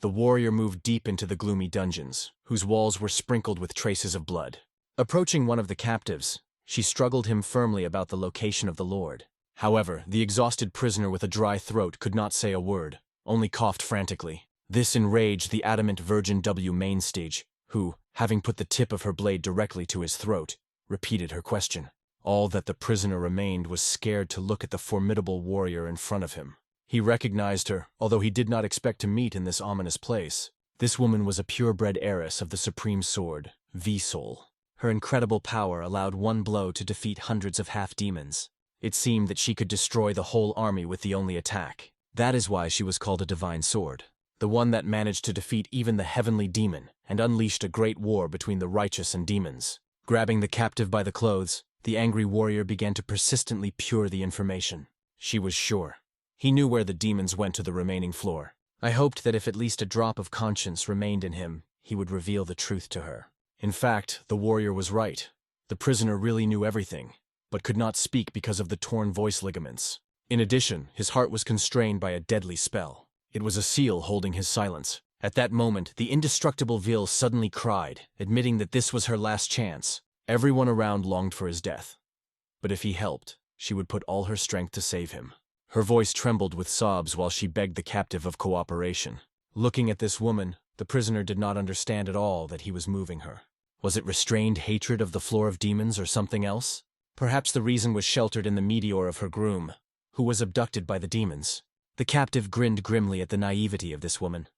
The warrior moved deep into the gloomy dungeons, whose walls were sprinkled with traces of blood. Approaching one of the captives, she struggled him firmly about the location of the lord. However, the exhausted prisoner with a dry throat could not say a word, only coughed frantically. This enraged the adamant Virgin W mainstage, who, having put the tip of her blade directly to his throat, repeated her question. All that the prisoner remained was scared to look at the formidable warrior in front of him. He recognized her, although he did not expect to meet in this ominous place. This woman was a purebred heiress of the supreme sword, Visol. Her incredible power allowed one blow to defeat hundreds of half-demons. It seemed that she could destroy the whole army with the only attack. That is why she was called a divine sword. The one that managed to defeat even the heavenly demon and unleashed a great war between the righteous and demons. Grabbing the captive by the clothes, the angry warrior began to persistently pure the information. She was sure. He knew where the demons went to the remaining floor. I hoped that if at least a drop of conscience remained in him, he would reveal the truth to her. In fact, the warrior was right. The prisoner really knew everything, but could not speak because of the torn voice ligaments. In addition, his heart was constrained by a deadly spell. It was a seal holding his silence. At that moment, the indestructible Vil suddenly cried, admitting that this was her last chance. Everyone around longed for his death. But if he helped, she would put all her strength to save him. Her voice trembled with sobs while she begged the captive of cooperation. Looking at this woman, the prisoner did not understand at all that he was moving her. Was it restrained hatred of the floor of demons or something else? Perhaps the reason was sheltered in the meteor of her groom, who was abducted by the demons. The captive grinned grimly at the naivety of this woman.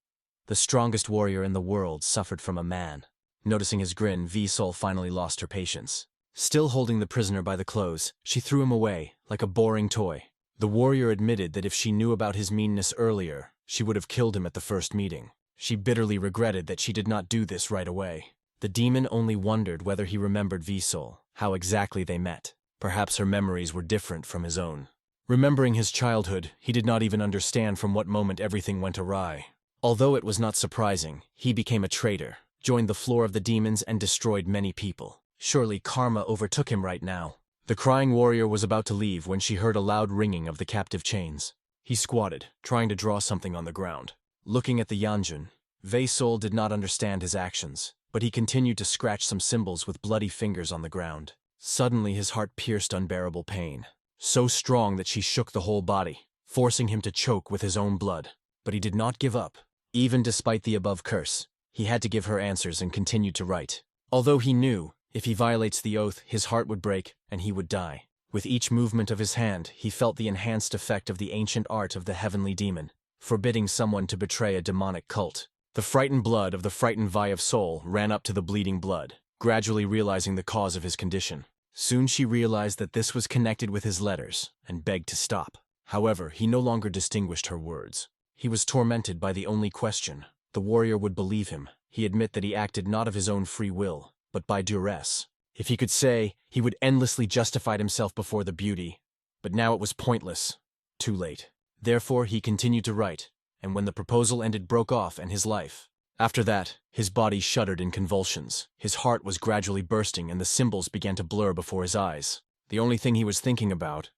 The strongest warrior in the world suffered from a man. Noticing his grin, Visol finally lost her patience. Still holding the prisoner by the clothes, she threw him away, like a boring toy. The warrior admitted that if she knew about his meanness earlier, she would have killed him at the first meeting. She bitterly regretted that she did not do this right away. The demon only wondered whether he remembered Visol, how exactly they met. Perhaps her memories were different from his own. Remembering his childhood, he did not even understand from what moment everything went awry. Although it was not surprising, he became a traitor, joined the floor of the demons and destroyed many people. Surely karma overtook him right now. The crying warrior was about to leave when she heard a loud ringing of the captive chains. He squatted, trying to draw something on the ground. Looking at the Yanjun, Visol did not understand his actions, but he continued to scratch some symbols with bloody fingers on the ground. Suddenly his heart pierced unbearable pain, so strong that she shook the whole body, forcing him to choke with his own blood. But he did not give up. Even despite the above curse, he had to give her answers and continued to write. Although he knew, if he violates the oath, his heart would break and he would die. With each movement of his hand, he felt the enhanced effect of the ancient art of the heavenly demon, forbidding someone to betray a demonic cult. The frightened blood of the frightened Vi of Soul ran up to the bleeding blood, gradually realizing the cause of his condition. Soon she realized that this was connected with his letters, and begged to stop. However, he no longer distinguished her words. He was tormented by the only question. The warrior would believe him. He admitted that he acted not of his own free will, but by duress. If he could say, he would endlessly justify himself before the beauty. But now it was pointless. Too late. Therefore, he continued to write, and when the proposal ended, broke off and his life. After that, his body shuddered in convulsions. His heart was gradually bursting and the symbols began to blur before his eyes. The only thing he was thinking about,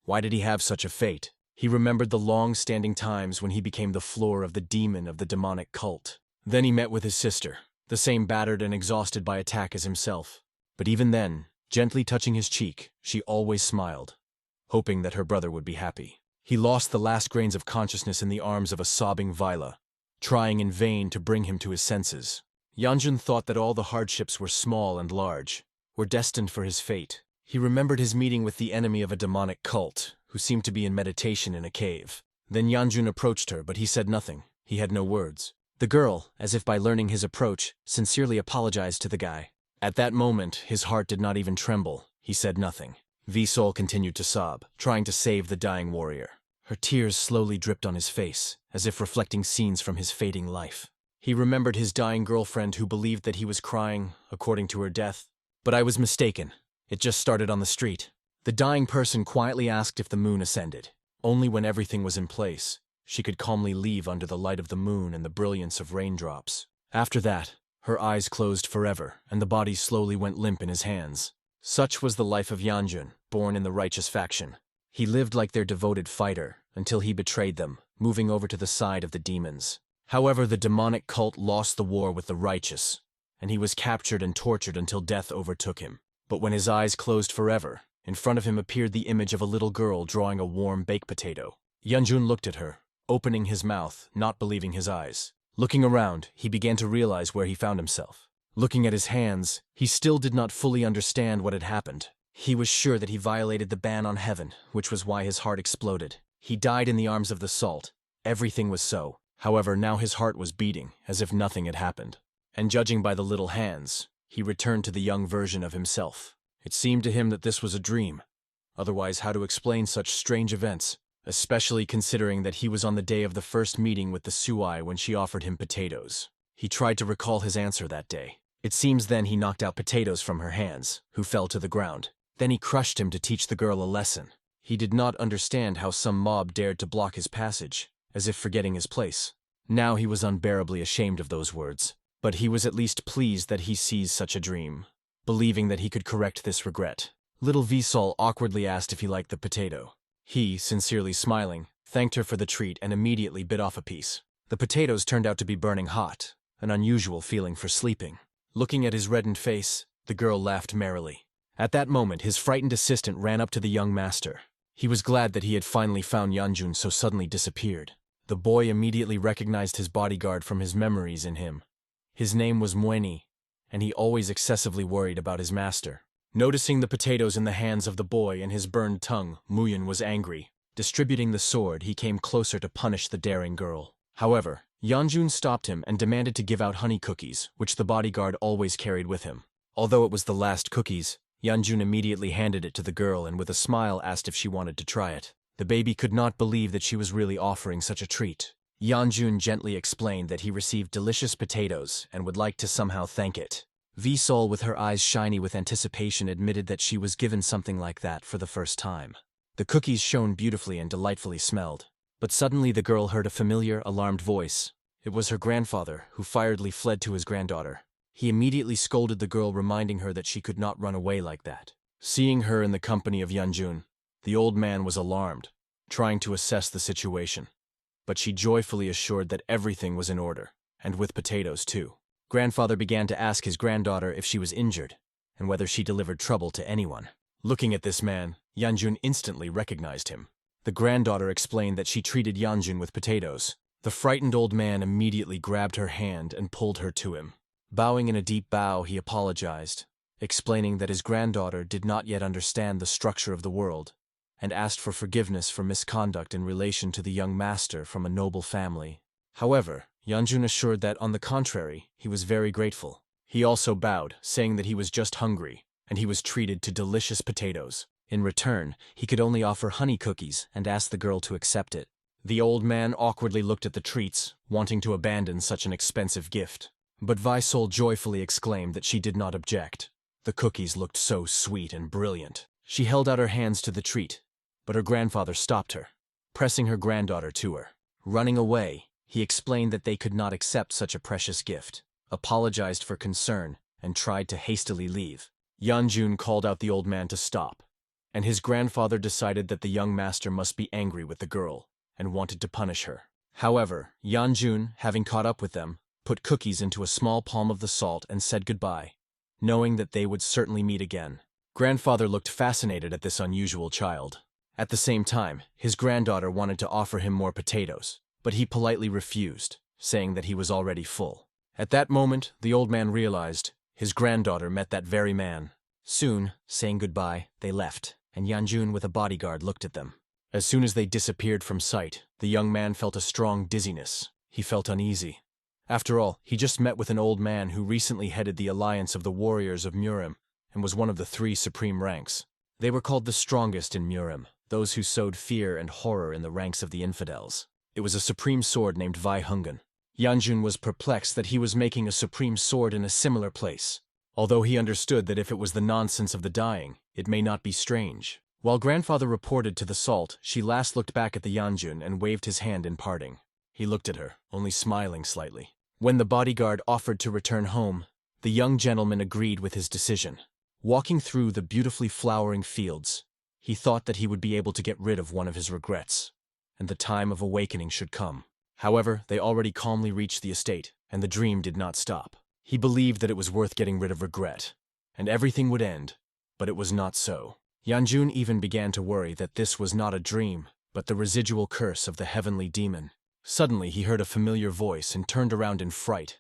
why did he have such a fate? He remembered the long-standing times when he became the floor of the demon of the demonic cult. Then he met with his sister, the same battered and exhausted by attack as himself. But even then, gently touching his cheek, she always smiled, hoping that her brother would be happy. He lost the last grains of consciousness in the arms of a sobbing Vila, trying in vain to bring him to his senses. Yanjun thought that all the hardships were small and large, were destined for his fate. He remembered his meeting with the enemy of a demonic cult, who seemed to be in meditation in a cave. Then Yanjun approached her, but he said nothing. He had no words. The girl, as if by learning his approach, sincerely apologized to the guy. At that moment, his heart did not even tremble. He said nothing. Visol continued to sob, trying to save the dying warrior. Her tears slowly dripped on his face, as if reflecting scenes from his fading life. He remembered his dying girlfriend who believed that he was crying, according to her death. But I was mistaken. It just started on the street. The dying person quietly asked if the moon ascended. Only when everything was in place, she could calmly leave under the light of the moon and the brilliance of raindrops. After that, her eyes closed forever, and the body slowly went limp in his hands. Such was the life of Yanjun, born in the righteous faction. He lived like their devoted fighter, until he betrayed them, moving over to the side of the demons. However, the demonic cult lost the war with the righteous, and he was captured and tortured until death overtook him. But when his eyes closed forever, in front of him appeared the image of a little girl drawing a warm baked potato. Yanjun looked at her, opening his mouth, not believing his eyes. Looking around, he began to realize where he found himself. Looking at his hands, he still did not fully understand what had happened. He was sure that he violated the ban on heaven, which was why his heart exploded. He died in the arms of the salt. Everything was so. However, now his heart was beating, as if nothing had happened. And judging by the little hands, he returned to the young version of himself. It seemed to him that this was a dream. Otherwise, how to explain such strange events, especially considering that he was on the day of the first meeting with the Suai when she offered him potatoes. He tried to recall his answer that day. It seems then he knocked out potatoes from her hands, who fell to the ground. Then he crushed him to teach the girl a lesson. He did not understand how some mob dared to block his passage, as if forgetting his place. Now he was unbearably ashamed of those words, but he was at least pleased that he seized such a dream, believing that he could correct this regret. Little Visol awkwardly asked if he liked the potato. He, sincerely smiling, thanked her for the treat and immediately bit off a piece. The potatoes turned out to be burning hot, an unusual feeling for sleeping. Looking at his reddened face, the girl laughed merrily. At that moment, his frightened assistant ran up to the young master. He was glad that he had finally found Yanjun so suddenly disappeared. The boy immediately recognized his bodyguard from his memories in him. His name was Mueni, and he always excessively worried about his master. Noticing the potatoes in the hands of the boy and his burned tongue, Muyen was angry. Distributing the sword, he came closer to punish the daring girl. However, Yanjun stopped him and demanded to give out honey cookies, which the bodyguard always carried with him. Although it was the last cookies, Yanjun immediately handed it to the girl and with a smile asked if she wanted to try it. The baby could not believe that she was really offering such a treat. Yanjun gently explained that he received delicious potatoes and would like to somehow thank it. Visol, with her eyes shiny with anticipation, admitted that she was given something like that for the first time. The cookies shone beautifully and delightfully smelled. But suddenly the girl heard a familiar, alarmed voice. It was her grandfather, who firedly fled to his granddaughter. He immediately scolded the girl, reminding her that she could not run away like that. Seeing her in the company of Yanjun, the old man was alarmed, trying to assess the situation. But she joyfully assured that everything was in order, and with potatoes too. Grandfather began to ask his granddaughter if she was injured, and whether she delivered trouble to anyone. Looking at this man, Yanjun instantly recognized him. The granddaughter explained that she treated Yanjun with potatoes. The frightened old man immediately grabbed her hand and pulled her to him. Bowing in a deep bow, he apologized, explaining that his granddaughter did not yet understand the structure of the world, and asked for forgiveness for misconduct in relation to the young master from a noble family. However, Yanjun assured that, on the contrary, he was very grateful. He also bowed, saying that he was just hungry, and he was treated to delicious potatoes. In return, he could only offer honey cookies and asked the girl to accept it. The old man awkwardly looked at the treats, wanting to abandon such an expensive gift. But Visol joyfully exclaimed that she did not object. The cookies looked so sweet and brilliant. She held out her hands to the treat, but her grandfather stopped her, pressing her granddaughter to her. Running away, he explained that they could not accept such a precious gift, apologized for concern, and tried to hastily leave. Yanjun called out the old man to stop, and his grandfather decided that the young master must be angry with the girl, and wanted to punish her. However, Yanjun, having caught up with them, put cookies into a small palm of the salt and said goodbye, knowing that they would certainly meet again. Grandfather looked fascinated at this unusual child. At the same time, his granddaughter wanted to offer him more potatoes, but he politely refused, saying that he was already full. At that moment, the old man realized his granddaughter met that very man. Soon, saying goodbye, they left, and Yanjun with a bodyguard looked at them. As soon as they disappeared from sight, the young man felt a strong dizziness. He felt uneasy. After all, he just met with an old man who recently headed the alliance of the warriors of Murim and was one of the 3 supreme ranks. They were called the strongest in Murim, those who sowed fear and horror in the ranks of the infidels. It was a supreme sword named Vai Hungan. Yanjun was perplexed that he was making a supreme sword in a similar place, although he understood that if it was the nonsense of the dying, it may not be strange. While grandfather reported to the salt, she last looked back at the Yanjun and waved his hand in parting. He looked at her, only smiling slightly. When the bodyguard offered to return home, the young gentleman agreed with his decision. Walking through the beautifully flowering fields, he thought that he would be able to get rid of one of his regrets, and the time of awakening should come. However, they already calmly reached the estate, and the dream did not stop. He believed that it was worth getting rid of regret, and everything would end, but it was not so. Yanjun even began to worry that this was not a dream, but the residual curse of the heavenly demon. Suddenly, he heard a familiar voice and turned around in fright.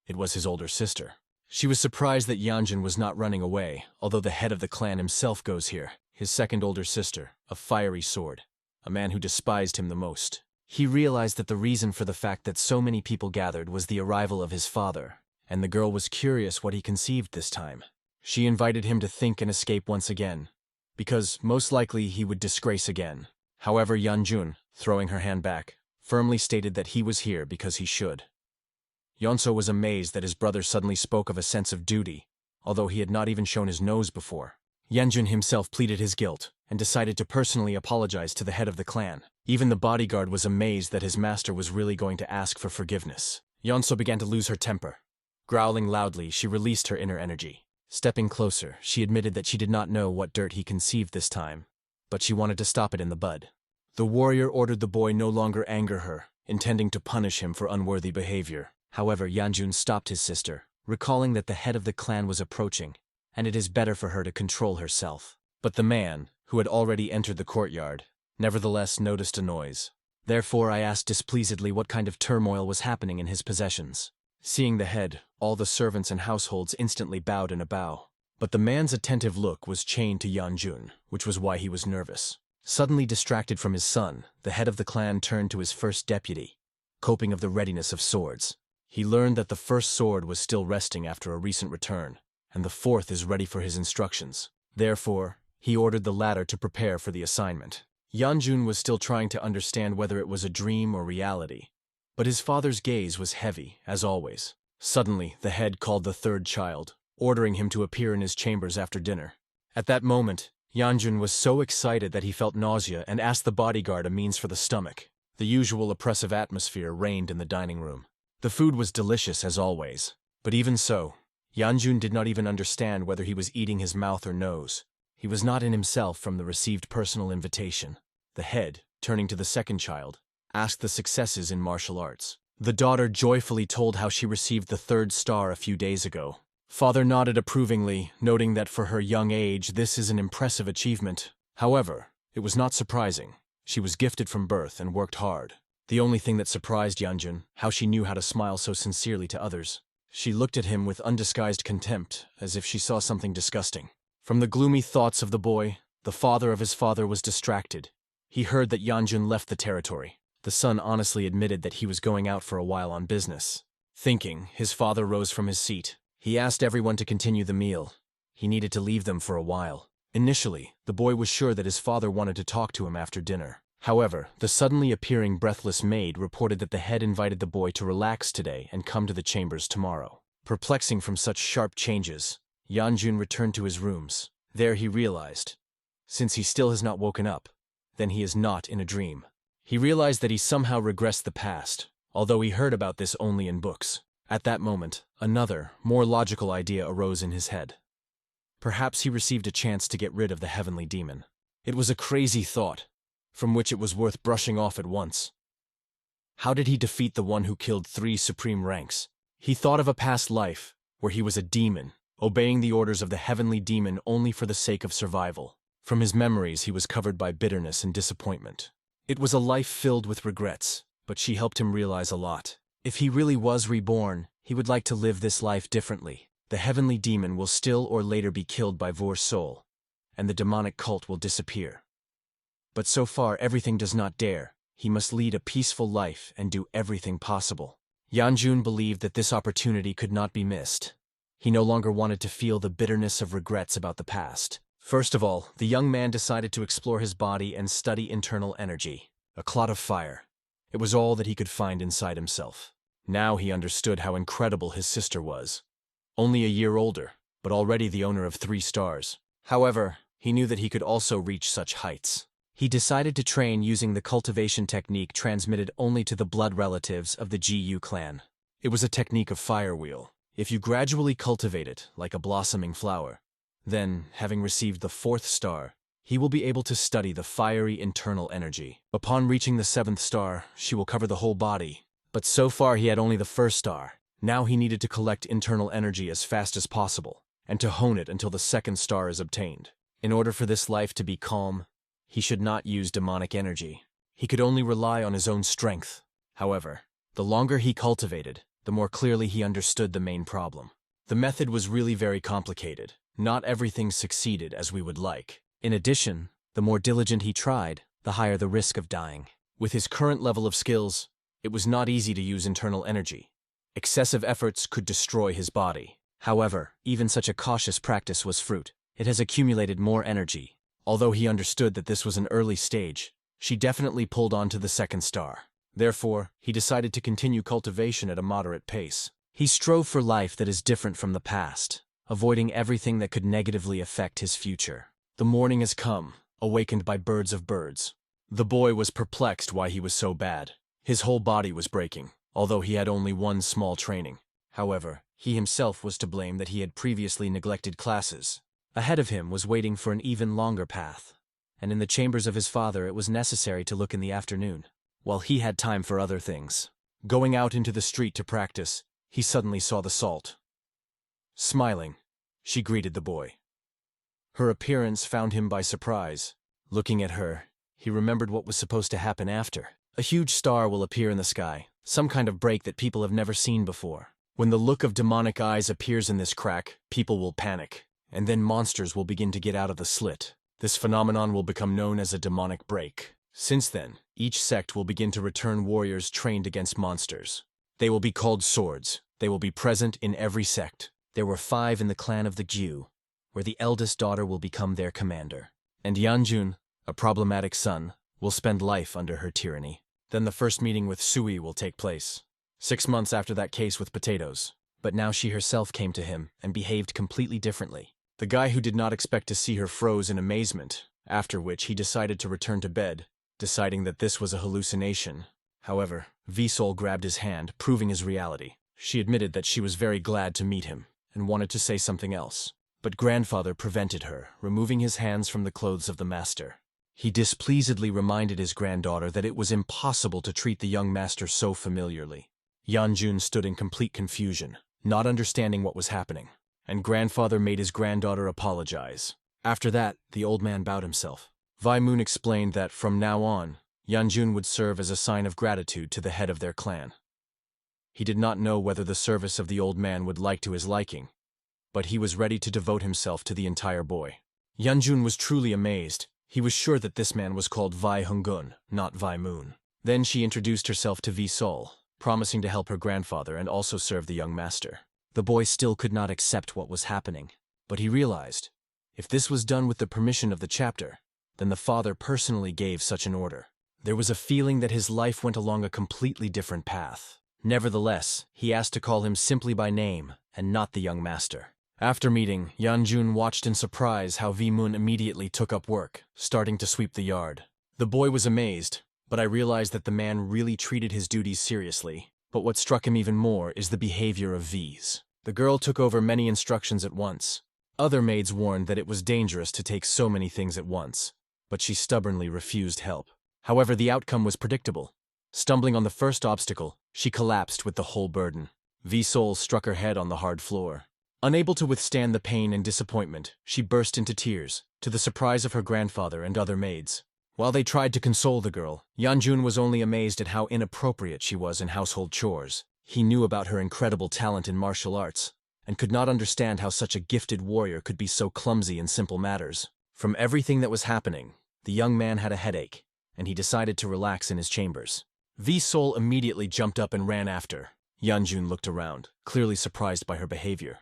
It was his older sister. She was surprised that Yanjun was not running away, although the head of the clan himself goes here, his second older sister, a fiery sword, a man who despised him the most. He realized that the reason for the fact that so many people gathered was the arrival of his father, and the girl was curious what he conceived this time. She invited him to think and escape once again, because most likely he would disgrace again. However, Yanjun, throwing her hand back, firmly stated that he was here because he should. Yonso was amazed that his brother suddenly spoke of a sense of duty, although he had not even shown his nose before. Yanjun himself pleaded his guilt and decided to personally apologize to the head of the clan. Even the bodyguard was amazed that his master was really going to ask for forgiveness. Yonso began to lose her temper. Growling loudly, she released her inner energy. Stepping closer, she admitted that she did not know what dirt he conceived this time, but she wanted to stop it in the bud. The warrior ordered the boy no longer anger her, intending to punish him for unworthy behavior. However, Yanjun stopped his sister, recalling that the head of the clan was approaching, and it is better for her to control herself. But the man, who had already entered the courtyard, nevertheless noticed a noise. Therefore, I asked displeasedly what kind of turmoil was happening in his possessions. Seeing the head, all the servants and households instantly bowed in a bow. But the man's attentive look was chained to Yanjun, which was why he was nervous. Suddenly distracted from his son, the head of the clan turned to his first deputy, coping of the readiness of swords. He learned that the first sword was still resting after a recent return, and the fourth is ready for his instructions. Therefore, he ordered the latter to prepare for the assignment. Yanjun was still trying to understand whether it was a dream or reality, but his father's gaze was heavy, as always. Suddenly, the head called the third child, ordering him to appear in his chambers after dinner. At that moment, Yanjun was so excited that he felt nausea and asked the bodyguard a means for the stomach. The usual oppressive atmosphere reigned in the dining room. The food was delicious as always, but even so, Yanjun did not even understand whether he was eating his mouth or nose. He was not in himself from the received personal invitation. The head, turning to the second child, asked the successes in martial arts. The daughter joyfully told how she received the third star a few days ago. Father nodded approvingly, noting that for her young age this is an impressive achievement. However, it was not surprising. She was gifted from birth and worked hard. The only thing that surprised Yanjun, how she knew how to smile so sincerely to others. She looked at him with undisguised contempt, as if she saw something disgusting. From the gloomy thoughts of the boy, the father of his father was distracted. He heard that Yanjun left the territory. The son honestly admitted that he was going out for a while on business. Thinking, his father rose from his seat. He asked everyone to continue the meal. He needed to leave them for a while. Initially, the boy was sure that his father wanted to talk to him after dinner. However, the suddenly appearing breathless maid reported that the head invited the boy to relax today and come to the chambers tomorrow. Perplexing from such sharp changes, Yanjun returned to his rooms. There he realized, since he still has not woken up, then he is not in a dream. He realized that he somehow regressed the past, although he heard about this only in books. At that moment, another, more logical idea arose in his head. Perhaps he received a chance to get rid of the heavenly demon. It was a crazy thought, from which it was worth brushing off at once. How did he defeat the one who killed 3 supreme ranks? He thought of a past life, where he was a demon, obeying the orders of the heavenly demon only for the sake of survival. From his memories he was covered by bitterness and disappointment. It was a life filled with regrets, but she helped him realize a lot. If he really was reborn, he would like to live this life differently. The heavenly demon will still or later be killed by Vor's soul, and the demonic cult will disappear. But so far everything does not dare. He must lead a peaceful life and do everything possible. Yanjun believed that this opportunity could not be missed. He no longer wanted to feel the bitterness of regrets about the past. First of all, the young man decided to explore his body and study internal energy. A clot of fire. It was all that he could find inside himself. Now he understood how incredible his sister was. Only a year older, but already the owner of 3 stars. However, he knew that he could also reach such heights. He decided to train using the cultivation technique transmitted only to the blood relatives of the GU clan. It was a technique of fire wheel. If you gradually cultivate it, like a blossoming flower, then, having received the 4th star, he will be able to study the fiery internal energy. Upon reaching the 7th star, she will cover the whole body. But so far he had only the 1st star. Now he needed to collect internal energy as fast as possible, and to hone it until the 2nd star is obtained. In order for this life to be calm, he should not use demonic energy. He could only rely on his own strength. However, the longer he cultivated, the more clearly he understood the main problem. The method was really very complicated. Not everything succeeded as we would like. In addition, the more diligent he tried, the higher the risk of dying. With his current level of skills, it was not easy to use internal energy. Excessive efforts could destroy his body. However, even such a cautious practice was fruit. It has accumulated more energy. Although he understood that this was an early stage, she definitely pulled on to the 2nd star. Therefore, he decided to continue cultivation at a moderate pace. He strove for life that is different from the past, avoiding everything that could negatively affect his future. The morning has come, awakened by birds of birds. The boy was perplexed why he was so bad. His whole body was breaking, although he had only one small training. However, he himself was to blame that he had previously neglected classes. Ahead of him was waiting for an even longer path, and in the chambers of his father it was necessary to look in the afternoon, while he had time for other things. Going out into the street to practice, he suddenly saw the salt. Smiling, she greeted the boy. Her appearance found him by surprise. Looking at her, he remembered what was supposed to happen after. A huge star will appear in the sky, some kind of break that people have never seen before. When the look of demonic eyes appears in this crack, people will panic, and then monsters will begin to get out of the slit. This phenomenon will become known as a demonic break. Since then, each sect will begin to return warriors trained against monsters. They will be called swords. They will be present in every sect. There were 5 in the clan of the Gyu, where the eldest daughter will become their commander. And Yanjun, a problematic son, will spend life under her tyranny. Then the first meeting with Sui will take place. 6 months after that case with potatoes. But now she herself came to him and behaved completely differently. The guy who did not expect to see her froze in amazement, after which he decided to return to bed, deciding that this was a hallucination. However, Visol grabbed his hand, proving his reality. She admitted that she was very glad to meet him, and wanted to say something else. But grandfather prevented her, removing his hands from the clothes of the master. He displeasedly reminded his granddaughter that it was impossible to treat the young master so familiarly. Yanjun stood in complete confusion, not understanding what was happening, and grandfather made his granddaughter apologize. After that, the old man bowed himself. Moon explained that from now on, Yanjun would serve as a sign of gratitude to the head of their clan. He did not know whether the service of the old man would like to his liking, but he was ready to devote himself to the entire boy. Yanjun was truly amazed. He was sure that this man was called Vi Hungun, not Vi Moon. Then she introduced herself to Visol, promising to help her grandfather and also serve the young master. The boy still could not accept what was happening, but he realized, if this was done with the permission of the chapter, then the father personally gave such an order. There was a feeling that his life went along a completely different path. Nevertheless, he asked to call him simply by name and not the young master. After meeting, Yanjun watched in surprise how V-Moon immediately took up work, starting to sweep the yard. The boy was amazed, but I realized that the man really treated his duties seriously. But what struck him even more is the behavior of V's. The girl took over many instructions at once. Other maids warned that it was dangerous to take so many things at once, but she stubbornly refused help. However, the outcome was predictable. Stumbling on the first obstacle, she collapsed with the whole burden. Visol struck her head on the hard floor. Unable to withstand the pain and disappointment, she burst into tears, to the surprise of her grandfather and other maids. While they tried to console the girl, Yanjun was only amazed at how inappropriate she was in household chores. He knew about her incredible talent in martial arts, and could not understand how such a gifted warrior could be so clumsy in simple matters. From everything that was happening, the young man had a headache, and he decided to relax in his chambers. Visol immediately jumped up and ran after. Yanjun looked around, clearly surprised by her behavior.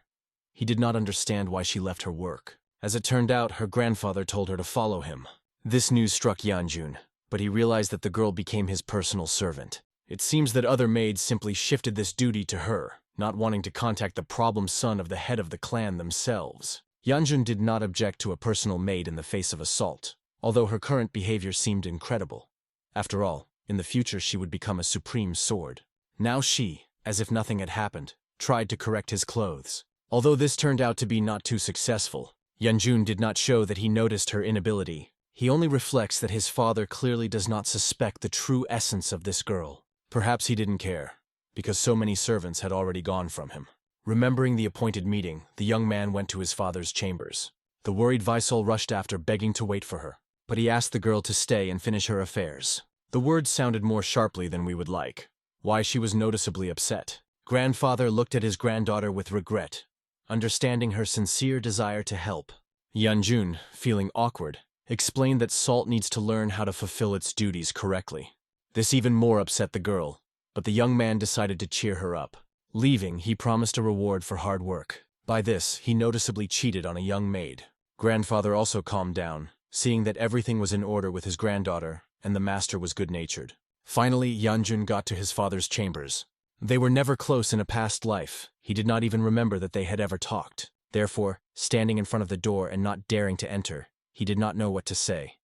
He did not understand why she left her work. As it turned out, her grandfather told her to follow him. This news struck Yanjun, but he realized that the girl became his personal servant. It seems that other maids simply shifted this duty to her, not wanting to contact the problem son of the head of the clan themselves. Yanjun did not object to a personal maid in the face of assault, although her current behavior seemed incredible. After all, in the future she would become a supreme sword. Now she, as if nothing had happened, tried to correct his clothes. Although this turned out to be not too successful, Yanjun did not show that he noticed her inability, He only reflects that his father clearly does not suspect the true essence of this girl. Perhaps he didn't care, because so many servants had already gone from him. Remembering the appointed meeting, the young man went to his father's chambers. The worried Visol rushed after, begging to wait for her, but he asked the girl to stay and finish her affairs. The words sounded more sharply than we would like. Why, she was noticeably upset. Grandfather looked at his granddaughter with regret, understanding her sincere desire to help. Yanjun, feeling awkward, explained that Salt needs to learn how to fulfill its duties correctly. This even more upset the girl, but the young man decided to cheer her up. Leaving, he promised a reward for hard work. By this, he noticeably cheated on a young maid. Grandfather also calmed down, seeing that everything was in order with his granddaughter, and the master was good-natured. Finally, Yanjun got to his father's chambers. They were never close in a past life. He did not even remember that they had ever talked. Therefore, standing in front of the door and not daring to enter, he did not know what to say.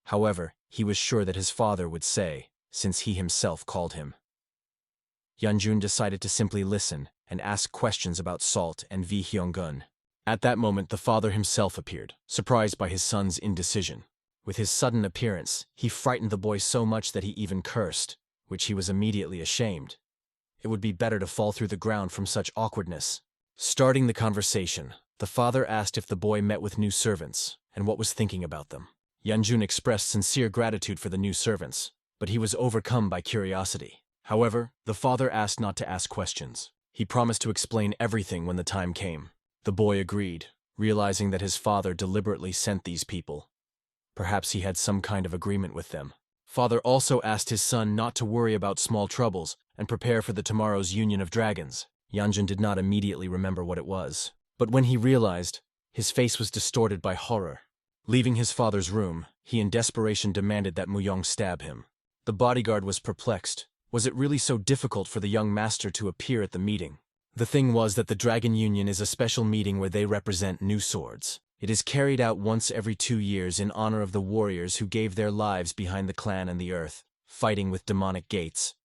However, he was sure that his father would say, since he himself called him. Yanjun decided to simply listen and ask questions about Salt and Vi Hyung-gun. At that moment, the father himself appeared, surprised by his son's indecision. With his sudden appearance, he frightened the boy so much that he even cursed, which he was immediately ashamed. It would be better to fall through the ground from such awkwardness. Starting the conversation, the father asked if the boy met with new servants and what was thinking about them. Yanjun expressed sincere gratitude for the new servants, but he was overcome by curiosity. However, the father asked not to ask questions. He promised to explain everything when the time came. The boy agreed, realizing that his father deliberately sent these people. Perhaps he had some kind of agreement with them. Father also asked his son not to worry about small troubles and prepare for the tomorrow's Union of Dragons. Yanjun did not immediately remember what it was, but when he realized, his face was distorted by horror. Leaving his father's room, he in desperation demanded that Muyong stab him. The bodyguard was perplexed. Was it really so difficult for the young master to appear at the meeting? The thing was that the Dragon Union is a special meeting where they represent new swords. It is carried out once every 2 years in honor of the warriors who gave their lives behind the clan and the earth, fighting with demonic gates.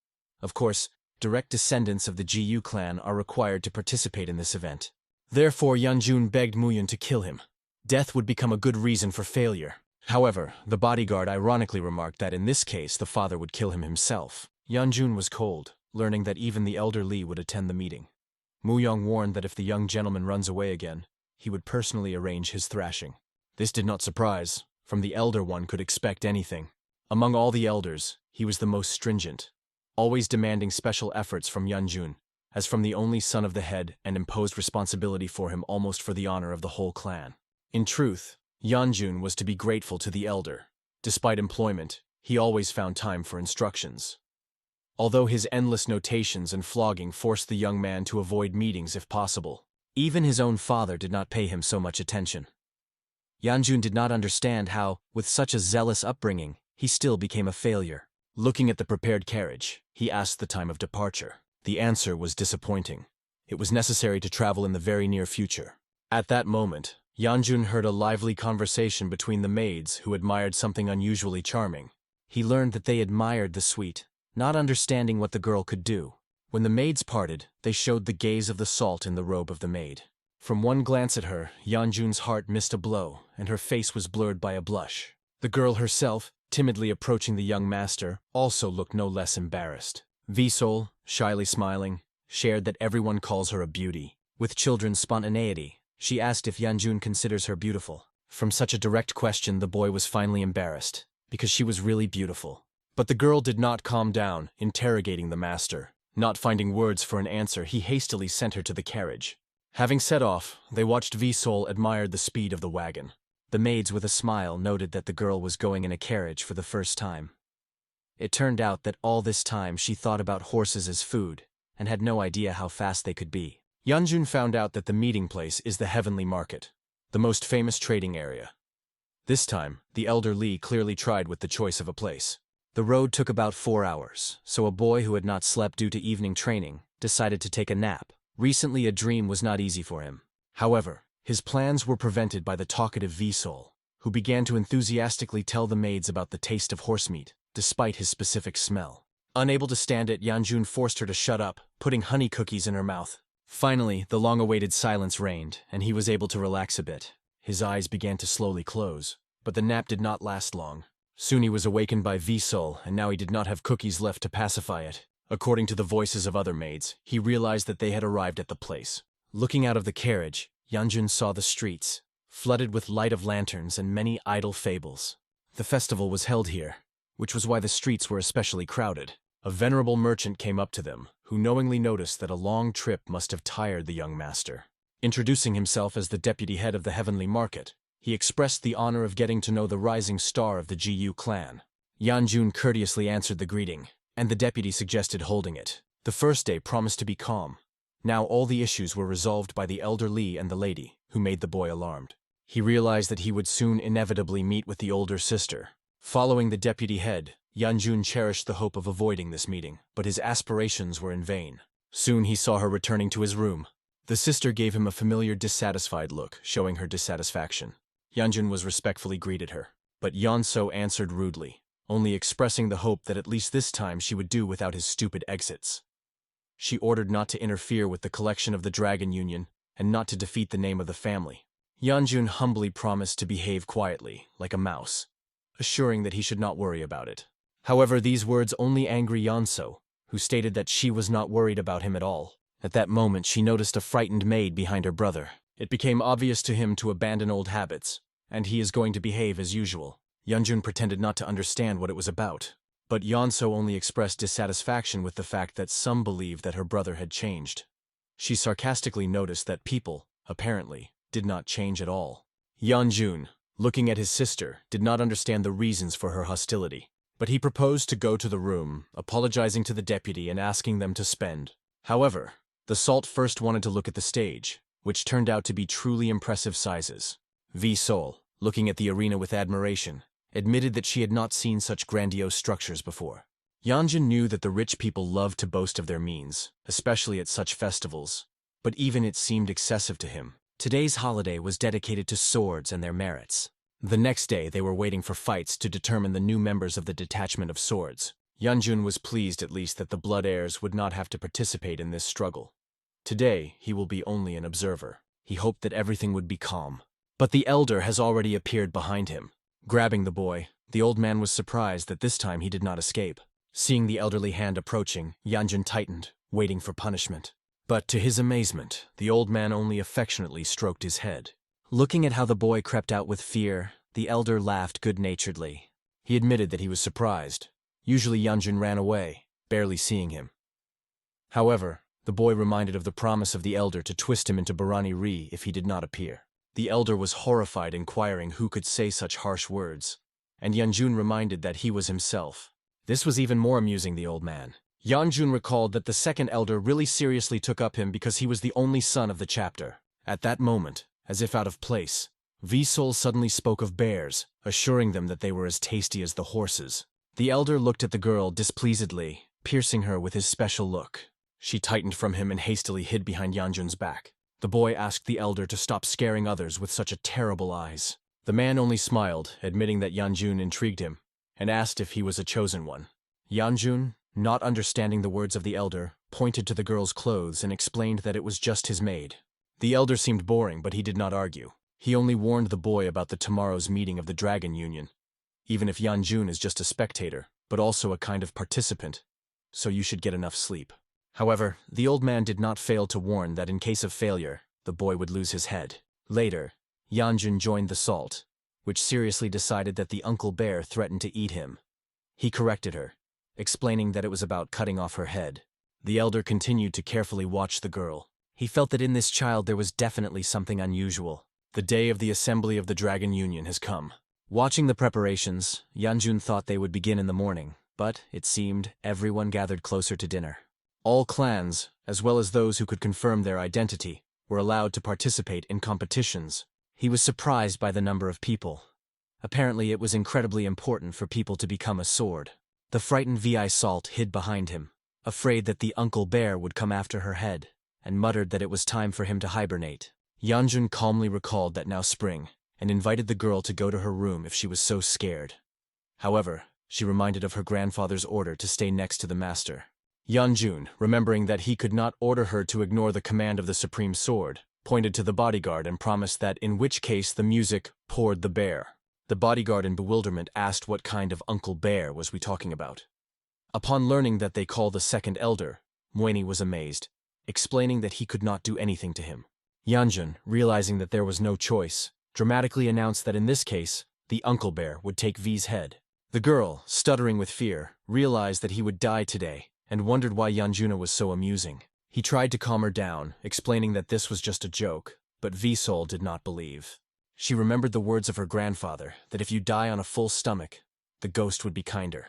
Of course, direct descendants of the GU clan are required to participate in this event. Therefore, Yanjun begged Muyun to kill him. Death would become a good reason for failure. However, the bodyguard ironically remarked that in this case the father would kill him himself. Yanjun was cold, learning that even the elder Li would attend the meeting. Muyong warned that if the young gentleman runs away again, he would personally arrange his thrashing. This did not surprise. From the elder one could expect anything. Among all the elders, he was the most stringent, always demanding special efforts from Yanjun, as from the only son of the head, and imposed responsibility for him almost for the honor of the whole clan. In truth, Yanjun was to be grateful to the elder. Despite employment, he always found time for instructions. Although his endless notations and flogging forced the young man to avoid meetings if possible, even his own father did not pay him so much attention. Yanjun did not understand how, with such a zealous upbringing, he still became a failure. Looking at the prepared carriage, he asked the time of departure. The answer was disappointing. It was necessary to travel in the very near future. At that moment, Yanjun heard a lively conversation between the maids who admired something unusually charming. He learned that they admired the suite, not understanding what the girl could do. When the maids parted, they showed the gaze of the Salt in the robe of the maid. From one glance at her, Yanjun's heart missed a blow, and her face was blurred by a blush. The girl herself, timidly approaching the young master, also looked no less embarrassed. Visol, shyly smiling, shared that everyone calls her a beauty. With children's spontaneity, she asked if Yanjun considers her beautiful. From such a direct question, the boy was finally embarrassed, because she was really beautiful. But the girl did not calm down, interrogating the master. Not finding words for an answer, he hastily sent her to the carriage. Having set off, they watched Visol admired the speed of the wagon. The maids with a smile noted that the girl was going in a carriage for the first time. It turned out that all this time she thought about horses as food, and had no idea how fast they could be. Yanjun found out that the meeting place is the Heavenly Market, the most famous trading area. This time, the elder Li clearly tried with the choice of a place. The road took about 4 hours, so a boy who had not slept due to evening training decided to take a nap. Recently, a dream was not easy for him. However, his plans were prevented by the talkative Visol, who began to enthusiastically tell the maids about the taste of horsemeat, despite his specific smell. Unable to stand it, Yanjun forced her to shut up, putting honey cookies in her mouth. Finally, the long-awaited silence reigned, and he was able to relax a bit. His eyes began to slowly close. But the nap did not last long. Soon he was awakened by Visol, and now he did not have cookies left to pacify it. According to the voices of other maids, he realized that they had arrived at the place. Looking out of the carriage, Yanjun saw the streets, flooded with light of lanterns and many idle fables. The festival was held here, which was why the streets were especially crowded. A venerable merchant came up to them, who knowingly noticed that a long trip must have tired the young master. Introducing himself as the deputy head of the heavenly market, he expressed the honor of getting to know the rising star of the GU clan. Yanjun courteously answered the greeting, and the deputy suggested holding it. The first day promised to be calm. Now all the issues were resolved by the elder Lee and the lady, who made the boy alarmed. He realized that he would soon inevitably meet with the older sister. Following the deputy head, Yanjun cherished the hope of avoiding this meeting, but his aspirations were in vain. Soon he saw her returning to his room. The sister gave him a familiar dissatisfied look, showing her dissatisfaction. Yanjun was respectfully greeted her, but Yeonso answered rudely, only expressing the hope that at least this time she would do without his stupid exits. She ordered not to interfere with the collection of the Dragon Union, and not to defeat the name of the family. Yanjun humbly promised to behave quietly, like a mouse, assuring that he should not worry about it. However, these words only angered Yeonso, who stated that she was not worried about him at all. At that moment she noticed a frightened maid behind her brother. It became obvious to him to abandon old habits, and he is going to behave as usual. Yanjun pretended not to understand what it was about, but Yeonso only expressed dissatisfaction with the fact that some believed that her brother had changed. She sarcastically noticed that people, apparently, did not change at all. Yanjun, looking at his sister, did not understand the reasons for her hostility, but he proposed to go to the room, apologizing to the deputy and asking them to spend. However, the Salt first wanted to look at the stage, which turned out to be truly impressive sizes. Visol, looking at the arena with admiration, admitted that she had not seen such grandiose structures before. Yanjun knew that the rich people loved to boast of their means, especially at such festivals, but even it seemed excessive to him. Today's holiday was dedicated to swords and their merits. The next day they were waiting for fights to determine the new members of the detachment of swords. Yanjun was pleased at least that the blood heirs would not have to participate in this struggle. Today he will be only an observer. He hoped that everything would be calm. But the elder has already appeared behind him. Grabbing the boy, the old man was surprised that this time he did not escape. Seeing the elderly hand approaching, Yanjun tightened, waiting for punishment. But to his amazement, the old man only affectionately stroked his head. Looking at how the boy crept out with fear, the elder laughed good-naturedly. He admitted that he was surprised. Usually Yanjun ran away, barely seeing him. However, the boy reminded of the promise of the elder to twist him into Barani Ri if he did not appear. The elder was horrified, inquiring who could say such harsh words, and Yanjun reminded that he was himself. This was even more amusing the old man. Yanjun recalled that the second elder really seriously took up him because he was the only son of the chapter. At that moment, as if out of place, Visol suddenly spoke of bears, assuring them that they were as tasty as the horses. The elder looked at the girl displeasedly, piercing her with his special look. She tightened from him and hastily hid behind Yanjun's back. The boy asked the elder to stop scaring others with such terrible eyes. The man only smiled, admitting that Yanjun intrigued him, and asked if he was a chosen one. Yanjun, not understanding the words of the elder, pointed to the girl's clothes and explained that it was just his maid. The elder seemed boring, but he did not argue. He only warned the boy about the tomorrow's meeting of the Dragon Union. Even if Yanjun is just a spectator, but also a kind of participant, so you should get enough sleep. However, the old man did not fail to warn that in case of failure, the boy would lose his head. Later, Yanjun joined the Salt, which seriously decided that the Uncle Bear threatened to eat him. He corrected her, explaining that it was about cutting off her head. The elder continued to carefully watch the girl. He felt that in this child there was definitely something unusual. The day of the assembly of the Dragon Union has come. Watching the preparations, Yanjun thought they would begin in the morning, but, it seemed, everyone gathered closer to dinner. All clans, as well as those who could confirm their identity, were allowed to participate in competitions. He was surprised by the number of people. Apparently it was incredibly important for people to become a sword. The frightened Vi Salt hid behind him, afraid that the Uncle Bear would come after her head, and muttered that it was time for him to hibernate. Yanjun calmly recalled that now spring, and invited the girl to go to her room if she was so scared. However, she reminded of her grandfather's order to stay next to the master. Yanjun, remembering that he could not order her to ignore the command of the Supreme Sword, pointed to the bodyguard and promised that in which case the music poured the bear. The bodyguard in bewilderment asked what kind of Uncle Bear was we talking about. Upon learning that they call the second elder, Mueni was amazed, explaining that he could not do anything to him. Yanjun, realizing that there was no choice, dramatically announced that in this case, the Uncle Bear would take V's head. The girl, stuttering with fear, realized that he would die today, and wondered why Yanjuna was so amusing. He tried to calm her down, explaining that this was just a joke, but Visol did not believe. She remembered the words of her grandfather, that if you die on a full stomach, the ghost would be kinder,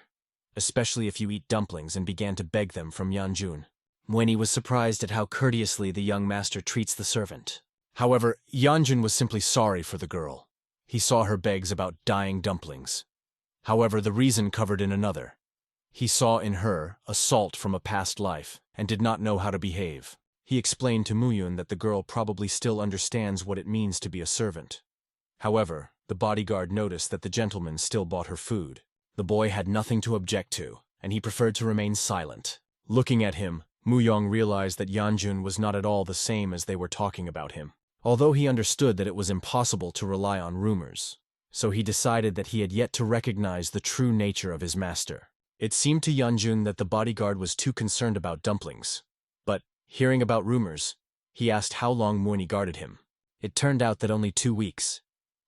especially if you eat dumplings, and began to beg them from Yanjun. Mueni was surprised at how courteously the young master treats the servant. However, Yanjun was simply sorry for the girl. He saw her begs about dying dumplings. However, the reason covered in another. He saw in her a salt from a past life, and did not know how to behave. He explained to Muyun that the girl probably still understands what it means to be a servant. However, the bodyguard noticed that the gentleman still bought her food. The boy had nothing to object to, and he preferred to remain silent. Looking at him, Muyong realized that Yanjun was not at all the same as they were talking about him, although he understood that it was impossible to rely on rumors. So he decided that he had yet to recognize the true nature of his master. It seemed to Yanjun that the bodyguard was too concerned about dumplings. But, hearing about rumors, he asked how long Mueni guarded him. It turned out that only 2 weeks.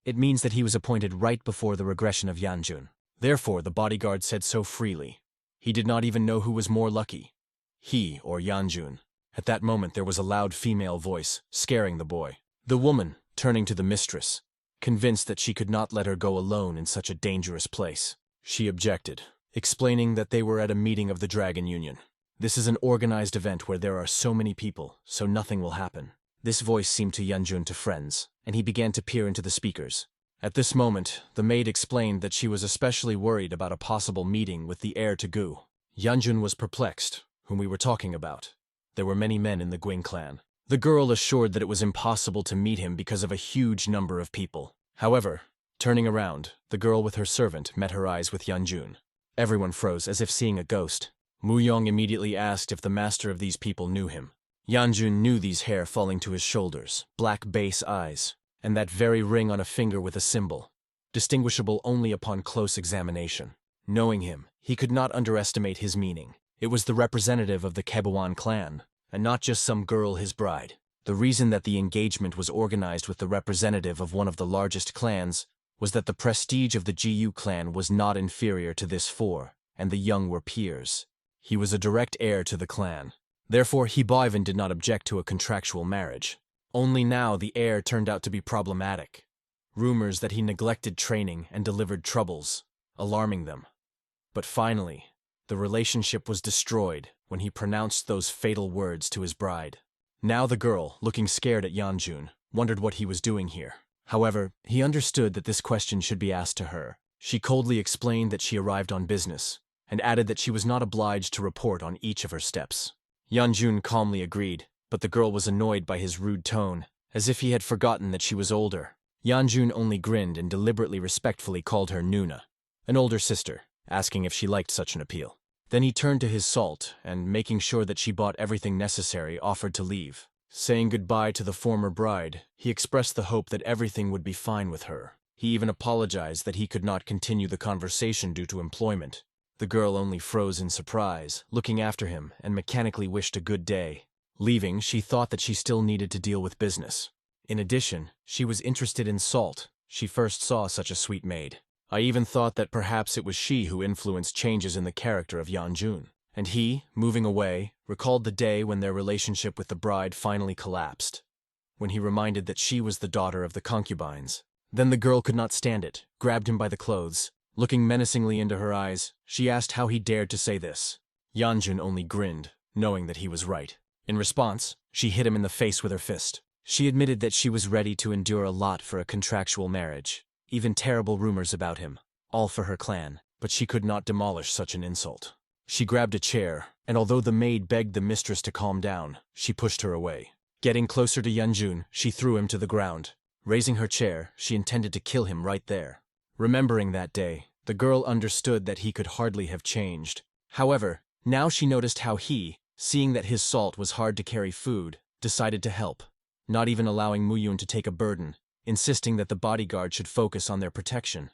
It means that he was appointed right before the regression of Yanjun. Therefore, the bodyguard said so freely. He did not even know who was more lucky, he or Yanjun. At that moment there was a loud female voice, scaring the boy. The woman, turning to the mistress, convinced that she could not let her go alone in such a dangerous place. She objected, explaining that they were at a meeting of the Dragon Union. This is an organized event where there are so many people, so nothing will happen. This voice seemed to Yanjun to friends, and he began to peer into the speakers. At this moment, the maid explained that she was especially worried about a possible meeting with the heir to Gu. Yanjun was perplexed, whom we were talking about. There were many men in the Gwing clan. The girl assured that it was impossible to meet him because of a huge number of people. However, turning around, the girl with her servant met her eyes with Yanjun. Everyone froze as if seeing a ghost. Muyong immediately asked if the master of these people knew him. Yanjun knew these hair falling to his shoulders, black base eyes, and that very ring on a finger with a symbol, distinguishable only upon close examination. Knowing him, he could not underestimate his meaning. It was the representative of the Kebuan clan, and not just some girl his bride. The reason that the engagement was organized with the representative of one of the largest clans was that the prestige of the Gu clan was not inferior to this four, and the young were peers. He was a direct heir to the clan. Therefore, Hibaivan did not object to a contractual marriage. Only now the heir turned out to be problematic. Rumors that he neglected training and delivered troubles, alarming them. But finally, the relationship was destroyed when he pronounced those fatal words to his bride. Now the girl, looking scared at Yanjun, wondered what he was doing here. However, he understood that this question should be asked to her. She coldly explained that she arrived on business, and added that she was not obliged to report on each of her steps. Yanjun calmly agreed, but the girl was annoyed by his rude tone, as if he had forgotten that she was older. Yanjun only grinned and deliberately respectfully called her Nuna, an older sister, asking if she liked such an appeal. Then he turned to his salt, and making sure that she bought everything necessary, offered to leave. Saying goodbye to the former bride, he expressed the hope that everything would be fine with her. He even apologized that he could not continue the conversation due to employment. The girl only froze in surprise, looking after him, and mechanically wished a good day. Leaving, she thought that she still needed to deal with business. In addition, she was interested in Salt. She first saw such a sweet maid. I even thought that perhaps it was she who influenced changes in the character of Yanjun. And he, moving away, recalled the day when their relationship with the bride finally collapsed, when he reminded that she was the daughter of the concubines. Then the girl could not stand it, grabbed him by the clothes. Looking menacingly into her eyes, she asked how he dared to say this. Yanjun only grinned, knowing that he was right. In response, she hit him in the face with her fist. She admitted that she was ready to endure a lot for a contractual marriage, even terrible rumors about him, all for her clan, but she could not demolish such an insult. She grabbed a chair, and although the maid begged the mistress to calm down, she pushed her away. Getting closer to Yanjun, she threw him to the ground. Raising her chair, she intended to kill him right there. Remembering that day, the girl understood that he could hardly have changed. However, now she noticed how he, seeing that his salt was hard to carry food, decided to help, not even allowing Muyun to take a burden, insisting that the bodyguard should focus on their protection.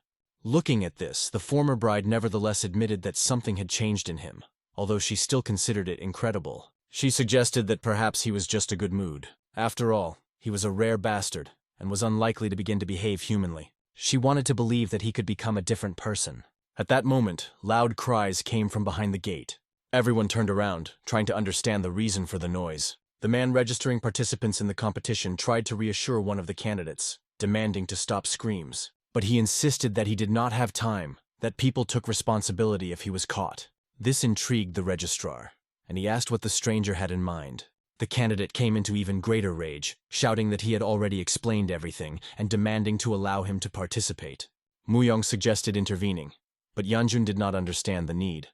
Looking at this, the former bride nevertheless admitted that something had changed in him, although she still considered it incredible. She suggested that perhaps he was just a good mood. After all, he was a rare bastard, and was unlikely to begin to behave humanly. She wanted to believe that he could become a different person. At that moment, loud cries came from behind the gate. Everyone turned around, trying to understand the reason for the noise. The man registering participants in the competition tried to reassure one of the candidates, demanding to stop screams. But he insisted that he did not have time, that people took responsibility if he was caught. This intrigued the registrar, and he asked what the stranger had in mind. The candidate came into even greater rage, shouting that he had already explained everything and demanding to allow him to participate. Muyong suggested intervening, but Yanjun did not understand the need.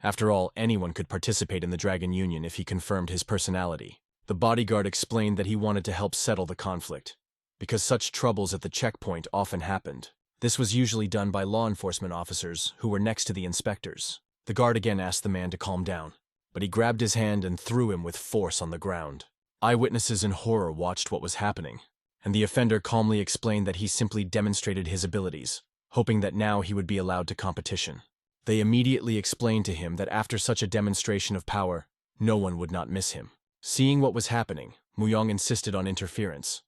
After all, anyone could participate in the Dragon Union if he confirmed his personality. The bodyguard explained that he wanted to help settle the conflict, because such troubles at the checkpoint often happened. This was usually done by law enforcement officers who were next to the inspectors. The guard again asked the man to calm down, but he grabbed his hand and threw him with force on the ground. Eyewitnesses in horror watched what was happening, and the offender calmly explained that he simply demonstrated his abilities, hoping that now he would be allowed to competition. They immediately explained to him that after such a demonstration of power, no one would not miss him. Seeing what was happening, Muyong insisted on interference.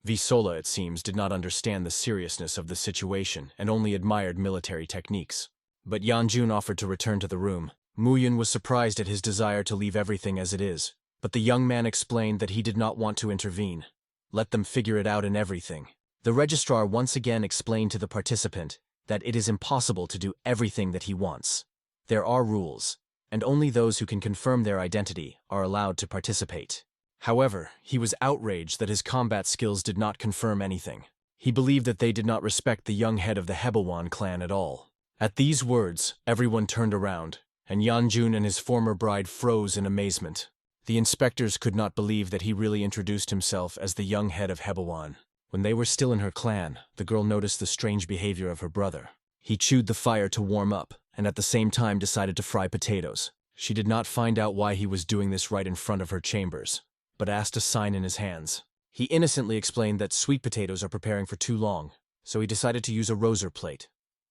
Visol, it seems, did not understand the seriousness of the situation and only admired military techniques. But Yanjun offered to return to the room. Muyun was surprised at his desire to leave everything as it is, but the young man explained that he did not want to intervene. Let them figure it out in everything. The registrar once again explained to the participant that it is impossible to do everything that he wants. There are rules, and only those who can confirm their identity are allowed to participate. However, he was outraged that his combat skills did not confirm anything. He believed that they did not respect the young head of the Hebawan clan at all. At these words, everyone turned around, and Yanjun and his former bride froze in amazement. The inspectors could not believe that he really introduced himself as the young head of Hebawan. When they were still in her clan, the girl noticed the strange behavior of her brother. He chewed the fire to warm up, and at the same time decided to fry potatoes. She did not find out why he was doing this right in front of her chambers, but asked a sign in his hands. He innocently explained that sweet potatoes are preparing for too long, so he decided to use a roser plate.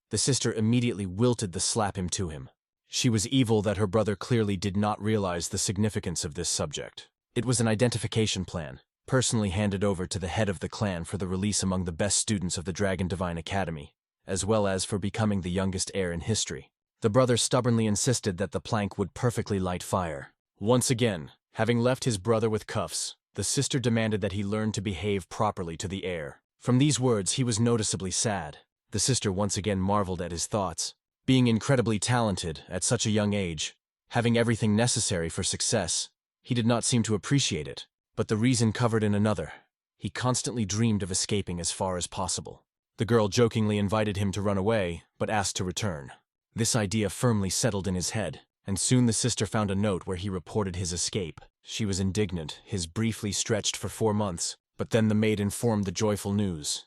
The sister immediately wilted the slap him to him. She was evil that her brother clearly did not realize the significance of this subject. It was an identification plan, personally handed over to the head of the clan for the release among the best students of the Dragon Divine Academy, as well as for becoming the youngest heir in history. The brother stubbornly insisted that the plank would perfectly light fire. Once again, having left his brother with cuffs, the sister demanded that he learn to behave properly to the heir. From these words, he was noticeably sad. The sister once again marveled at his thoughts. Being incredibly talented at such a young age, having everything necessary for success, he did not seem to appreciate it. But the reason covered in another. He constantly dreamed of escaping as far as possible. The girl jokingly invited him to run away, but asked to return. This idea firmly settled in his head, and soon the sister found a note where he reported his escape. She was indignant. His briefly stretched for 4 months, but then the maid informed the joyful news.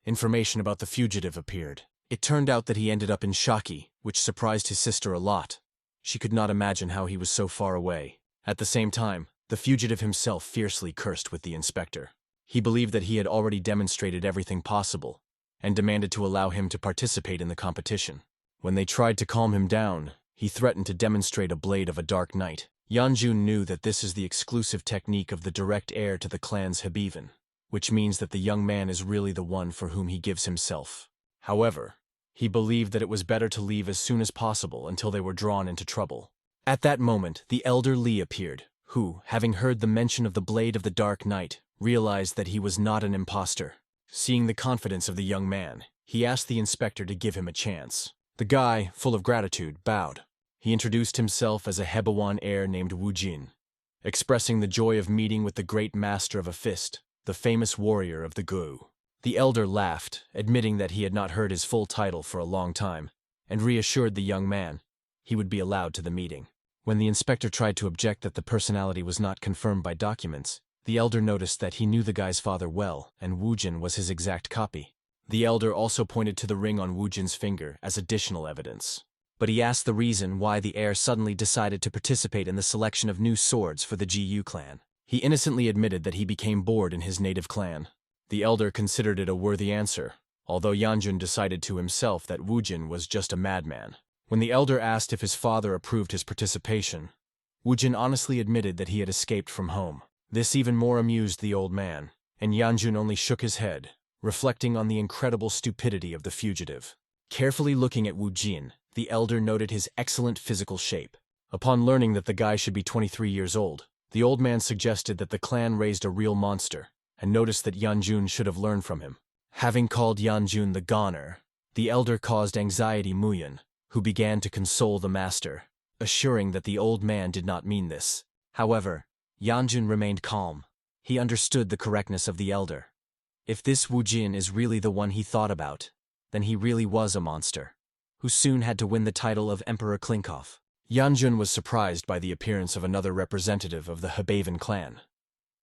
Information about the fugitive appeared. It turned out that he ended up in Shaki, which surprised his sister a lot. She could not imagine how he was so far away. At the same time, the fugitive himself fiercely cursed with the inspector. He believed that he had already demonstrated everything possible, and demanded to allow him to participate in the competition. When they tried to calm him down, he threatened to demonstrate a blade of a dark knight. Yanjun knew that this is the exclusive technique of the direct heir to the clan's Habivan, which means that the young man is really the one for whom he gives himself. However, he believed that it was better to leave as soon as possible until they were drawn into trouble. At that moment, the elder Li appeared, who, having heard the mention of the blade of the Dark Knight, realized that he was not an impostor. Seeing the confidence of the young man, he asked the inspector to give him a chance. The guy, full of gratitude, bowed. He introduced himself as a Hebawan heir named Wu Jin, expressing the joy of meeting with the great master of a fist, the famous warrior of the Gu. The elder laughed, admitting that he had not heard his full title for a long time, and reassured the young man he would be allowed to the meeting. When the inspector tried to object that the personality was not confirmed by documents, the elder noticed that he knew the guy's father well, and Wu Jin was his exact copy. The elder also pointed to the ring on Wu Jin's finger as additional evidence. But he asked the reason why the heir suddenly decided to participate in the selection of new swords for the GU clan. He innocently admitted that he became bored in his native clan. The elder considered it a worthy answer, although Yanjun decided to himself that Wujin was just a madman. When the elder asked if his father approved his participation, Wujin honestly admitted that he had escaped from home. This even more amused the old man, and Yanjun only shook his head, reflecting on the incredible stupidity of the fugitive. Carefully looking at Wujin, the elder noted his excellent physical shape. Upon learning that the guy should be 23 years old, the old man suggested that the clan raised a real monster, and noticed that Yanjun should have learned from him. Having called Yanjun the goner, the elder caused anxiety Muyan, who began to console the master, assuring that the old man did not mean this. However, Yanjun remained calm. He understood the correctness of the elder. If this Wujin is really the one he thought about, then he really was a monster, who soon had to win the title of Emperor Klinkov. Yanjun was surprised by the appearance of another representative of the Hebaven clan.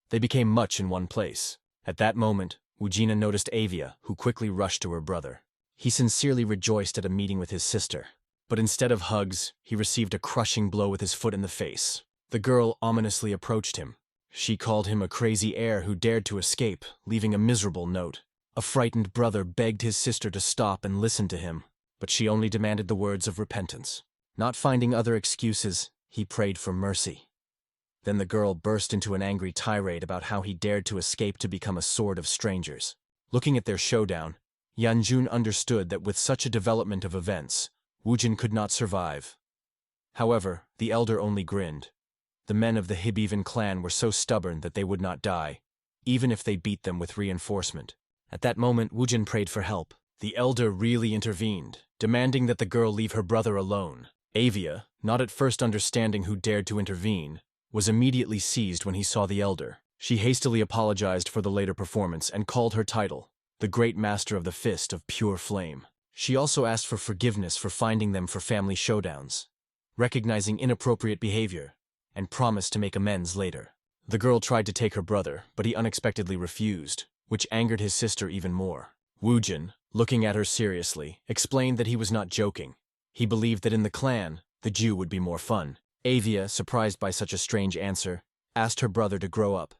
They became much in one place. At that moment, Wujina noticed Avia, who quickly rushed to her brother. He sincerely rejoiced at a meeting with his sister, but instead of hugs, he received a crushing blow with his foot in the face. The girl ominously approached him. She called him a crazy heir who dared to escape, leaving a miserable note. A frightened brother begged his sister to stop and listen to him, but she only demanded the words of repentance. Not finding other excuses, he prayed for mercy. Then the girl burst into an angry tirade about how he dared to escape to become a sword of strangers. Looking at their showdown, Yanjun understood that with such a development of events, Wujin could not survive. However, the elder only grinned. The men of the Hebaven clan were so stubborn that they would not die, even if they beat them with reinforcement. At that moment, Wujin prayed for help. The elder really intervened, demanding that the girl leave her brother alone. Avia, not at first understanding who dared to intervene, was immediately seized when he saw the elder. She hastily apologized for the later performance and called her title, the Great Master of the Fist of Pure Flame. She also asked for forgiveness for finding them for family showdowns, recognizing inappropriate behavior, and promised to make amends later. The girl tried to take her brother, but he unexpectedly refused, which angered his sister even more. Wujin, looking at her seriously, explained that he was not joking. He believed that in the clan, the Jew would be more fun. Avia, surprised by such a strange answer, asked her brother to grow up.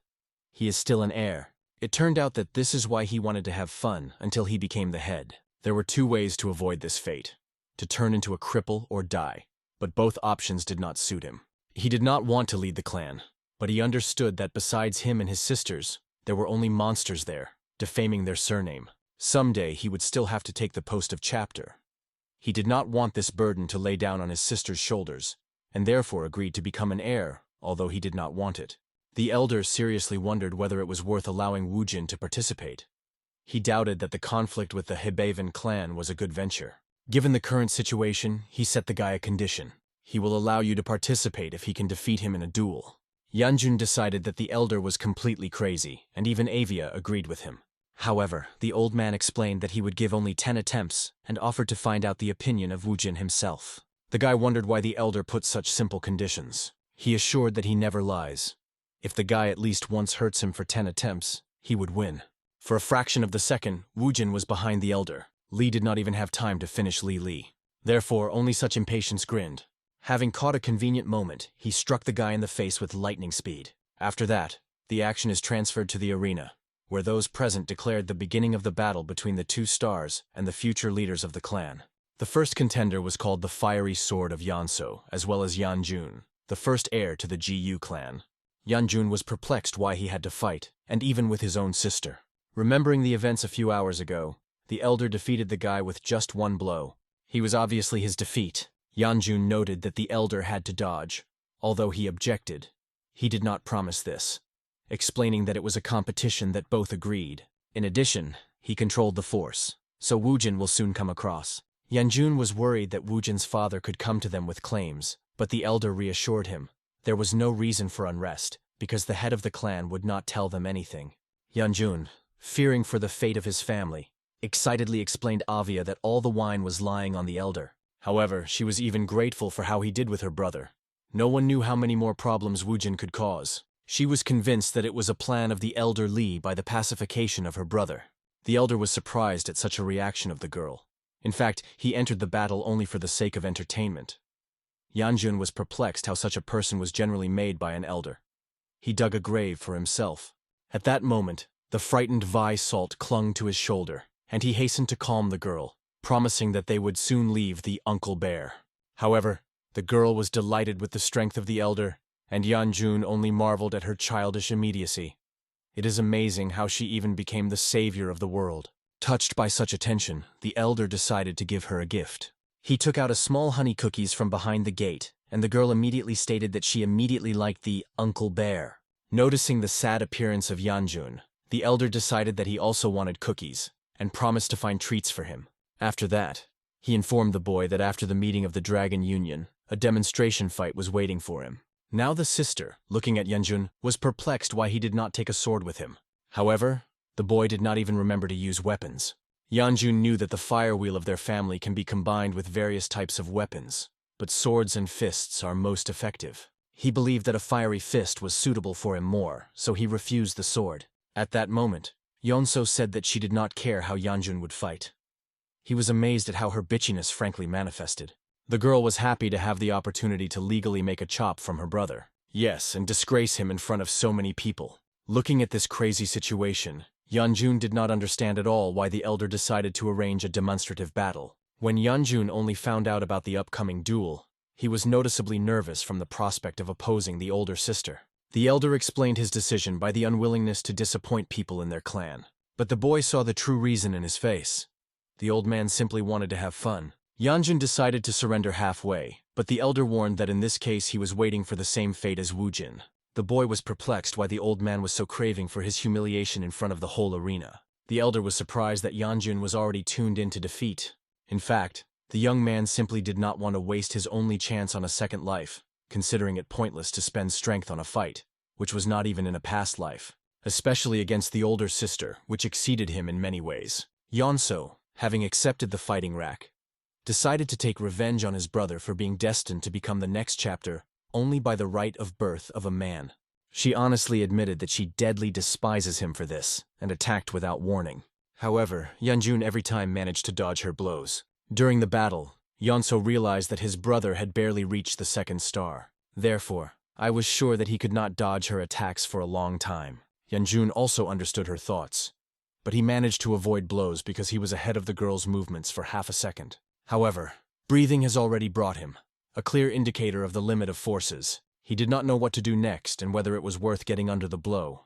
He is still an heir. It turned out that this is why he wanted to have fun until he became the head. There were two ways to avoid this fate: to turn into a cripple or die, but both options did not suit him. He did not want to lead the clan, but he understood that besides him and his sisters, there were only monsters there, defaming their surname. Someday he would still have to take the post of chapter. He did not want this burden to lay down on his sister's shoulders, and therefore agreed to become an heir, although he did not want it. The elder seriously wondered whether it was worth allowing Wujin to participate. He doubted that the conflict with the Hebaven clan was a good venture. Given the current situation, he set the guy a condition. He will allow you to participate if he can defeat him in a duel. Yanjun decided that the elder was completely crazy, and even Avia agreed with him. However, the old man explained that he would give only 10 attempts and offered to find out the opinion of Wujin himself. The guy wondered why the elder put such simple conditions. He assured that he never lies. If the guy at least once hurts him for 10 attempts, he would win. For a fraction of the second, Wujin was behind the elder. Li did not even have time to finish Li. Therefore, only such impatience grinned. Having caught a convenient moment, he struck the guy in the face with lightning speed. After that, the action is transferred to the arena, where those present declared the beginning of the battle between the two stars and the future leaders of the clan. The first contender was called the Fiery Sword of Yanso, as well as Yanjun, the first heir to the GU clan. Yanjun was perplexed why he had to fight, and even with his own sister. Remembering the events a few hours ago, the elder defeated the guy with just one blow. He was obviously his defeat. Yanjun noted that the elder had to dodge. Although he objected, he did not promise this, explaining that it was a competition that both agreed. In addition, he controlled the force, so Wujin will soon come across. Yanjun was worried that Wujin's father could come to them with claims, but the elder reassured him. There was no reason for unrest, because the head of the clan would not tell them anything. Yanjun, fearing for the fate of his family, excitedly explained Avia that all the wine was lying on the elder. However, she was even grateful for how he did with her brother. No one knew how many more problems Wujin could cause. She was convinced that it was a plan of the elder Li by the pacification of her brother. The elder was surprised at such a reaction of the girl. In fact, he entered the battle only for the sake of entertainment. Yanjun was perplexed how such a person was generally made by an elder. He dug a grave for himself. At that moment, the frightened Visol clung to his shoulder, and he hastened to calm the girl, promising that they would soon leave the Uncle Bear. However, the girl was delighted with the strength of the elder, and Yanjun only marveled at her childish immediacy. It is amazing how she even became the savior of the world. Touched by such attention, the elder decided to give her a gift. He took out a small honey cookies from behind the gate, and the girl immediately stated that she immediately liked the Uncle Bear. Noticing the sad appearance of Yanjun, the elder decided that he also wanted cookies, and promised to find treats for him. After that, he informed the boy that after the meeting of the Dragon Union, a demonstration fight was waiting for him. Now the sister, looking at Yanjun, was perplexed why he did not take a sword with him. However, the boy did not even remember to use weapons. Yanjun knew that the fire wheel of their family can be combined with various types of weapons, but swords and fists are most effective. He believed that a fiery fist was suitable for him more, so he refused the sword. At that moment, Yonso said that she did not care how Yanjun would fight. He was amazed at how her bitchiness frankly manifested. The girl was happy to have the opportunity to legally make a chop from her brother. Yes, and disgrace him in front of so many people. Looking at this crazy situation, Yanjun did not understand at all why the elder decided to arrange a demonstrative battle. When Yanjun only found out about the upcoming duel, he was noticeably nervous from the prospect of opposing the older sister. The elder explained his decision by the unwillingness to disappoint people in their clan. But the boy saw the true reason in his face. The old man simply wanted to have fun. Yanjun decided to surrender halfway, but the elder warned that in this case he was waiting for the same fate as Wujin. The boy was perplexed why the old man was so craving for his humiliation in front of the whole arena. The elder was surprised that Yanjun was already tuned in to defeat. In fact, the young man simply did not want to waste his only chance on a second life, considering it pointless to spend strength on a fight, which was not even in a past life, especially against the older sister, which exceeded him in many ways. Yonso, having accepted the fighting rack, decided to take revenge on his brother for being destined to become the next chapter only by the right of birth of a man. She honestly admitted that she deadly despises him for this, and attacked without warning. However, Yanjun every time managed to dodge her blows. During the battle, Yonso realized that his brother had barely reached the second star. Therefore, I was sure that he could not dodge her attacks for a long time. Yanjun also understood her thoughts, but he managed to avoid blows because he was ahead of the girl's movements for half a second. However, breathing has already brought him, a clear indicator of the limit of forces. He did not know what to do next and whether it was worth getting under the blow.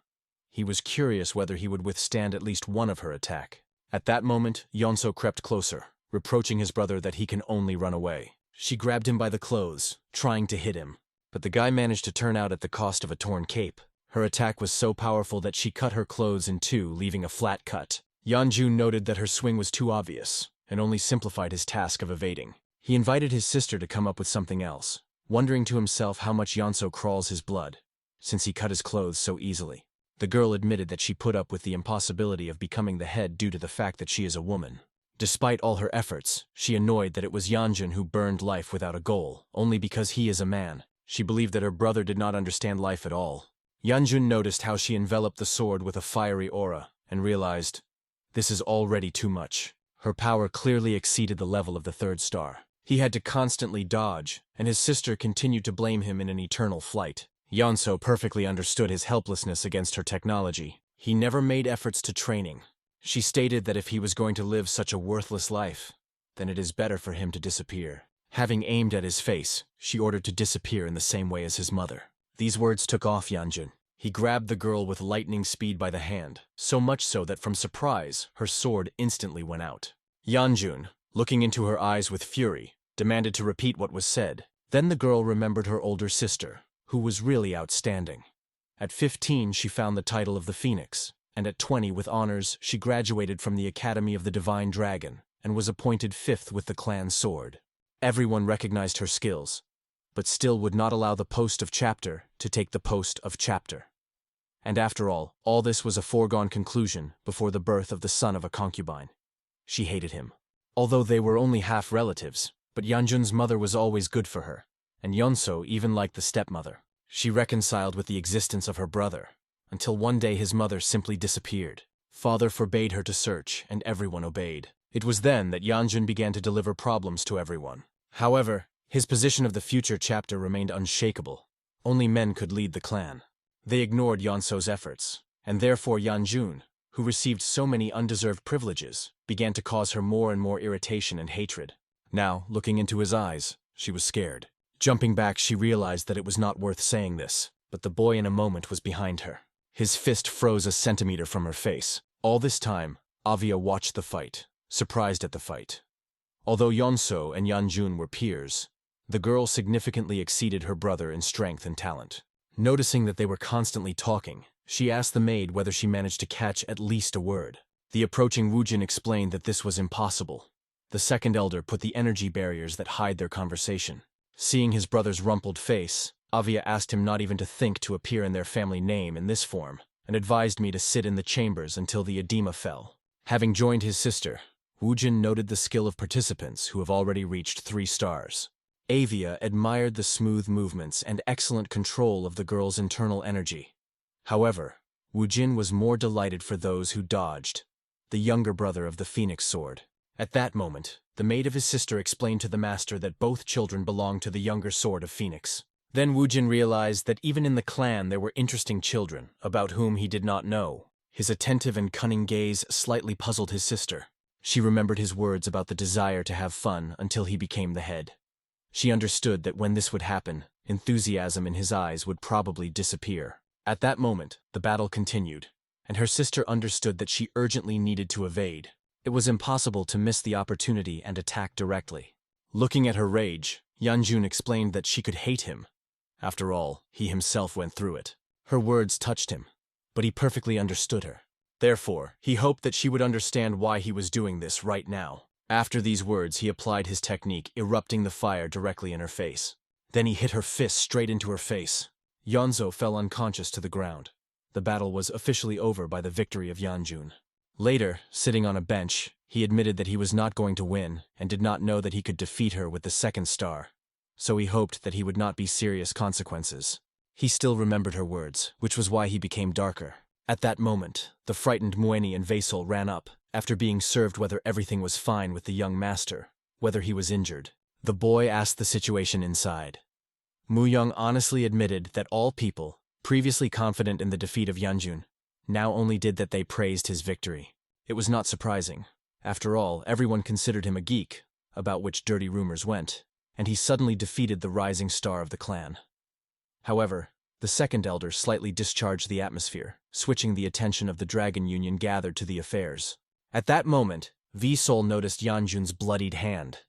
He was curious whether he would withstand at least one of her attack. At that moment, Yonso crept closer, reproaching his brother that he can only run away. She grabbed him by the clothes, trying to hit him, but the guy managed to turn out at the cost of a torn cape. Her attack was so powerful that she cut her clothes in two, leaving a flat cut. Yanjun noted that her swing was too obvious, and only simplified his task of evading. He invited his sister to come up with something else, wondering to himself how much Yonso crawls his blood, since he cut his clothes so easily. The girl admitted that she put up with the impossibility of becoming the head due to the fact that she is a woman. Despite all her efforts, she annoyed that it was Yanjun who burned life without a goal, only because he is a man. She believed that her brother did not understand life at all. Yanjun noticed how she enveloped the sword with a fiery aura, and realized, this is already too much. Her power clearly exceeded the level of the third star. He had to constantly dodge, and his sister continued to blame him in an eternal flight. Yonso perfectly understood his helplessness against her technology. He never made efforts to training. She stated that if he was going to live such a worthless life, then it is better for him to disappear. Having aimed at his face, she ordered to disappear in the same way as his mother. These words took off Yanjun. He grabbed the girl with lightning speed by the hand, so much so that from surprise, her sword instantly went out. Yanjun, looking into her eyes with fury, demanded to repeat what was said. Then the girl remembered her older sister, who was really outstanding. At 15, she found the title of the Phoenix, and at 20, with honors, she graduated from the Academy of the Divine Dragon and was appointed 5th with the clan sword. Everyone recognized her skills, but still would not allow the post of chapter to take the post of chapter. And after all this was a foregone conclusion before the birth of the son of a concubine. She hated him. Although they were only half relatives, but Yanjun's mother was always good for her, and Yonso even liked the stepmother. She reconciled with the existence of her brother, until one day his mother simply disappeared. Father forbade her to search, and everyone obeyed. It was then that Yanjun began to deliver problems to everyone. However, his position of the future chapter remained unshakable. Only men could lead the clan. They ignored Yonso's efforts, and therefore Yanjun, who received so many undeserved privileges, began to cause her more and more irritation and hatred. Now, looking into his eyes, she was scared. Jumping back, she realized that it was not worth saying this, but the boy in a moment was behind her. His fist froze a centimeter from her face. All this time, Avia watched the fight, surprised at the fight. Although Yeonso and Yanjun were peers, the girl significantly exceeded her brother in strength and talent. Noticing that they were constantly talking, she asked the maid whether she managed to catch at least a word. The approaching Woojin explained that this was impossible. The second elder put the energy barriers that hide their conversation. Seeing his brother's rumpled face, Avia asked him not even to think to appear in their family name in this form, and advised me to sit in the chambers until the edema fell. Having joined his sister, Woojin noted the skill of participants who have already reached 3 stars. Avia admired the smooth movements and excellent control of the girl's internal energy. However, Woojin was more delighted for those who dodged, the younger brother of the Phoenix Sword. At that moment, the maid of his sister explained to the master that both children belonged to the younger Sword of Phoenix. Then Woojin realized that even in the clan there were interesting children, about whom he did not know. His attentive and cunning gaze slightly puzzled his sister. She remembered his words about the desire to have fun until he became the head. She understood that when this would happen, enthusiasm in his eyes would probably disappear. At that moment, the battle continued, and her sister understood that she urgently needed to evade. It was impossible to miss the opportunity and attack directly. Looking at her rage, Yanjun explained that she could hate him. After all, he himself went through it. Her words touched him, but he perfectly understood her. Therefore, he hoped that she would understand why he was doing this right now. After these words, he applied his technique, erupting the fire directly in her face. Then he hit her fist straight into her face. Yeonso fell unconscious to the ground. The battle was officially over by the victory of Yanjun. Later, sitting on a bench, he admitted that he was not going to win and did not know that he could defeat her with the 2nd star. So he hoped that he would not be serious consequences. He still remembered her words, which was why he became darker. At that moment, the frightened Mueni and Visol ran up, after being served whether everything was fine with the young master, whether he was injured. The boy asked the situation inside. Mu-young honestly admitted that all people, previously confident in the defeat of Yanjun, now only did that they praised his victory. It was not surprising. After all, everyone considered him a geek, about which dirty rumors went, and he suddenly defeated the rising star of the clan. However, the second elder slightly discharged the atmosphere, switching the attention of the Dragon Union gathered to the affairs. At that moment, Visol noticed Yanjun's bloodied hand.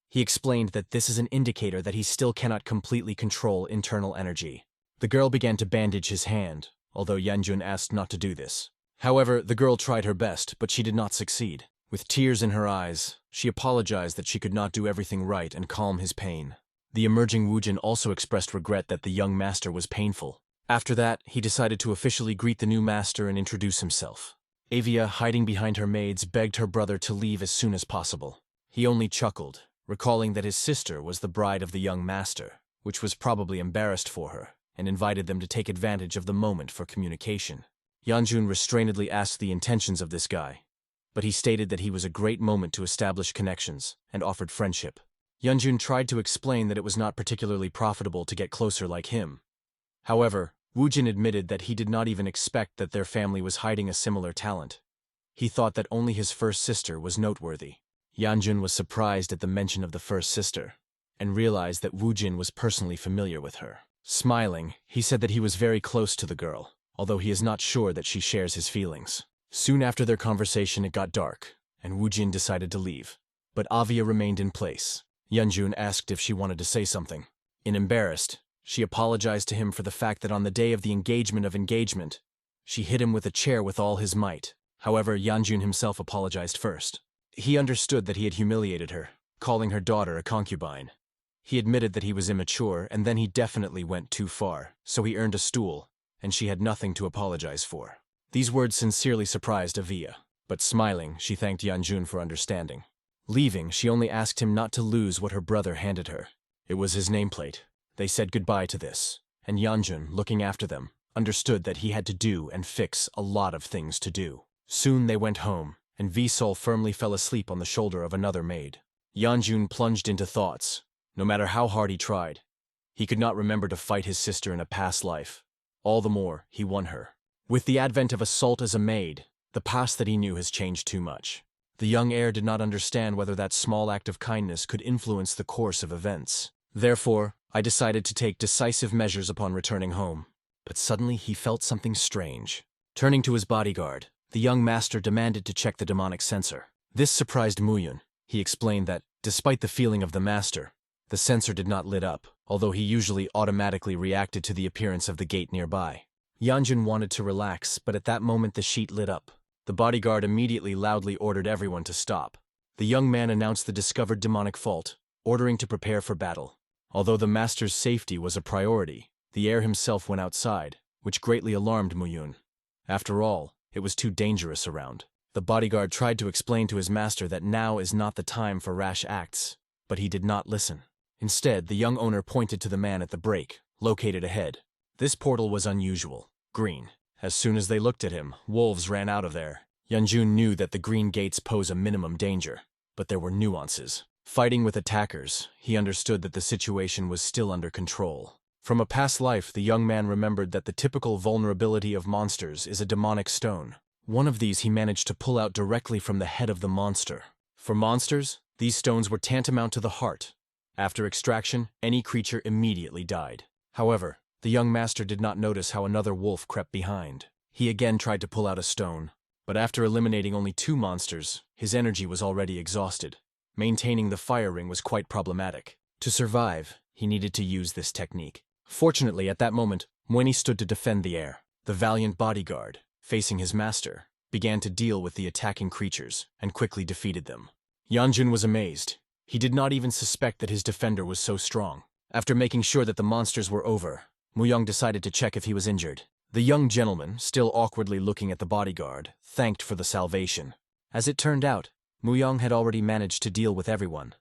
He explained that this is an indicator that he still cannot completely control internal energy. The girl began to bandage his hand, although Yanjun asked not to do this. However, the girl tried her best, but she did not succeed. With tears in her eyes, she apologized that she could not do everything right and calm his pain. The emerging Woojin also expressed regret that the young master was painful. After that, he decided to officially greet the new master and introduce himself. Avia, hiding behind her maids, begged her brother to leave as soon as possible. He only chuckled, recalling that his sister was the bride of the young master, which was probably embarrassed for her, and invited them to take advantage of the moment for communication. Yanjun restrainedly asked the intentions of this guy, but he stated that he was a great moment to establish connections and offered friendship. Yanjun tried to explain that it was not particularly profitable to get closer like him. However, Woojin admitted that he did not even expect that their family was hiding a similar talent. He thought that only his first sister was noteworthy. Yanjun was surprised at the mention of the first sister, and realized that Woojin was personally familiar with her. Smiling, he said that he was very close to the girl, although he is not sure that she shares his feelings. Soon after their conversation, it got dark, and Woojin decided to leave. But Avia remained in place. Yanjun asked if she wanted to say something. Embarrassed, she apologized to him for the fact that on the day of the engagement, she hit him with a chair with all his might. However, Yanjun himself apologized first. He understood that he had humiliated her, calling her daughter a concubine. He admitted that he was immature, and then he definitely went too far, so he earned a stool, and she had nothing to apologize for. These words sincerely surprised Avia, but smiling, she thanked Yanjun for understanding. Leaving, she only asked him not to lose what her brother handed her. It was his nameplate. They said goodbye to this, and Yanjun, looking after them, understood that he had to do and fix a lot of things to do. Soon they went home, and Visol firmly fell asleep on the shoulder of another maid. Yanjun plunged into thoughts. No matter how hard he tried, he could not remember to fight his sister in a past life. All the more, he won her. With the advent of Assault as a maid, The past that he knew has changed too much. The young heir did not understand whether that small act of kindness could influence the course of events. Therefore, I decided to take decisive measures upon returning home. But suddenly he felt something strange. Turning to his bodyguard, the young master demanded to check the demonic sensor. This surprised Muyun. He explained that, despite the feeling of the master, the sensor did not lit up, although he usually automatically reacted to the appearance of the gate nearby. Yanjun wanted to relax, but at that moment the sheet lit up. The bodyguard immediately loudly ordered everyone to stop. The young man announced the discovered demonic fault, ordering to prepare for battle. Although the master's safety was a priority, the heir himself went outside, which greatly alarmed Muyun. After all, it was too dangerous around. The bodyguard tried to explain to his master that now is not the time for rash acts, but he did not listen. Instead, the young owner pointed to the man at the break, located ahead. This portal was unusual, green. As soon as they looked at him, wolves ran out of there. Yanjun knew that the green gates pose a minimum danger, but there were nuances. Fighting with attackers, he understood that the situation was still under control. From a past life, the young man remembered that the typical vulnerability of monsters is a demonic stone. One of these he managed to pull out directly from the head of the monster. For monsters, these stones were tantamount to the heart. After extraction, any creature immediately died. However, the young master did not notice how another wolf crept behind. He again tried to pull out a stone, but after eliminating only 2 monsters, his energy was already exhausted. Maintaining the fire ring was quite problematic. To survive, he needed to use this technique. Fortunately, at that moment, Mueni stood to defend the heir. The valiant bodyguard, facing his master, began to deal with the attacking creatures and quickly defeated them. Yanjun was amazed. He did not even suspect that his defender was so strong. After making sure that the monsters were over, Muyang decided to check if he was injured. The young gentleman, still awkwardly looking at the bodyguard, thanked for the salvation. As it turned out, Muyang had already managed to deal with everyone.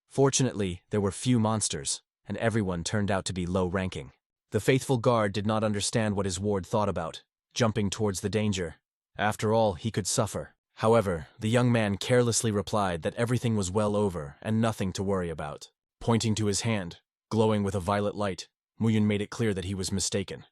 Fortunately, there were few monsters, and everyone turned out to be low-ranking. The faithful guard did not understand what his ward thought about, jumping towards the danger. After all, he could suffer. However, the young man carelessly replied that everything was well over and nothing to worry about. Pointing to his hand, glowing with a violet light, Muyun made it clear that he was mistaken.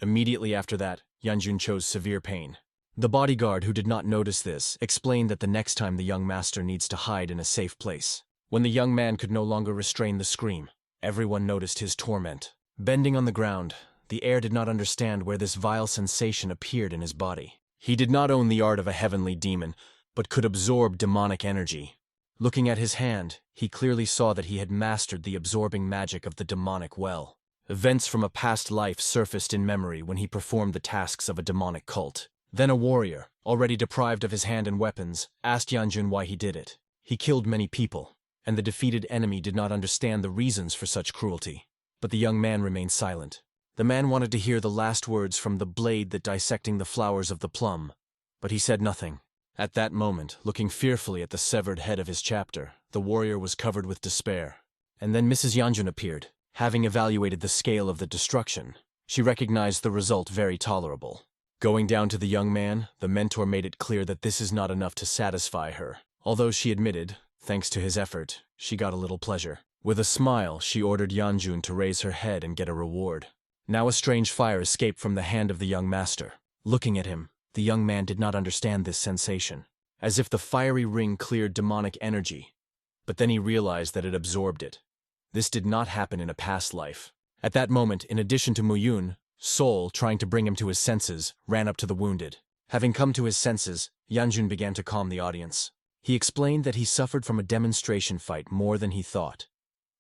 Immediately after that, Yanjun chose severe pain. The bodyguard, who did not notice this, explained that the next time the young master needs to hide in a safe place. When the young man could no longer restrain the scream, everyone noticed his torment. Bending on the ground, the heir did not understand where this vile sensation appeared in his body. He did not own the art of a heavenly demon, but could absorb demonic energy. Looking at his hand, he clearly saw that he had mastered the absorbing magic of the demonic well. Events from a past life surfaced in memory when he performed the tasks of a demonic cult. Then a warrior, already deprived of his hand and weapons, asked Yanjun why he did it. He killed many people, and the defeated enemy did not understand the reasons for such cruelty. But the young man remained silent. The man wanted to hear the last words from the blade that dissecting the flowers of the plum, but he said nothing. At that moment, looking fearfully at the severed head of his chapter, the warrior was covered with despair. And then Mrs. Yanjun appeared. Having evaluated the scale of the destruction, she recognized the result very tolerable. Going down to the young man, the mentor made it clear that this is not enough to satisfy her. Although she admitted, thanks to his effort, she got a little pleasure. With a smile, she ordered Yanjun to raise her head and get a reward. Now a strange fire escaped from the hand of the young master. Looking at him, the young man did not understand this sensation, as if the fiery ring cleared demonic energy. But then he realized that it absorbed it. This did not happen in a past life. At that moment, in addition to Muyun, Sol, trying to bring him to his senses, ran up to the wounded. Having come to his senses, Yanjun began to calm the audience. He explained that he suffered from a demonstration fight more than he thought.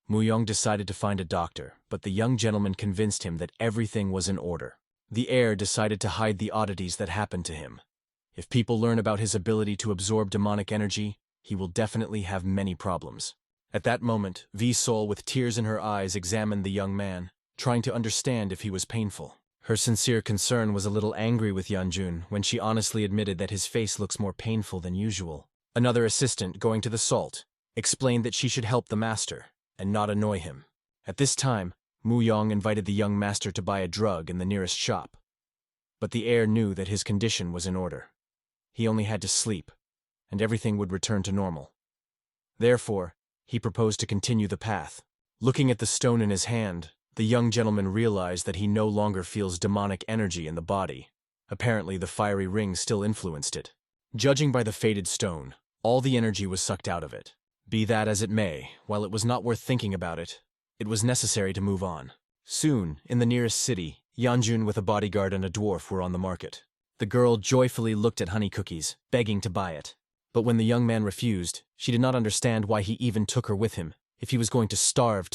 Muyong decided to find a doctor, but the young gentleman convinced him that everything was in order. The heir decided to hide the oddities that happened to him. If people learn about his ability to absorb demonic energy, he will definitely have many problems. At that moment, Visol, with tears in her eyes, examined the young man, trying to understand if he was painful. Her sincere concern was a little angry with Yanjun when she honestly admitted that his face looks more painful than usual. Another assistant, going to the salt, explained that she should help the master and not annoy him. At this time, Muyong invited the young master to buy a drug in the nearest shop. But the heir knew that his condition was in order. He only had to sleep, and everything would return to normal. Therefore, he proposed to continue the path. Looking at the stone in his hand, the young gentleman realized that he no longer feels demonic energy in the body. Apparently, the fiery ring still influenced it. Judging by the faded stone, all the energy was sucked out of it. Be that as it may, while it was not worth thinking about it, it was necessary to move on. Soon, in the nearest city, Yanjun with a bodyguard and a dwarf were on the market. The girl joyfully looked at honey cookies, begging to buy it. But when the young man refused, she did not understand why he even took her with him, if he was going to starve.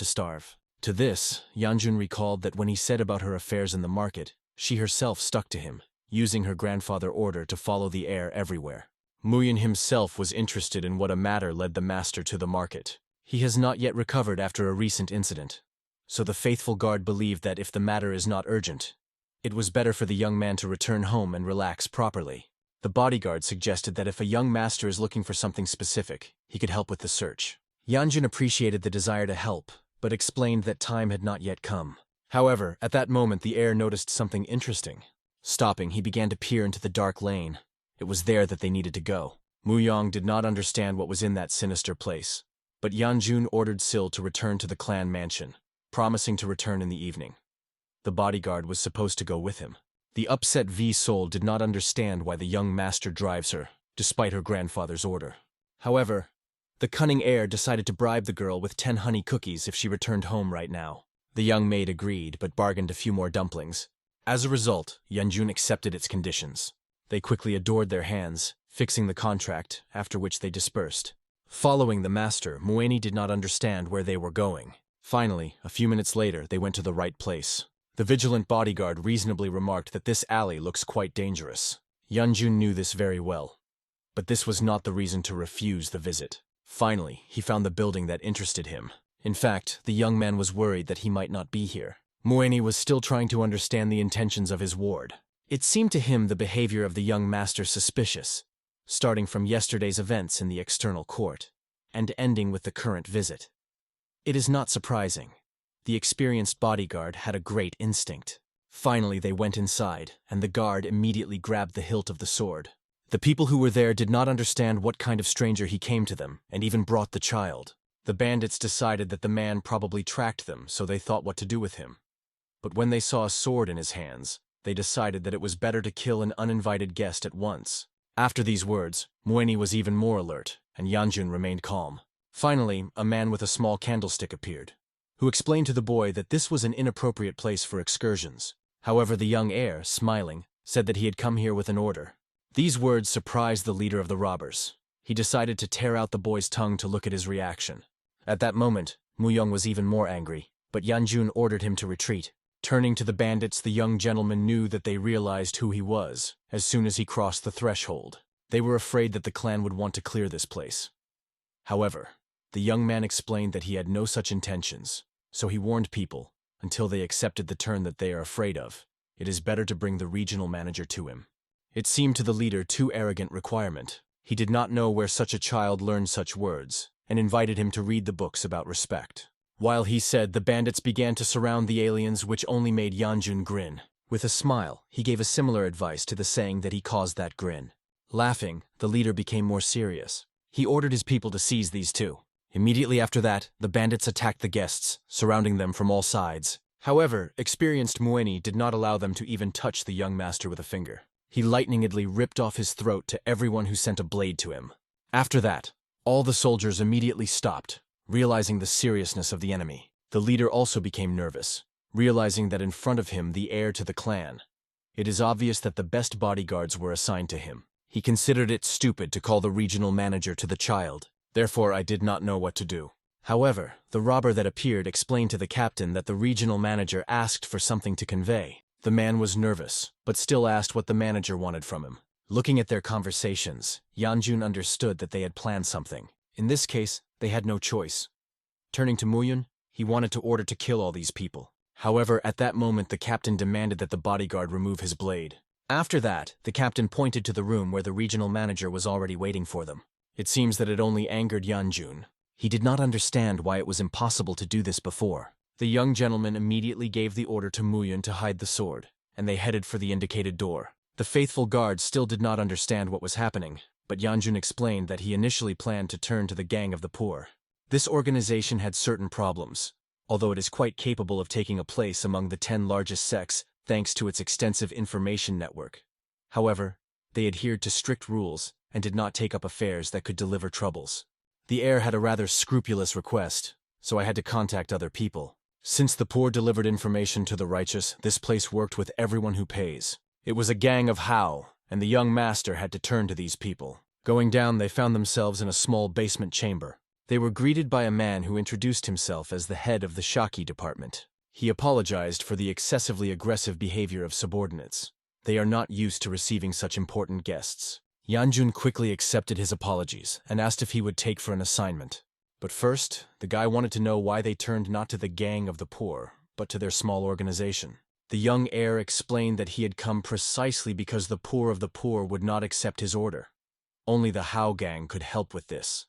To this, Yanjun recalled that when he said about her affairs in the market, she herself stuck to him, using her grandfather's order to follow the heir everywhere. Muyin himself was interested in what a matter led the master to the market. He has not yet recovered after a recent incident. So the faithful guard believed that if the matter is not urgent, it was better for the young man to return home and relax properly. The bodyguard suggested that if a young master is looking for something specific, he could help with the search. Yanjun appreciated the desire to help, but explained that time had not yet come. However, at that moment the heir noticed something interesting. Stopping, he began to peer into the dark lane. It was there that they needed to go. Muyong did not understand what was in that sinister place, but Yanjun ordered Sil to return to the clan mansion, promising to return in the evening. The bodyguard was supposed to go with him. The upset Visol did not understand why the young master drives her, despite her grandfather's order. However, the cunning heir decided to bribe the girl with 10 honey cookies if she returned home right now. The young maid agreed, but bargained a few more dumplings. As a result, Yanjun accepted its conditions. They quickly adored their hands, fixing the contract, after which they dispersed. Following the master, Mueni did not understand where they were going. Finally, a few minutes later, they went to the right place. The vigilant bodyguard reasonably remarked that this alley looks quite dangerous. Yanjun knew this very well. But this was not the reason to refuse the visit. Finally, he found the building that interested him. In fact, the young man was worried that he might not be here. Mueni was still trying to understand the intentions of his ward. It seemed to him the behavior of the young master suspicious, starting from yesterday's events in the external court, and ending with the current visit. It is not surprising. The experienced bodyguard had a great instinct. Finally, they went inside, and the guard immediately grabbed the hilt of the sword. The people who were there did not understand what kind of stranger he came to them, and even brought the child. The bandits decided that the man probably tracked them, so they thought what to do with him. But when they saw a sword in his hands, they decided that it was better to kill an uninvited guest at once. After these words, Mueni was even more alert, and Yanjun remained calm. Finally, a man with a small candlestick appeared, who explained to the boy that this was an inappropriate place for excursions. However, the young heir, smiling, said that he had come here with an order. These words surprised the leader of the robbers. He decided to tear out the boy's tongue to look at his reaction. At that moment, Muyong was even more angry, but Yanjun ordered him to retreat. Turning to the bandits, the young gentleman knew that they realized who he was as soon as he crossed the threshold. They were afraid that the clan would want to clear this place. However, the young man explained that he had no such intentions, so he warned people, until they accepted the turn that they are afraid of, it is better to bring the regional manager to him. It seemed to the leader too arrogant requirement. He did not know where such a child learned such words, and invited him to read the books about respect. While he said, the bandits began to surround the aliens, which only made Yanjun grin. With a smile, he gave a similar advice to the saying that he caused that grin. Laughing, the leader became more serious. He ordered his people to seize these two. Immediately after that, the bandits attacked the guests, surrounding them from all sides. However, experienced Mueni did not allow them to even touch the young master with a finger. He lightningly ripped off his throat to everyone who sent a blade to him. After that, all the soldiers immediately stopped, realizing the seriousness of the enemy. The leader also became nervous, realizing that in front of him the heir to the clan. It is obvious that the best bodyguards were assigned to him. He considered it stupid to call the regional manager to the child. Therefore, I did not know what to do. However, the robber that appeared explained to the captain that the regional manager asked for something to convey. The man was nervous, but still asked what the manager wanted from him. Looking at their conversations, Yanjun understood that they had planned something. In this case, they had no choice. Turning to Muyun, he wanted to order to kill all these people. However, at that moment the captain demanded that the bodyguard remove his blade. After that, the captain pointed to the room where the regional manager was already waiting for them. It seems that it only angered Yanjun. He did not understand why it was impossible to do this before. The young gentleman immediately gave the order to Muyun to hide the sword, and they headed for the indicated door. The faithful guard still did not understand what was happening, but Yanjun explained that he initially planned to turn to the Gang of the Poor. This organization had certain problems, although it is quite capable of taking a place among the 10 largest sects thanks to its extensive information network. However, they adhered to strict rules and did not take up affairs that could deliver troubles. The heir had a rather scrupulous request, so I had to contact other people. Since the poor delivered information to the righteous, this place worked with everyone who pays. It was a gang of How, and the young master had to turn to these people. Going down, they found themselves in a small basement chamber. They were greeted by a man who introduced himself as the head of the Shaki department. He apologized for the excessively aggressive behavior of subordinates. They are not used to receiving such important guests. Yanjun quickly accepted his apologies and asked if he would take for an assignment. But first, the guy wanted to know why they turned not to the gang of the poor, but to their small organization. The young heir explained that he had come precisely because the poor of the poor would not accept his order. Only the How gang could help with this.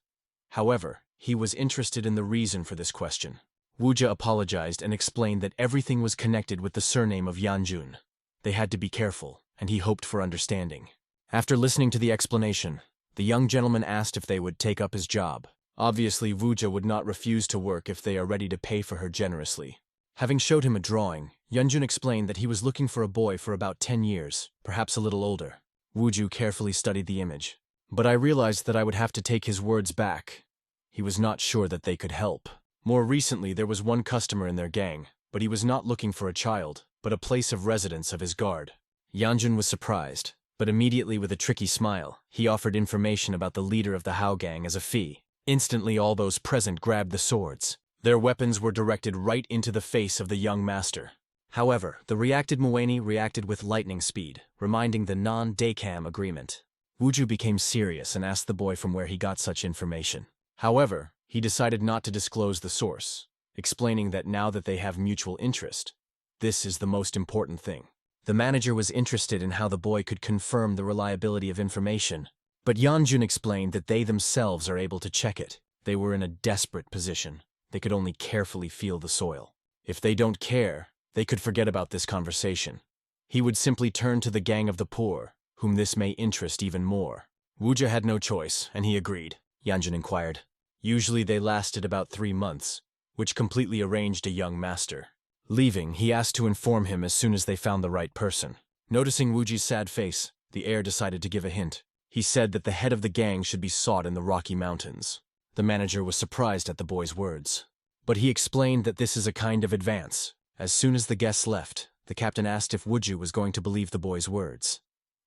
However, he was interested in the reason for this question. Wuja apologized and explained that everything was connected with the surname of Yanjun. They had to be careful, and he hoped for understanding. After listening to the explanation, the young gentleman asked if they would take up his job. Obviously, Wuja would not refuse to work if they are ready to pay for her generously. Having showed him a drawing, Yanjun explained that he was looking for a boy for about 10 years, perhaps a little older. Wuju carefully studied the image. But I realized that I would have to take his words back. He was not sure that they could help. More recently, there was one customer in their gang, but he was not looking for a child, but a place of residence of his guard. Yanjun was surprised, but immediately with a tricky smile, he offered information about the leader of the How gang as a fee. Instantly, all those present grabbed the swords. Their weapons were directed right into the face of the young master. However, the reacted Mueni reacted with lightning speed, reminding the non-Daycam agreement. Wuju became serious and asked the boy from where he got such information. However, he decided not to disclose the source, explaining that now that they have mutual interest, this is the most important thing. The manager was interested in how the boy could confirm the reliability of information, but Yanjun explained that they themselves are able to check it. They were in a desperate position. They could only carefully feel the soil. If they don't care, they could forget about this conversation. He would simply turn to the gang of the poor, whom this may interest even more. Wuja had no choice, and he agreed. Yanjun inquired. Usually they lasted about 3 months, which completely arranged a young master. Leaving, he asked to inform him as soon as they found the right person. Noticing Wuji's sad face, the heir decided to give a hint. He said that the head of the gang should be sought in the Rocky Mountains. The manager was surprised at the boy's words, but he explained that this is a kind of advance. As soon as the guests left, the captain asked if Wuju was going to believe the boy's words.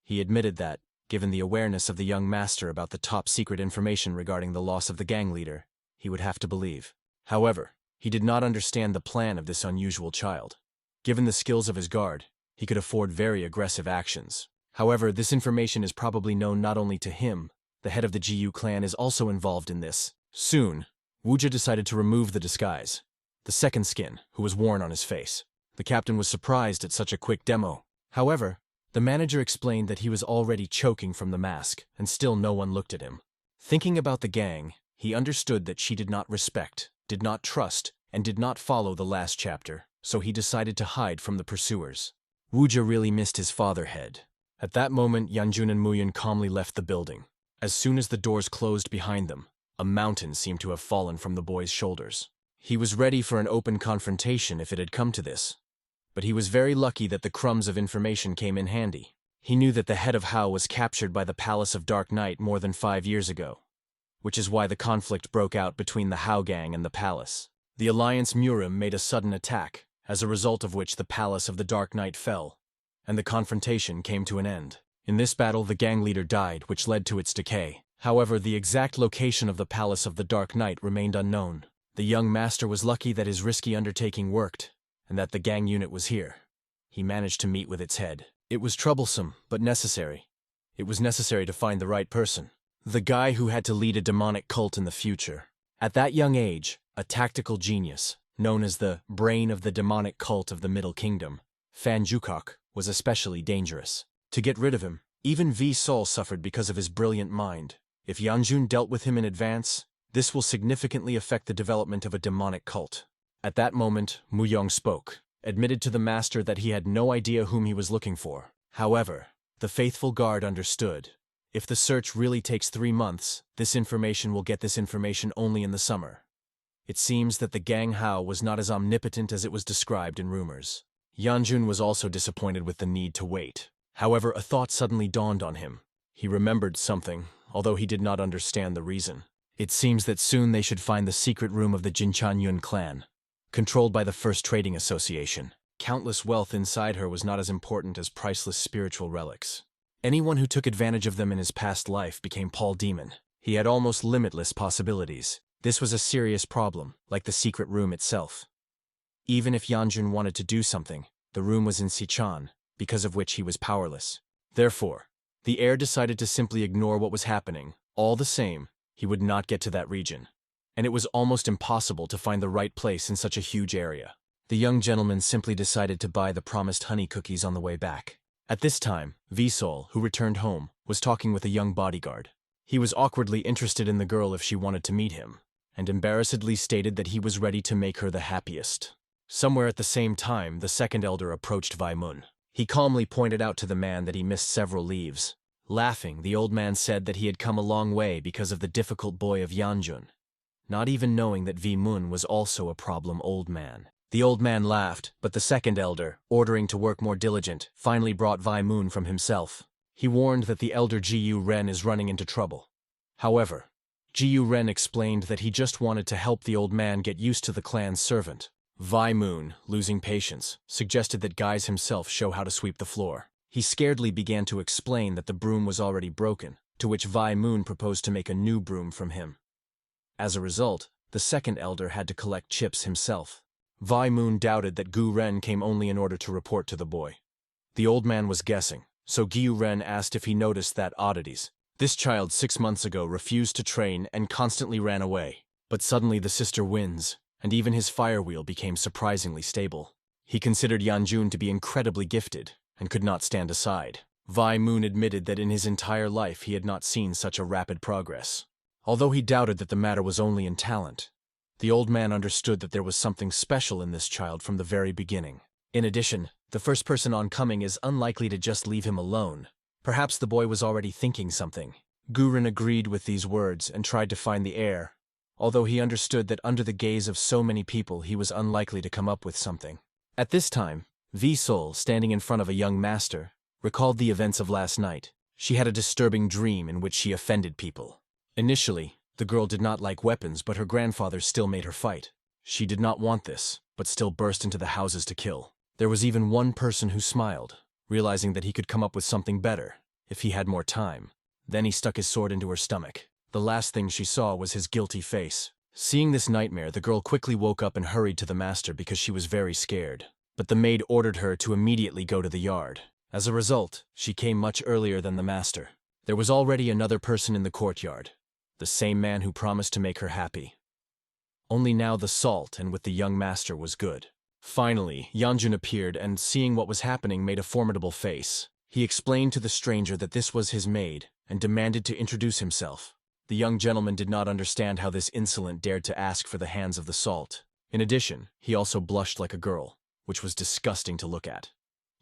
He admitted that, given the awareness of the young master about the top-secret information regarding the loss of the gang leader, he would have to believe. However, he did not understand the plan of this unusual child. Given the skills of his guard, he could afford very aggressive actions. However, this information is probably known not only to him. The head of the GU clan is also involved in this. Soon, Wuja decided to remove the disguise, the second skin, who was worn on his face. The captain was surprised at such a quick demo. However, the manager explained that he was already choking from the mask, and still no one looked at him. Thinking about the gang, he understood that she did not respect, did not trust, and did not follow the last chapter, so he decided to hide from the pursuers. Wuja really missed his father head. At that moment, Yanjun and Muyun calmly left the building. As soon as the doors closed behind them, a mountain seemed to have fallen from the boy's shoulders. He was ready for an open confrontation if it had come to this. But he was very lucky that the crumbs of information came in handy. He knew that the head of How was captured by the Palace of Dark Night more than 5 years ago, which is why the conflict broke out between the How gang and the palace. The Alliance Murim made a sudden attack, as a result of which the Palace of the Dark Night fell, and the confrontation came to an end. In this battle, the gang leader died, which led to its decay. However, the exact location of the Palace of the Dark Night remained unknown. The young master was lucky that his risky undertaking worked, and that the gang unit was here. He managed to meet with its head. It was troublesome, but necessary. It was necessary to find the right person. The guy who had to lead a demonic cult in the future. At that young age, a tactical genius, known as the brain of the demonic cult of the Middle Kingdom, Fan Jukok, was especially dangerous. To get rid of him, even Visol suffered because of his brilliant mind. If Yanjun dealt with him in advance, this will significantly affect the development of a demonic cult. At that moment, Muyong spoke, admitted to the master that he had no idea whom he was looking for. However, the faithful guard understood. If the search really takes 3 months, this information will get this information only in the summer. It seems that the gang How was not as omnipotent as it was described in rumors. Yanjun was also disappointed with the need to wait. However, a thought suddenly dawned on him. He remembered something, although he did not understand the reason. It seems that soon they should find the secret room of the Jinchanjun clan, controlled by the First Trading Association. Countless wealth inside her was not as important as priceless spiritual relics. Anyone who took advantage of them in his past life became Paul Demon. He had almost limitless possibilities. This was a serious problem, like the secret room itself. Even if Yanjun wanted to do something, the room was in Sichan, because of which he was powerless. Therefore, the heir decided to simply ignore what was happening. All the same, he would not get to that region. And it was almost impossible to find the right place in such a huge area. The young gentleman simply decided to buy the promised honey cookies on the way back. At this time, Visol, who returned home, was talking with a young bodyguard. He was awkwardly interested in the girl if she wanted to meet him, and embarrassedly stated that he was ready to make her the happiest. Somewhere at the same time, the second elder approached Vaimun. He calmly pointed out to the man that he missed several leaves. Laughing, the old man said that he had come a long way because of the difficult boy of Yanjun, not even knowing that Vaimun was also a problem old man. The old man laughed, but the second elder, ordering to work more diligent, finally brought Vaimun from himself. He warned that the elder Jiyu Ren is running into trouble. However, Jiyu Ren explained that he just wanted to help the old man get used to the clan's servant. Vaimun, losing patience, suggested that Guise himself show how to sweep the floor. He scaredly began to explain that the broom was already broken, to which Vaimun proposed to make a new broom from him. As a result, the second elder had to collect chips himself. Vaimun doubted that Gu Ren came only in order to report to the boy. The old man was guessing, so Gu Ren asked if he noticed that oddities. This child 6 months ago refused to train and constantly ran away. But suddenly the sister wins, and even his firewheel became surprisingly stable. He considered Yanjun to be incredibly gifted, and could not stand aside. Vaimun admitted that in his entire life he had not seen such a rapid progress. Although he doubted that the matter was only in talent, the old man understood that there was something special in this child from the very beginning. In addition, the first person oncoming is unlikely to just leave him alone. Perhaps the boy was already thinking something. Guren agreed with these words and tried to find the heir, although he understood that under the gaze of so many people he was unlikely to come up with something. At this time, Visol, standing in front of a young master, recalled the events of last night. She had a disturbing dream in which she offended people. Initially, the girl did not like weapons, but her grandfather still made her fight. She did not want this, but still burst into the houses to kill. There was even one person who smiled, realizing that he could come up with something better if he had more time. Then he stuck his sword into her stomach. The last thing she saw was his guilty face. Seeing this nightmare, the girl quickly woke up and hurried to the master because she was very scared. But the maid ordered her to immediately go to the yard. As a result, she came much earlier than the master. There was already another person in the courtyard, the same man who promised to make her happy. Only now the salt and with the young master was good. Finally, Yanjun appeared and, seeing what was happening, made a formidable face. He explained to the stranger that this was his maid and demanded to introduce himself. The young gentleman did not understand how this insolent dared to ask for the hands of the salt. In addition, he also blushed like a girl, which was disgusting to look at.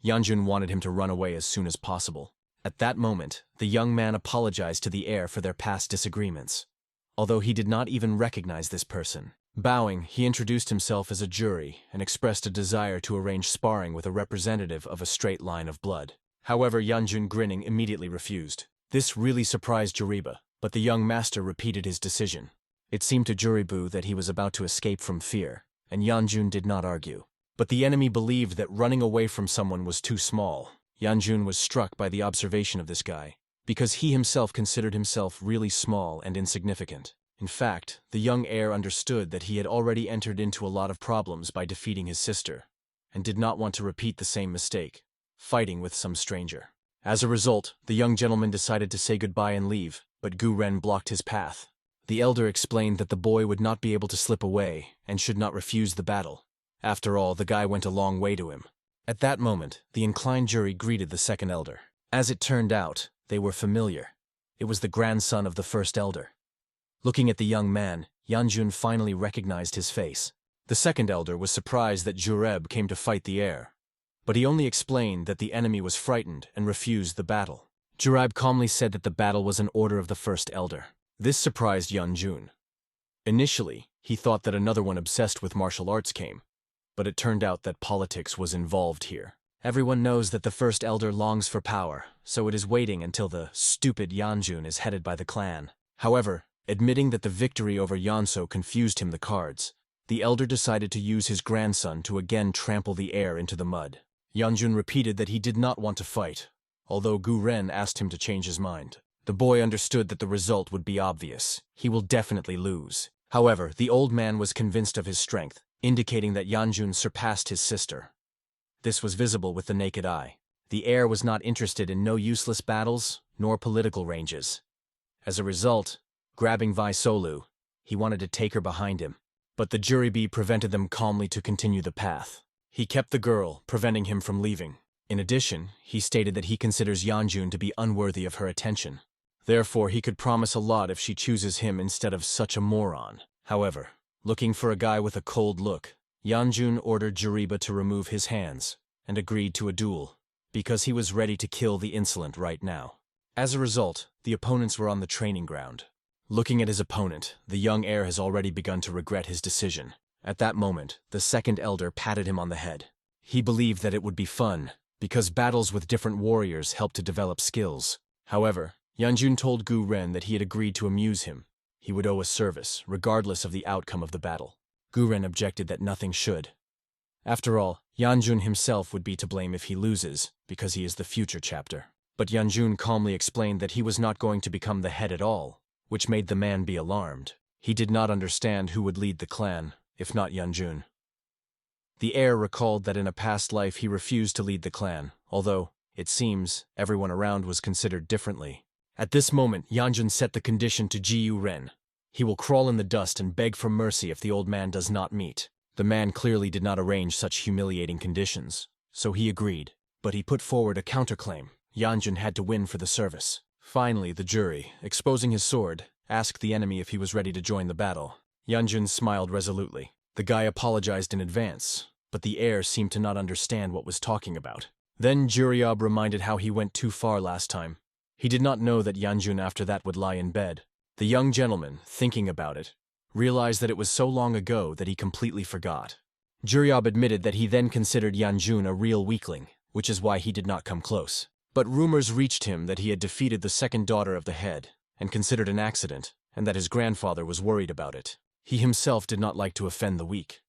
Yanjun wanted him to run away as soon as possible. At that moment, the young man apologized to the heir for their past disagreements, although he did not even recognize this person. Bowing, he introduced himself as a jury and expressed a desire to arrange sparring with a representative of a straight line of blood. However, Yanjun, grinning, immediately refused. This really surprised Juriba, but the young master repeated his decision. It seemed to Juribu that he was about to escape from fear, and Yanjun did not argue. But the enemy believed that running away from someone was too small. Yanjun was struck by the observation of this guy, because he himself considered himself really small and insignificant. In fact, the young heir understood that he had already entered into a lot of problems by defeating his sister, and did not want to repeat the same mistake, fighting with some stranger. As a result, the young gentleman decided to say goodbye and leave, but Gu Ren blocked his path. The elder explained that the boy would not be able to slip away and should not refuse the battle. After all, the guy went a long way to him. At that moment, the inclined jury greeted the second elder. As it turned out, they were familiar. It was the grandson of the first elder. Looking at the young man, Yanjun finally recognized his face. The second elder was surprised that Jureb came to fight the heir, but he only explained that the enemy was frightened and refused the battle. Jureb calmly said that the battle was an order of the first elder. This surprised Yanjun. Initially, he thought that another one obsessed with martial arts came, but it turned out that politics was involved here. Everyone knows that the first elder longs for power, so it is waiting until the stupid Yanjun is headed by the clan. However, admitting that the victory over Yonso confused him the cards, the elder decided to use his grandson to again trample the heir into the mud. Yanjun repeated that he did not want to fight, although Gu Ren asked him to change his mind. The boy understood that the result would be obvious. He will definitely lose. However, the old man was convinced of his strength, indicating that Yanjun surpassed his sister. This was visible with the naked eye. The heir was not interested in no useless battles, nor political ranges. As a result, grabbing Visolu, he wanted to take her behind him. But the jury bee prevented them calmly to continue the path. He kept the girl, preventing him from leaving. In addition, he stated that he considers Yanjun to be unworthy of her attention. Therefore, he could promise a lot if she chooses him instead of such a moron. However, looking for a guy with a cold look, Yanjun ordered Juriba to remove his hands, and agreed to a duel, because he was ready to kill the insolent right now. As a result, the opponents were on the training ground. Looking at his opponent, the young heir has already begun to regret his decision. At that moment, the second elder patted him on the head. He believed that it would be fun, because battles with different warriors helped to develop skills. However, Yanjun told Gu Ren that he had agreed to amuse him. He would owe a service, regardless of the outcome of the battle. Gu Ren objected that nothing should. After all, Yanjun himself would be to blame if he loses, because he is the future chapter. But Yanjun calmly explained that he was not going to become the head at all, which made the man be alarmed. He did not understand who would lead the clan, if not Yanjun. The heir recalled that in a past life he refused to lead the clan, although, it seems, everyone around was considered differently. At this moment, Yanjun set the condition to Jiyu Ren. He will crawl in the dust and beg for mercy if the old man does not meet. The man clearly did not arrange such humiliating conditions, so he agreed. But he put forward a counterclaim. Yanjun had to win for the service. Finally, the jury, exposing his sword, asked the enemy if he was ready to join the battle. Yanjun smiled resolutely. The guy apologized in advance, but the heir seemed to not understand what was talking about. Then Juryob reminded how he went too far last time. He did not know that Yanjun after that would lie in bed. The young gentleman, thinking about it, realized that it was so long ago that he completely forgot. Juryob admitted that he then considered Yanjun a real weakling, which is why he did not come close. But rumors reached him that he had defeated the second daughter of the head, and considered an accident, and that his grandfather was worried about it. He himself did not like to offend the weak.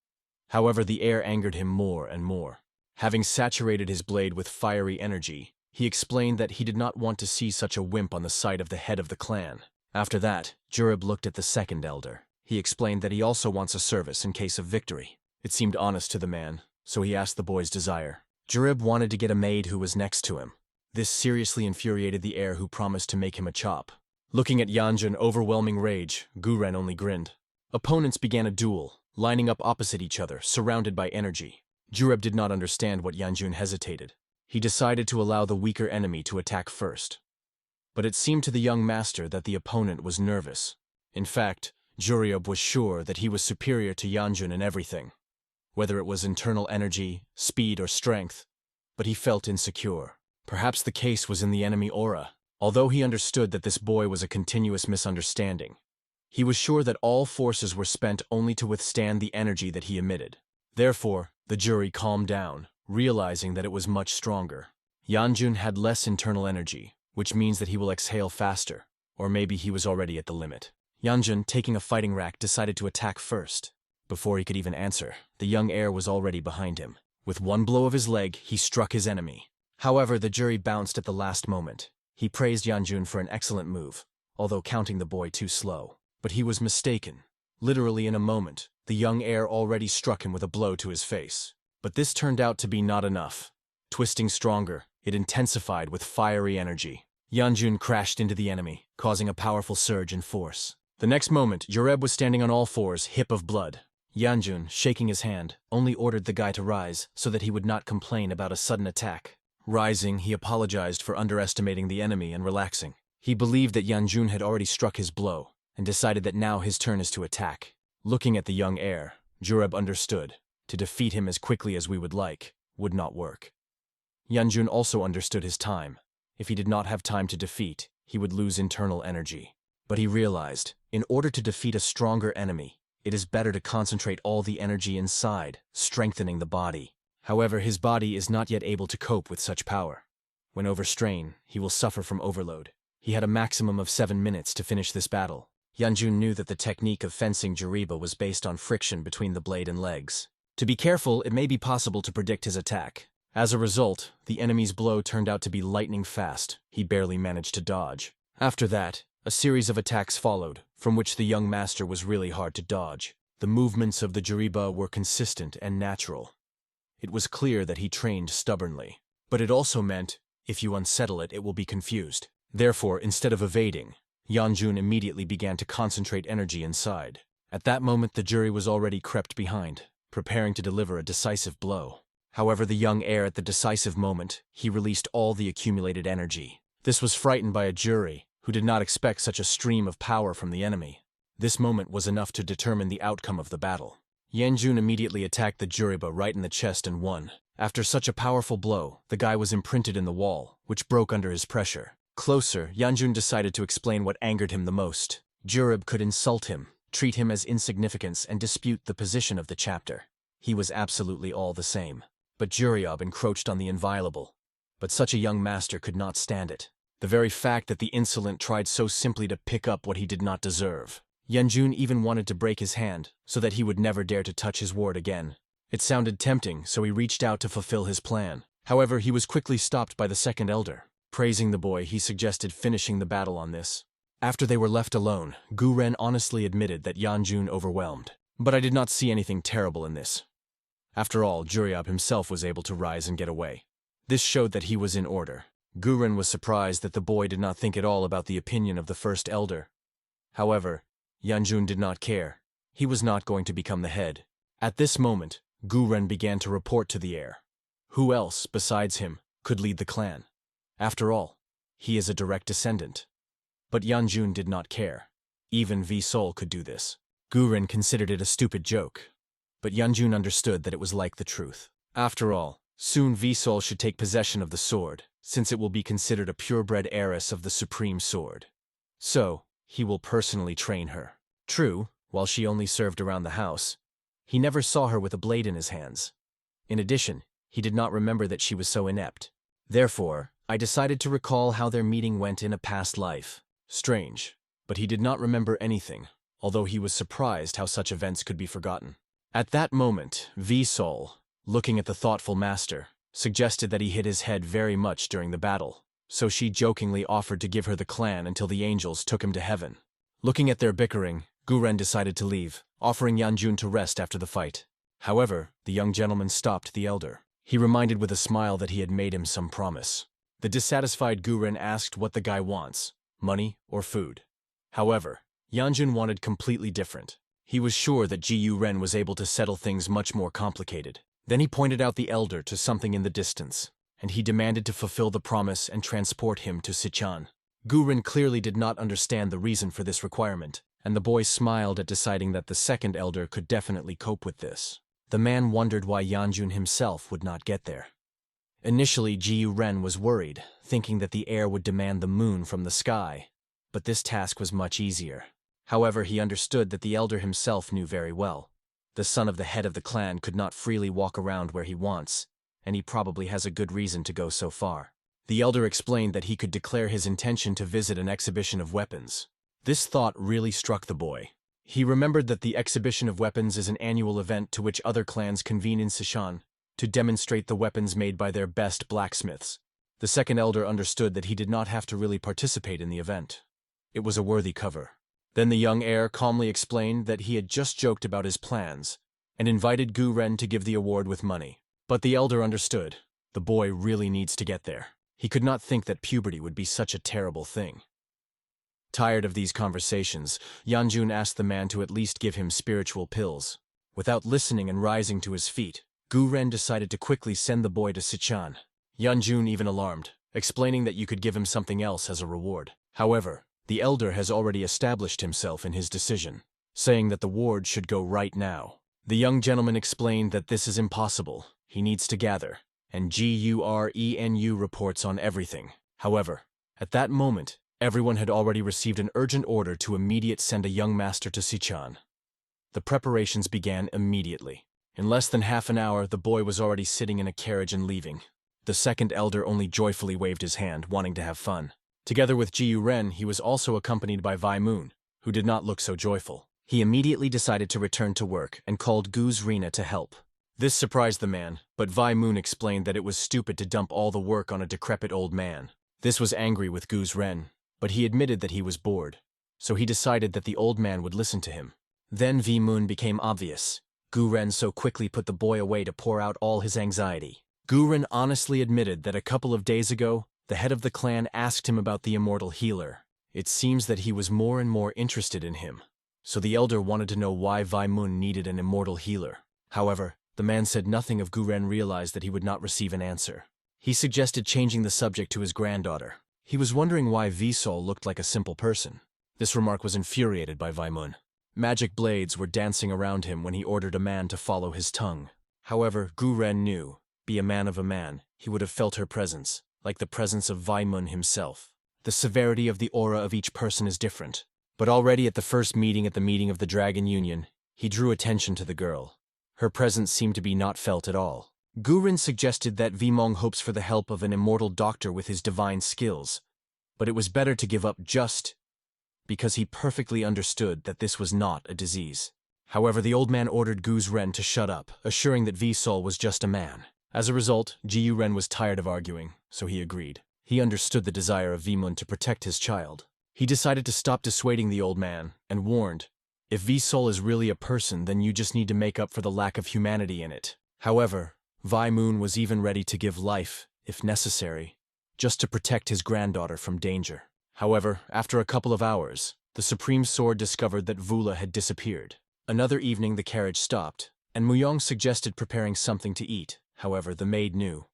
However, the heir angered him more and more. Having saturated his blade with fiery energy, he explained that he did not want to see such a wimp on the side of the head of the clan. After that, Jurib looked at the second elder. He explained that he also wants a service in case of victory. It seemed honest to the man, so he asked the boy's desire. Jurib wanted to get a maid who was next to him. This seriously infuriated the heir, who promised to make him a chop. Looking at Yanjun overwhelming rage, Guren only grinned. Opponents began a duel, lining up opposite each other, surrounded by energy. Jurib did not understand what Yanjun hesitated. He decided to allow the weaker enemy to attack first. But it seemed to the young master that the opponent was nervous. In fact, Jurib was sure that he was superior to Yanjun in everything, whether it was internal energy, speed, or strength, but he felt insecure. Perhaps the case was in the enemy aura. Although he understood that this boy was a continuous misunderstanding, he was sure that all forces were spent only to withstand the energy that he emitted. Therefore, the jury calmed down, realizing that it was much stronger. Yanjun had less internal energy, which means that he will exhale faster, or maybe he was already at the limit. Yanjun, taking a fighting rack, decided to attack first. Before he could even answer, the young heir was already behind him. With one blow of his leg, he struck his enemy. However, the jury bounced at the last moment. He praised Yanjun for an excellent move, although counting the boy too slow. But he was mistaken. Literally in a moment, the young heir already struck him with a blow to his face. But this turned out to be not enough. Twisting stronger, it intensified with fiery energy. Yanjun crashed into the enemy, causing a powerful surge in force. The next moment, Jureb was standing on all fours, hip of blood. Yanjun, shaking his hand, only ordered the guy to rise so that he would not complain about a sudden attack. Rising, he apologized for underestimating the enemy and relaxing. He believed that Yanjun had already struck his blow, and decided that now his turn is to attack. Looking at the young heir, Jureb understood. To defeat him as quickly as we would like would not work. Yanjun also understood his time. If he did not have time to defeat, he would lose internal energy. But he realized, in order to defeat a stronger enemy, it is better to concentrate all the energy inside, strengthening the body. However, his body is not yet able to cope with such power. When overstrained, he will suffer from overload. He had a maximum of 7 minutes to finish this battle. Yanjun knew that the technique of fencing Juriba was based on friction between the blade and legs. To be careful, it may be possible to predict his attack. As a result, the enemy's blow turned out to be lightning fast. He barely managed to dodge. After that, a series of attacks followed, from which the young master was really hard to dodge. The movements of the Juriba were consistent and natural. It was clear that he trained stubbornly. But it also meant, if you unsettle it, it will be confused. Therefore, instead of evading, Yanjun immediately began to concentrate energy inside. At that moment, the jury was already crept behind, preparing to deliver a decisive blow. However, the young heir at the decisive moment, he released all the accumulated energy. This was frightened by a jury, who did not expect such a stream of power from the enemy. This moment was enough to determine the outcome of the battle. Yanjun immediately attacked the Juriba right in the chest and won. After such a powerful blow, the guy was imprinted in the wall, which broke under his pressure. Closer, Yanjun decided to explain what angered him the most. Jurib could insult him, treat him as insignificance, and dispute the position of the chapter. He was absolutely all the same. But Juriob encroached on the inviolable. But such a young master could not stand it. The very fact that the insolent tried so simply to pick up what he did not deserve. Yanjun even wanted to break his hand, so that he would never dare to touch his ward again. It sounded tempting, so he reached out to fulfill his plan. However, he was quickly stopped by the second elder. Praising the boy, he suggested finishing the battle on this. After they were left alone, Gu-Ren honestly admitted that Yanjun overwhelmed. But I did not see anything terrible in this. After all, Juriob himself was able to rise and get away. This showed that he was in order. Gu-Ren was surprised that the boy did not think at all about the opinion of the first elder. However, Yanjun did not care. He was not going to become the head. At this moment, Gu-Ren began to report to the heir. Who else, besides him, could lead the clan? After all, he is a direct descendant. But Yanjun did not care. Even Visol could do this. Gu-Ren considered it a stupid joke. But Yanjun understood that it was like the truth. After all, soon Visol should take possession of the sword, since it will be considered a purebred heiress of the supreme sword. So, he will personally train her. True, while she only served around the house, he never saw her with a blade in his hands. In addition, he did not remember that she was so inept. Therefore, I decided to recall how their meeting went in a past life. Strange, but he did not remember anything, although he was surprised how such events could be forgotten. At that moment, Visol, looking at the thoughtful master, suggested that he hit his head very much during the battle, so she jokingly offered to give her the clan until the angels took him to heaven. Looking at their bickering, Gu-Ren decided to leave, offering Yanjun to rest after the fight. However, the young gentleman stopped the elder. He reminded with a smile that he had made him some promise. The dissatisfied Gu-Ren asked what the guy wants, money or food. However, Yanjun wanted completely different. He was sure that Gu-Ren was able to settle things much more complicated. Then he pointed out the elder to something in the distance, and he demanded to fulfill the promise and transport him to Sichan. Gu-Ren clearly did not understand the reason for this requirement, and the boy smiled at deciding that the second elder could definitely cope with this. The man wondered why Yanjun himself would not get there. Initially, Gu-Ren was worried, thinking that the heir would demand the moon from the sky, but this task was much easier. However, he understood that the elder himself knew very well. The son of the head of the clan could not freely walk around where he wants, and he probably has a good reason to go so far. The elder explained that he could declare his intention to visit an exhibition of weapons. This thought really struck the boy. He remembered that the exhibition of weapons is an annual event to which other clans convene in Sichan to demonstrate the weapons made by their best blacksmiths. The second elder understood that he did not have to really participate in the event. It was a worthy cover. Then the young heir calmly explained that he had just joked about his plans and invited Gu-Ren to give the award with money. But the elder understood. The boy really needs to get there. He could not think that puberty would be such a terrible thing. Tired of these conversations, Yanjun asked the man to at least give him spiritual pills. Without listening and rising to his feet, Gu-Ren decided to quickly send the boy to Sichan. Yanjun even alarmed, explaining that you could give him something else as a reward. However, the elder has already established himself in his decision, saying that the ward should go right now. The young gentleman explained that this is impossible. He needs to gather, and GURENU reports on everything. However, at that moment, everyone had already received an urgent order to immediately send a young master to Sichan. The preparations began immediately. In less than half an hour, the boy was already sitting in a carriage and leaving. The second elder only joyfully waved his hand, wanting to have fun. Together with Jiu Ren, he was also accompanied by Vi Moon, who did not look so joyful. He immediately decided to return to work and called Guz Rina to help. This surprised the man, but Vi Moon explained that it was stupid to dump all the work on a decrepit old man. This was angry with Guz Ren, but he admitted that he was bored, so he decided that the old man would listen to him. Then Vi Moon became obvious. Gu Ren so quickly put the boy away to pour out all his anxiety. Gu Ren honestly admitted that a couple of days ago, the head of the clan asked him about the immortal healer. It seems that he was more and more interested in him, so the elder wanted to know why Vi Moon needed an immortal healer. However, the man said nothing of Gu Ren realized that he would not receive an answer. He suggested changing the subject to his granddaughter. He was wondering why Visol looked like a simple person. This remark was infuriated by Vi Moon. Magic blades were dancing around him when he ordered a man to follow his tongue. However, Gu Ren knew, be a man of a man, he would have felt her presence, like the presence of Vi Moon himself. The severity of the aura of each person is different. But already at the first meeting of the Dragon Union, he drew attention to the girl. Her presence seemed to be not felt at all. Gu Ren suggested that Vimong hopes for the help of an immortal doctor with his divine skills, but it was better to give up just because he perfectly understood that this was not a disease. However, the old man ordered Guz Ren to shut up, assuring that Visol was just a man. As a result, Jiu Ren was tired of arguing, so he agreed. He understood the desire of Vimun to protect his child. He decided to stop dissuading the old man, and warned, if Visol is really a person, then you just need to make up for the lack of humanity in it. However, Vi Moon was even ready to give life, if necessary, just to protect his granddaughter from danger. However, after a couple of hours, the Supreme Sword discovered that Vula had disappeared. Another evening the carriage stopped, and Muyong suggested preparing something to eat. However, the maid knew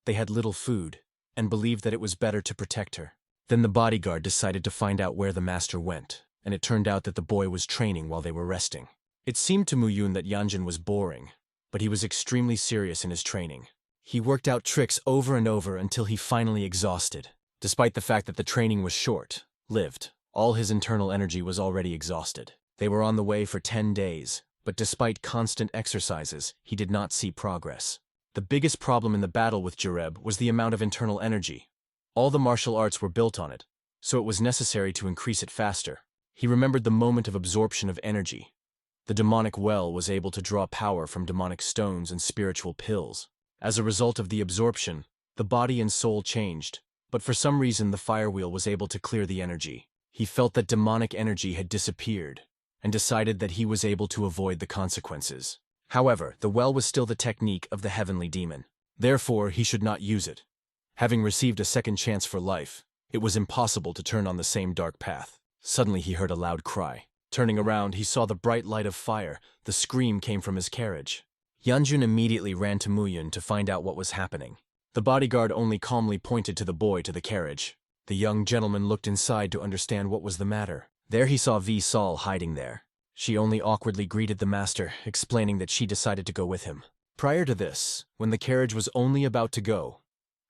they had little food, and believed that it was better to protect her. Then the bodyguard decided to find out where the master went, and it turned out that the boy was training while they were resting. It seemed to Muyun that Yanjun was boring, but he was extremely serious in his training. He worked out tricks over and over until he finally exhausted. Despite the fact that the training was short-lived, all his internal energy was already exhausted. They were on the way for 10 days, but despite constant exercises, he did not see progress. The biggest problem in the battle with Jareb was the amount of internal energy. All the martial arts were built on it, so it was necessary to increase it faster. He remembered the moment of absorption of energy. The demonic well was able to draw power from demonic stones and spiritual pills. As a result of the absorption, the body and soul changed, but for some reason the firewheel was able to clear the energy. He felt that demonic energy had disappeared, and decided that he was able to avoid the consequences. However, the well was still the technique of the heavenly demon. Therefore, he should not use it. Having received a second chance for life, it was impossible to turn on the same dark path. Suddenly he heard a loud cry. Turning around, he saw the bright light of fire. The scream came from his carriage. Yanjun immediately ran to Muyun to find out what was happening. The bodyguard only calmly pointed to the boy to the carriage. The young gentleman looked inside to understand what was the matter. There he saw Visol hiding there. She only awkwardly greeted the master, explaining that she decided to go with him. Prior to this, when the carriage was only about to go,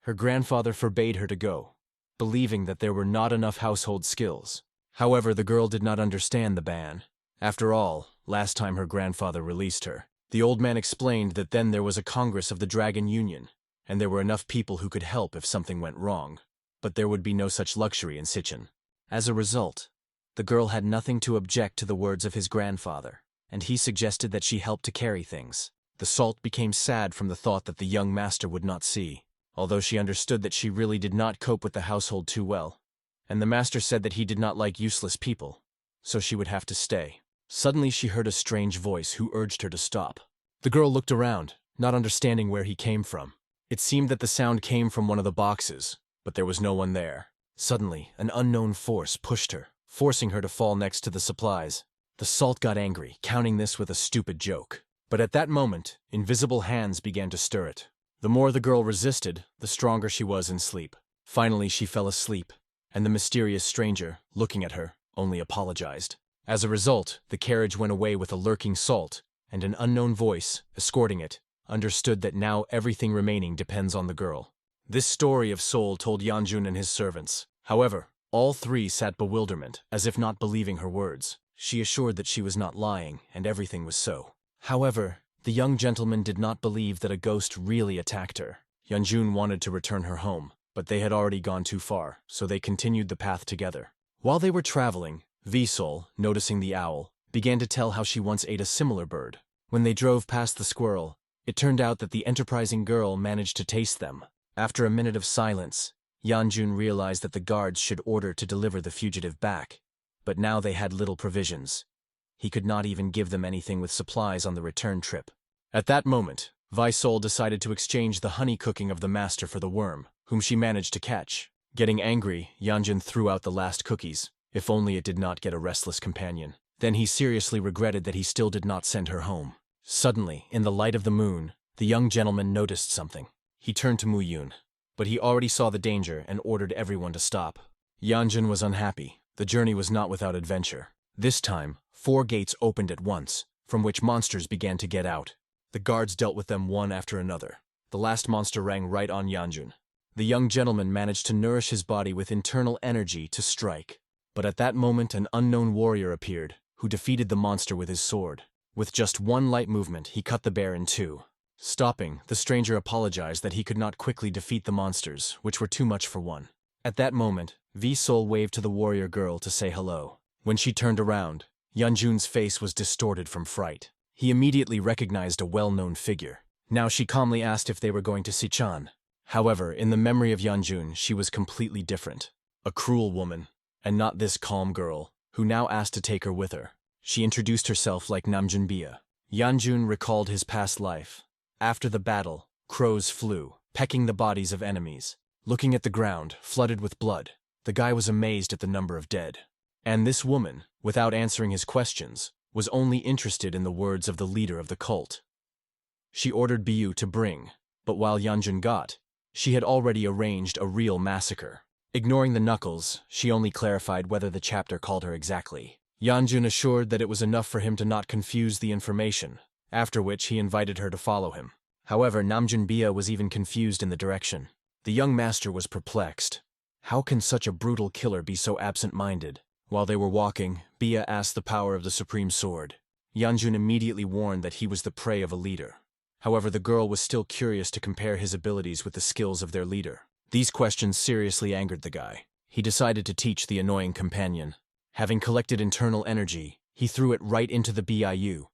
her grandfather forbade her to go, believing that there were not enough household skills. However, the girl did not understand the ban. After all, last time her grandfather released her, the old man explained that then there was a Congress of the Dragon Union, and there were enough people who could help if something went wrong, but there would be no such luxury in Sichin. As a result, the girl had nothing to object to the words of his grandfather, and he suggested that she help to carry things. The salt became sad from the thought that the young master would not see, although she understood that she really did not cope with the household too well, and the master said that he did not like useless people, so she would have to stay. Suddenly she heard a strange voice who urged her to stop. The girl looked around, not understanding where he came from. It seemed that the sound came from one of the boxes, but there was no one there. Suddenly, an unknown force pushed her, forcing her to fall next to the supplies. The salt got angry, counting this with a stupid joke. But at that moment, invisible hands began to stir it. The more the girl resisted, the stronger she was in sleep. Finally, she fell asleep, and the mysterious stranger, looking at her, only apologized. As a result, the carriage went away with a lurking salt, and an unknown voice, escorting it, understood that now everything remaining depends on the girl. This story of Soul told Yanjun and his servants. However, all three sat bewilderment, as if not believing her words. She assured that she was not lying, and everything was so. However, The young gentleman did not believe that a ghost really attacked her. Yanjun wanted to return her home, but they had already gone too far, so they continued the path together. While they were traveling, Visol, noticing the owl, began to tell how she once ate a similar bird. When they drove past the squirrel, it turned out that the enterprising girl managed to taste them. After a minute of silence, Yanjun realized that the guards should order to deliver the fugitive back, but now they had little provisions. He could not even give them anything with supplies on the return trip. At that moment, Visol decided to exchange the honey cooking of the master for the worm, whom she managed to catch. Getting angry, Yanjun threw out the last cookies, if only it did not get a restless companion. Then he seriously regretted that he still did not send her home. Suddenly, in the light of the moon, the young gentleman noticed something. He turned to Muyun, but he already saw the danger and ordered everyone to stop. Yanjun was unhappy. The journey was not without adventure. This time, 4 gates opened at once, from which monsters began to get out. The guards dealt with them one after another. The last monster rang right on Yanjun. The young gentleman managed to nourish his body with internal energy to strike. But at that moment an unknown warrior appeared, who defeated the monster with his sword. With just one light movement, he cut the bear in 2. Stopping, the stranger apologized that he could not quickly defeat the monsters, which were too much for one. At that moment, Visol waved to the warrior girl to say hello. When she turned around, Yanjun's face was distorted from fright. He immediately recognized a well-known figure. Now she calmly asked if they were going to Sichan. However, in the memory of Yanjun, she was completely different. A cruel woman, and not this calm girl, who now asked to take her with her. She introduced herself like Namjun Bia. Yanjun recalled his past life. After the battle, crows flew, pecking the bodies of enemies. Looking at the ground, flooded with blood, the guy was amazed at the number of dead. And this woman, without answering his questions, was only interested in the words of the leader of the cult. She ordered Biu to bring, but while Yanjun got, she had already arranged a real massacre. Ignoring the knuckles, she only clarified whether the chapter called her exactly. Yanjun assured that it was enough for him to not confuse the information, after which he invited her to follow him. However, Namjun Bia was even confused in the direction. The young master was perplexed. How can such a brutal killer be so absent-minded? While they were walking, Bia asked the power of the supreme sword. Yanjun immediately warned that he was the prey of a leader. However, the girl was still curious to compare his abilities with the skills of their leader. These questions seriously angered the guy. He decided to teach the annoying companion. Having collected internal energy, he threw it right into the Biu.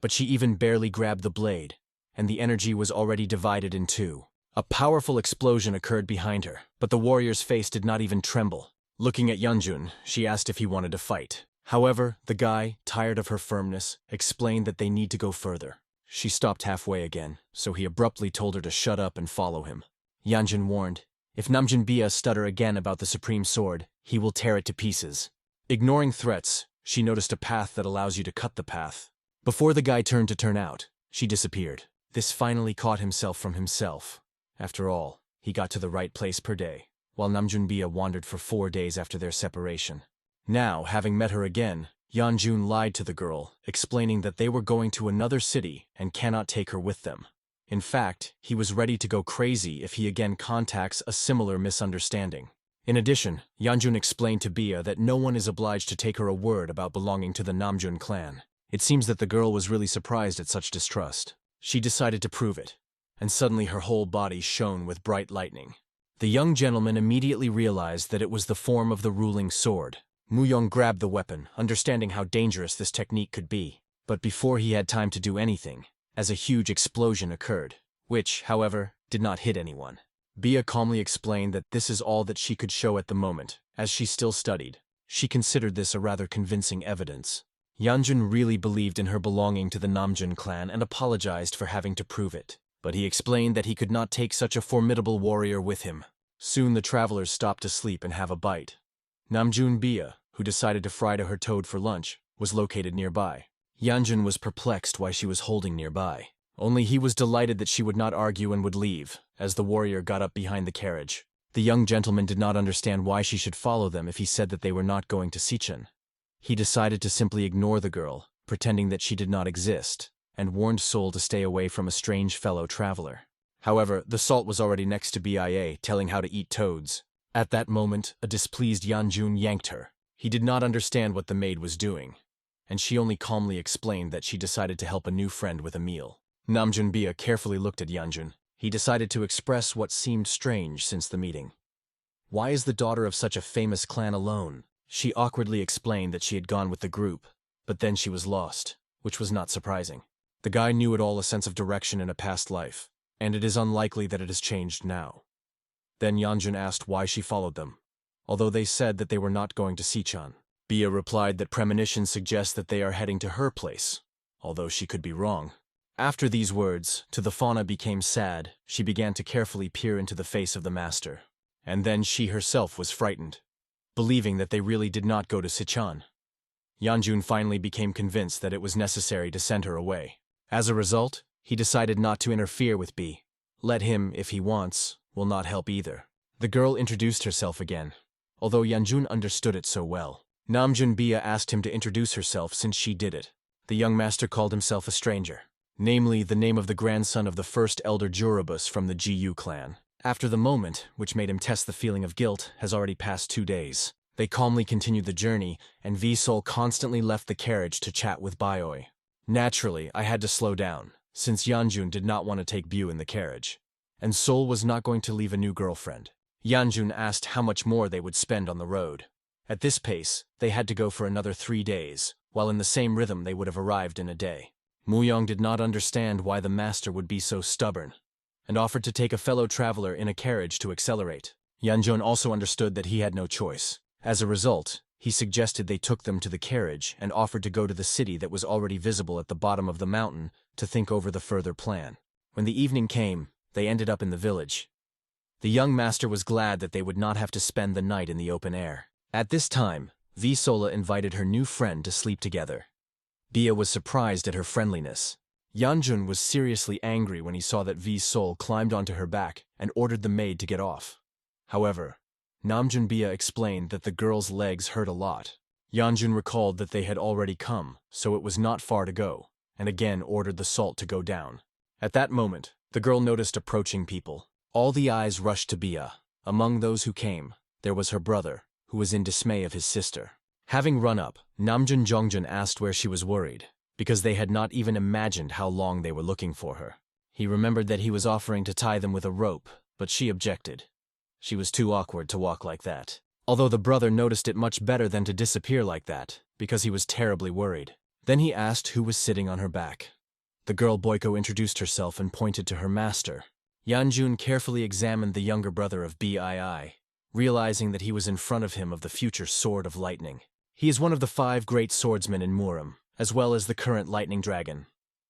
But she even barely grabbed the blade, and the energy was already divided in 2. A powerful explosion occurred behind her, but the warrior's face did not even tremble. Looking at Yanjun, she asked if he wanted to fight. However, the guy, tired of her firmness, explained that they need to go further. She stopped halfway again, so he abruptly told her to shut up and follow him. Yanjun warned, if Namjun Bia stutter again about the supreme sword, he will tear it to pieces. Ignoring threats, she noticed a path that allows you to cut the path. Before the guy turned to turn out, she disappeared. This finally caught himself from himself. After all, he got to the right place per day, while Namjun Bia wandered for 4 days after their separation. Now, having met her again, Yanjun lied to the girl, explaining that they were going to another city and cannot take her with them. In fact, he was ready to go crazy if he again contacts a similar misunderstanding. In addition, Yanjun explained to Bia that no one is obliged to take her a word about belonging to the Namjun clan. It seems that the girl was really surprised at such distrust. She decided to prove it, and suddenly her whole body shone with bright lightning. The young gentleman immediately realized that it was the form of the ruling sword. Muyong grabbed the weapon, understanding how dangerous this technique could be. But before he had time to do anything, as a huge explosion occurred, which, however, did not hit anyone. Bia calmly explained that this is all that she could show at the moment, as she still studied. She considered this a rather convincing evidence. Yanjun really believed in her belonging to the Namjun clan and apologized for having to prove it. But he explained that he could not take such a formidable warrior with him. Soon the travelers stopped to sleep and have a bite. Namjun Bia, who decided to fry to her toad for lunch, was located nearby. Yanjun was perplexed why she was holding nearby. Only he was delighted that she would not argue and would leave, as the warrior got up behind the carriage. The young gentleman did not understand why she should follow them if he said that they were not going to Sichan. He decided to simply ignore the girl, pretending that she did not exist, and warned Sol to stay away from a strange fellow traveler. However, the salt was already next to Bia, telling how to eat toads. At that moment, a displeased Yanjun yanked her. He did not understand what the maid was doing, and she only calmly explained that she decided to help a new friend with a meal. Namjun Bia carefully looked at Yanjun. He decided to express what seemed strange since the meeting. Why is the daughter of such a famous clan alone? She awkwardly explained that she had gone with the group, but then she was lost, which was not surprising. The guy knew it all a sense of direction in a past life, and it is unlikely that it has changed now. Then Yanjun asked why she followed them, although they said that they were not going to Sichan. Bia replied that premonitions suggest that they are heading to her place, although she could be wrong. After these words, To the fauna became sad. She began to carefully peer into the face of the master. And then she herself was frightened, believing that they really did not go to Sichan. Yanjun finally became convinced that it was necessary to send her away. As a result, he decided not to interfere with B. Let him, if he wants, will not help either. The girl introduced herself again, although Yanjun understood it so well. Namjun Bia asked him to introduce herself since she did it. The young master called himself a stranger, namely the name of the grandson of the first elder Jurubus from the GU clan. After the moment, which made him test the feeling of guilt, has already passed 2 days. They calmly continued the journey, and Visol constantly left the carriage to chat with Bioi. Naturally, I had to slow down, since Yanjun did not want to take Bu in the carriage, and Sol was not going to leave a new girlfriend. Yanjun asked how much more they would spend on the road. At this pace, they had to go for another 3 days, while in the same rhythm they would have arrived in a day. Muyong did not understand why the master would be so stubborn, and offered to take a fellow traveler in a carriage to accelerate. Yanjun also understood that he had no choice. As a result, he suggested they took them to the carriage and offered to go to the city that was already visible at the bottom of the mountain to think over the further plan. When the evening came, they ended up in the village. The young master was glad that they would not have to spend the night in the open air. At this time, Visola invited her new friend to sleep together. Bia was surprised at her friendliness. Yanjun was seriously angry when he saw that Visol climbed onto her back and ordered the maid to get off. However, Namjun Bia explained that the girl's legs hurt a lot. Yanjun recalled that they had already come, so it was not far to go, and again ordered the salt to go down. At that moment, the girl noticed approaching people. All the eyes rushed to Bia. Among those who came, there was her brother, who was in dismay of his sister. Having run up, Namjun Jongjun asked where she was worried, because they had not even imagined how long they were looking for her. He remembered that he was offering to tie them with a rope, but she objected. She was too awkward to walk like that. Although the brother noticed it much better than to disappear like that, because he was terribly worried. Then he asked who was sitting on her back. The girl Boyko introduced herself and pointed to her master. Yanjun carefully examined the younger brother of Bii, realizing that he was in front of him of the future Sword of Lightning. He is one of the 5 great swordsmen in Muram, as well as the current Lightning Dragon.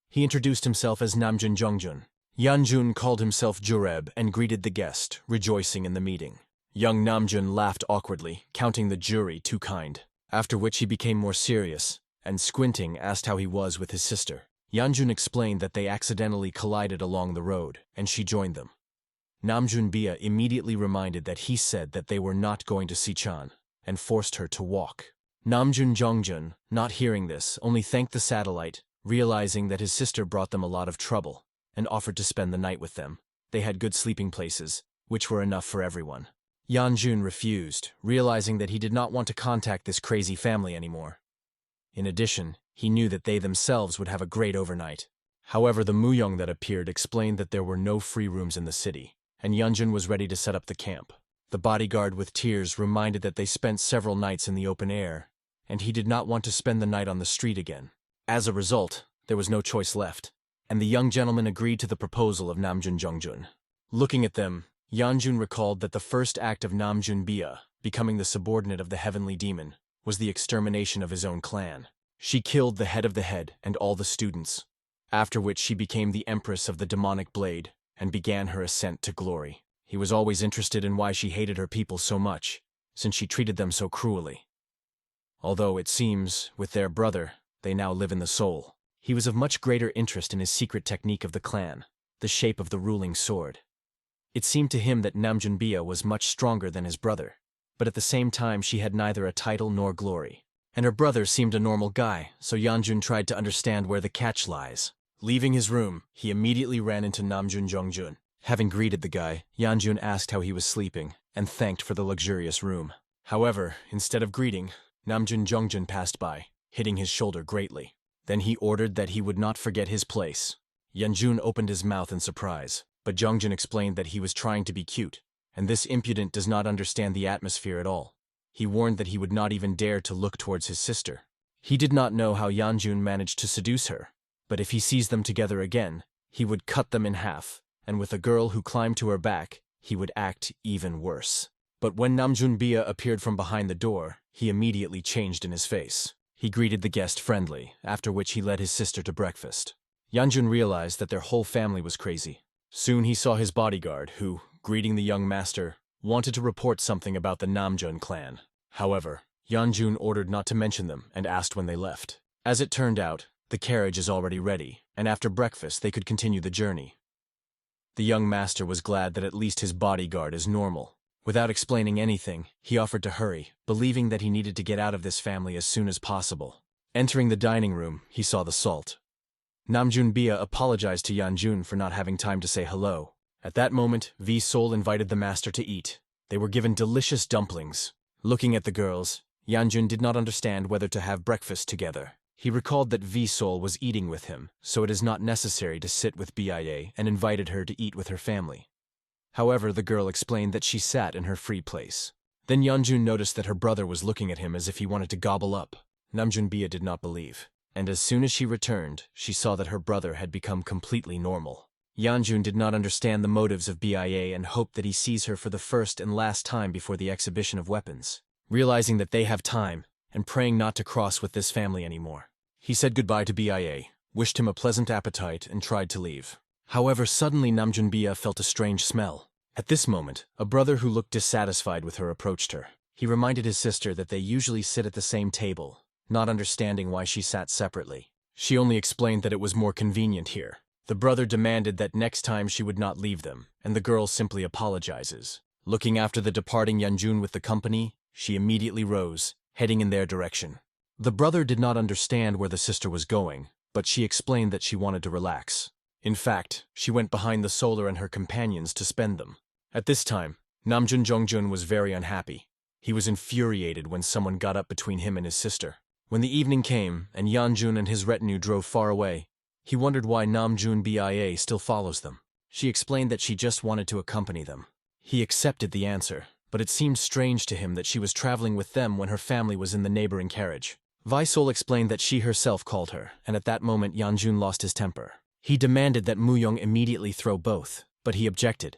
He introduced himself as Namjun Jongjun. Yanjun called himself Jureb and greeted the guest, rejoicing in the meeting. Young Namjun laughed awkwardly, counting the jury too kind, after which he became more serious, and squinting asked how he was with his sister. Yanjun explained that they accidentally collided along the road, and she joined them. Namjun Bia immediately reminded that he said that they were not going to Sichan, and forced her to walk. Namjun Jongjun, not hearing this, only thanked the satellite, realizing that his sister brought them a lot of trouble, and offered to spend the night with them. They had good sleeping places, which were enough for everyone. Yanjun refused, realizing that he did not want to contact this crazy family anymore. In addition, he knew that they themselves would have a great overnight. However, the Muyong that appeared explained that there were no free rooms in the city, and Yanjun was ready to set up the camp. The bodyguard with tears reminded that they spent several nights in the open air, and he did not want to spend the night on the street again. As a result, there was no choice left, and the young gentleman agreed to the proposal of Namjun Jongjun. Looking at them, Yanjun recalled that the first act of Namjun Bia, becoming the subordinate of the heavenly demon, was the extermination of his own clan. She killed the head of the head and all the students, after which she became the empress of the demonic blade and began her ascent to glory. He was always interested in why she hated her people so much, since she treated them so cruelly. Although it seems, with their brother, they now live in the soul. He was of much greater interest in his secret technique of the clan, the shape of the ruling sword. It seemed to him that Namjun Bia was much stronger than his brother, but at the same time she had neither a title nor glory. And her brother seemed a normal guy, so Yanjun tried to understand where the catch lies. Leaving his room, he immediately ran into Namjun Jongjun. Having greeted the guy, Yanjun asked how he was sleeping, and thanked for the luxurious room. However, instead of greeting, Namjun Jongjun passed by, hitting his shoulder greatly. Then he ordered that he would not forget his place. Yanjun opened his mouth in surprise, but Jongjun explained that he was trying to be cute, and this impudent does not understand the atmosphere at all. He warned that he would not even dare to look towards his sister. He did not know how Yanjun managed to seduce her, but if he sees them together again, he would cut them in half, and with a girl who climbed to her back, he would act even worse. But when Namjun appeared from behind the door, he immediately changed in his face. He greeted the guest friendly, after which he led his sister to breakfast. Yanjun realized that their whole family was crazy. Soon he saw his bodyguard, who, greeting the young master, wanted to report something about the Namjun clan. However, Yanjun ordered not to mention them and asked when they left. As it turned out, the carriage is already ready, and after breakfast they could continue the journey. The young master was glad that at least his bodyguard is normal. Without explaining anything, he offered to hurry, believing that he needed to get out of this family as soon as possible. Entering the dining room, he saw the salt. Namjun apologized to Yanjun for not having time to say hello. At that moment, Visol invited the master to eat. They were given delicious dumplings. Looking at the girls, Yanjun did not understand whether to have breakfast together. He recalled that Visol was eating with him, so it is not necessary to sit with Bia, and invited her to eat with her family. However, the girl explained that she sat in her free place. Then Yanjun noticed that her brother was looking at him as if he wanted to gobble up. Namjun did not believe, and as soon as she returned, she saw that her brother had become completely normal. Yanjun did not understand the motives of Bia and hoped that he sees her for the first and last time before the exhibition of weapons. Realizing that they have time, and praying not to cross with this family anymore, he said goodbye to Bia, wished him a pleasant appetite, and tried to leave. However, suddenly Namjun felt a strange smell. At this moment, a brother who looked dissatisfied with her approached her. He reminded his sister that they usually sit at the same table, not understanding why she sat separately. She only explained that it was more convenient here. The brother demanded that next time she would not leave them, and the girl simply apologizes. Looking after the departing Yanjun with the company, she immediately rose, heading in their direction. The brother did not understand where the sister was going, but she explained that she wanted to relax. In fact, she went behind the solar and her companions to spend them. At this time, Namjun Jongjun was very unhappy. He was infuriated when someone got up between him and his sister. When the evening came and Yanjun and his retinue drove far away, he wondered why Namjun Bia still follows them. She explained that she just wanted to accompany them. He accepted the answer, but it seemed strange to him that she was traveling with them when her family was in the neighboring carriage. Visol explained that she herself called her, and at that moment Yanjun lost his temper. He demanded that Muyong immediately throw both, but he objected.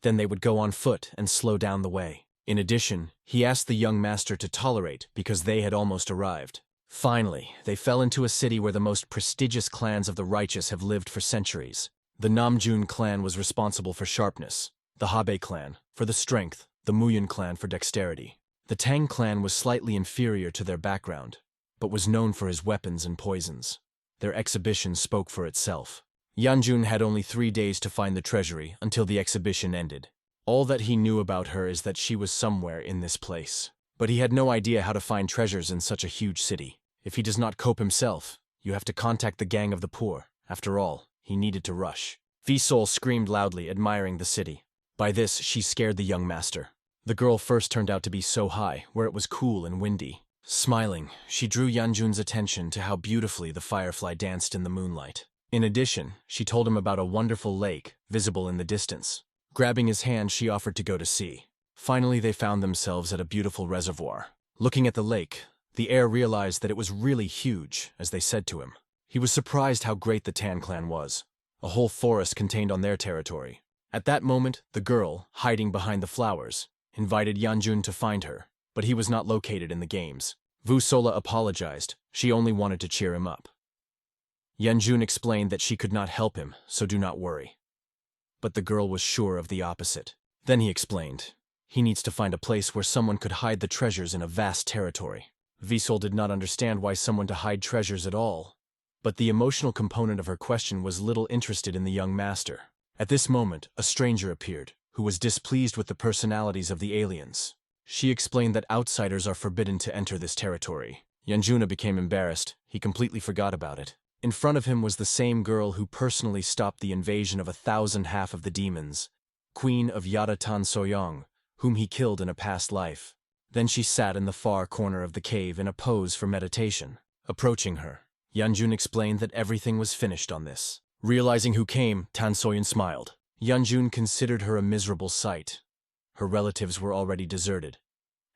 Then they would go on foot and slow down the way. In addition, he asked the young master to tolerate because they had almost arrived. Finally, they fell into a city where the most prestigious clans of the righteous have lived for centuries. The Namjun clan was responsible for sharpness, the Habe clan for the strength, the Muyun clan for dexterity. The Tang clan was slightly inferior to their background, but was known for his weapons and poisons. Their exhibition spoke for itself. Yanjun had only 3 days to find the treasury until the exhibition ended. All that he knew about her is that she was somewhere in this place. But he had no idea how to find treasures in such a huge city. If he does not cope himself, you have to contact the gang of the poor. After all, he needed to rush. Visol screamed loudly, admiring the city. By this, she scared the young master. The girl first turned out to be so high, where it was cool and windy. Smiling, she drew Yanjun's attention to how beautifully the firefly danced in the moonlight. In addition, she told him about a wonderful lake, visible in the distance. Grabbing his hand, she offered to go to see. Finally, they found themselves at a beautiful reservoir. Looking at the lake, the heir realized that it was really huge, as they said to him. He was surprised how great the Tan clan was. A whole forest contained on their territory. At that moment, the girl, hiding behind the flowers, invited Yanjun to find her, but he was not located in the games. Vusola apologized. She only wanted to cheer him up. Yanjun explained that she could not help him, so do not worry. But the girl was sure of the opposite. Then he explained. He needs to find a place where someone could hide the treasures in a vast territory. Visol did not understand why someone to hide treasures at all, but the emotional component of her question was little interested in the young master. At this moment, a stranger appeared, who was displeased with the personalities of the aliens. She explained that outsiders are forbidden to enter this territory. Yanjuna became embarrassed. He completely forgot about it. In front of him was the same girl who personally stopped the invasion of 1,000 half of the demons, Queen of Yada Tan Soyong, whom he killed in a past life. Then she sat in the far corner of the cave in a pose for meditation. Approaching her, Yanjun explained that everything was finished on this. Realizing who came, Tan Soyun smiled. Yanjun considered her a miserable sight. Her relatives were already deserted,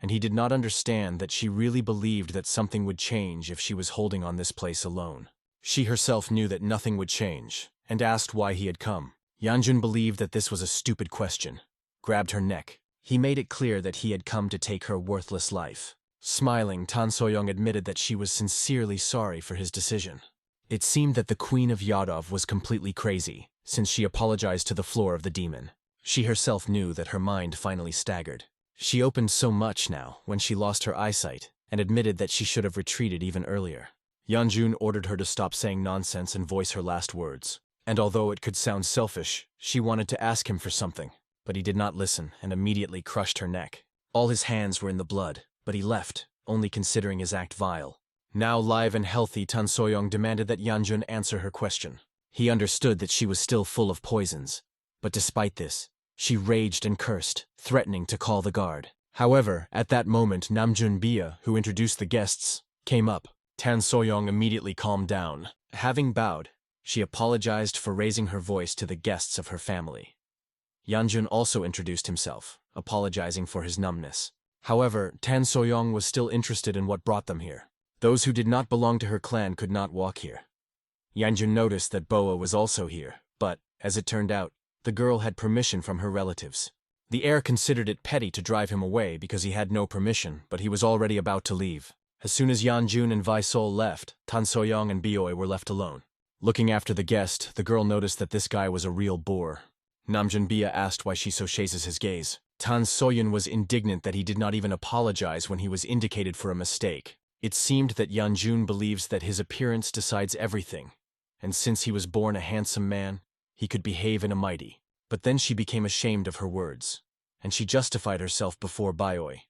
and he did not understand that she really believed that something would change if she was holding on this place alone. She herself knew that nothing would change, and asked why he had come. Yanjun believed that this was a stupid question, grabbed her neck. He made it clear that he had come to take her worthless life. Smiling, Tan Soyong admitted that she was sincerely sorry for his decision. It seemed that the Queen of Yadov was completely crazy, since she apologized to the floor of the demon. She herself knew that her mind finally staggered. She opened so much now when she lost her eyesight, and admitted that she should have retreated even earlier. Yanjun ordered her to stop saying nonsense and voice her last words. And although it could sound selfish, she wanted to ask him for something, but he did not listen and immediately crushed her neck. All his hands were in the blood, but he left, only considering his act vile. Now live and healthy, Tan Soyong demanded that Yanjun answer her question. He understood that she was still full of poisons, but despite this, she raged and cursed, threatening to call the guard. However, at that moment Namjun Bia, who introduced the guests, came up. Tan Soyong immediately calmed down. Having bowed, she apologized for raising her voice to the guests of her family. Yanjun also introduced himself, apologizing for his numbness. However, Tan Soyong was still interested in what brought them here. Those who did not belong to her clan could not walk here. Yanjun noticed that Boa was also here, but, as it turned out, the girl had permission from her relatives. The heir considered it petty to drive him away because he had no permission, but he was already about to leave. As soon as Yanjun and Visol left, Tan Soyong and Bioi were left alone. Looking after the guest, the girl noticed that this guy was a real bore. Namjun Bia asked why she so chases his gaze. Tan Soyun was indignant that he did not even apologize when he was indicated for a mistake. It seemed that Yanjun believes that his appearance decides everything, and since he was born a handsome man, he could behave in a mighty. But then she became ashamed of her words, and she justified herself before Bioi,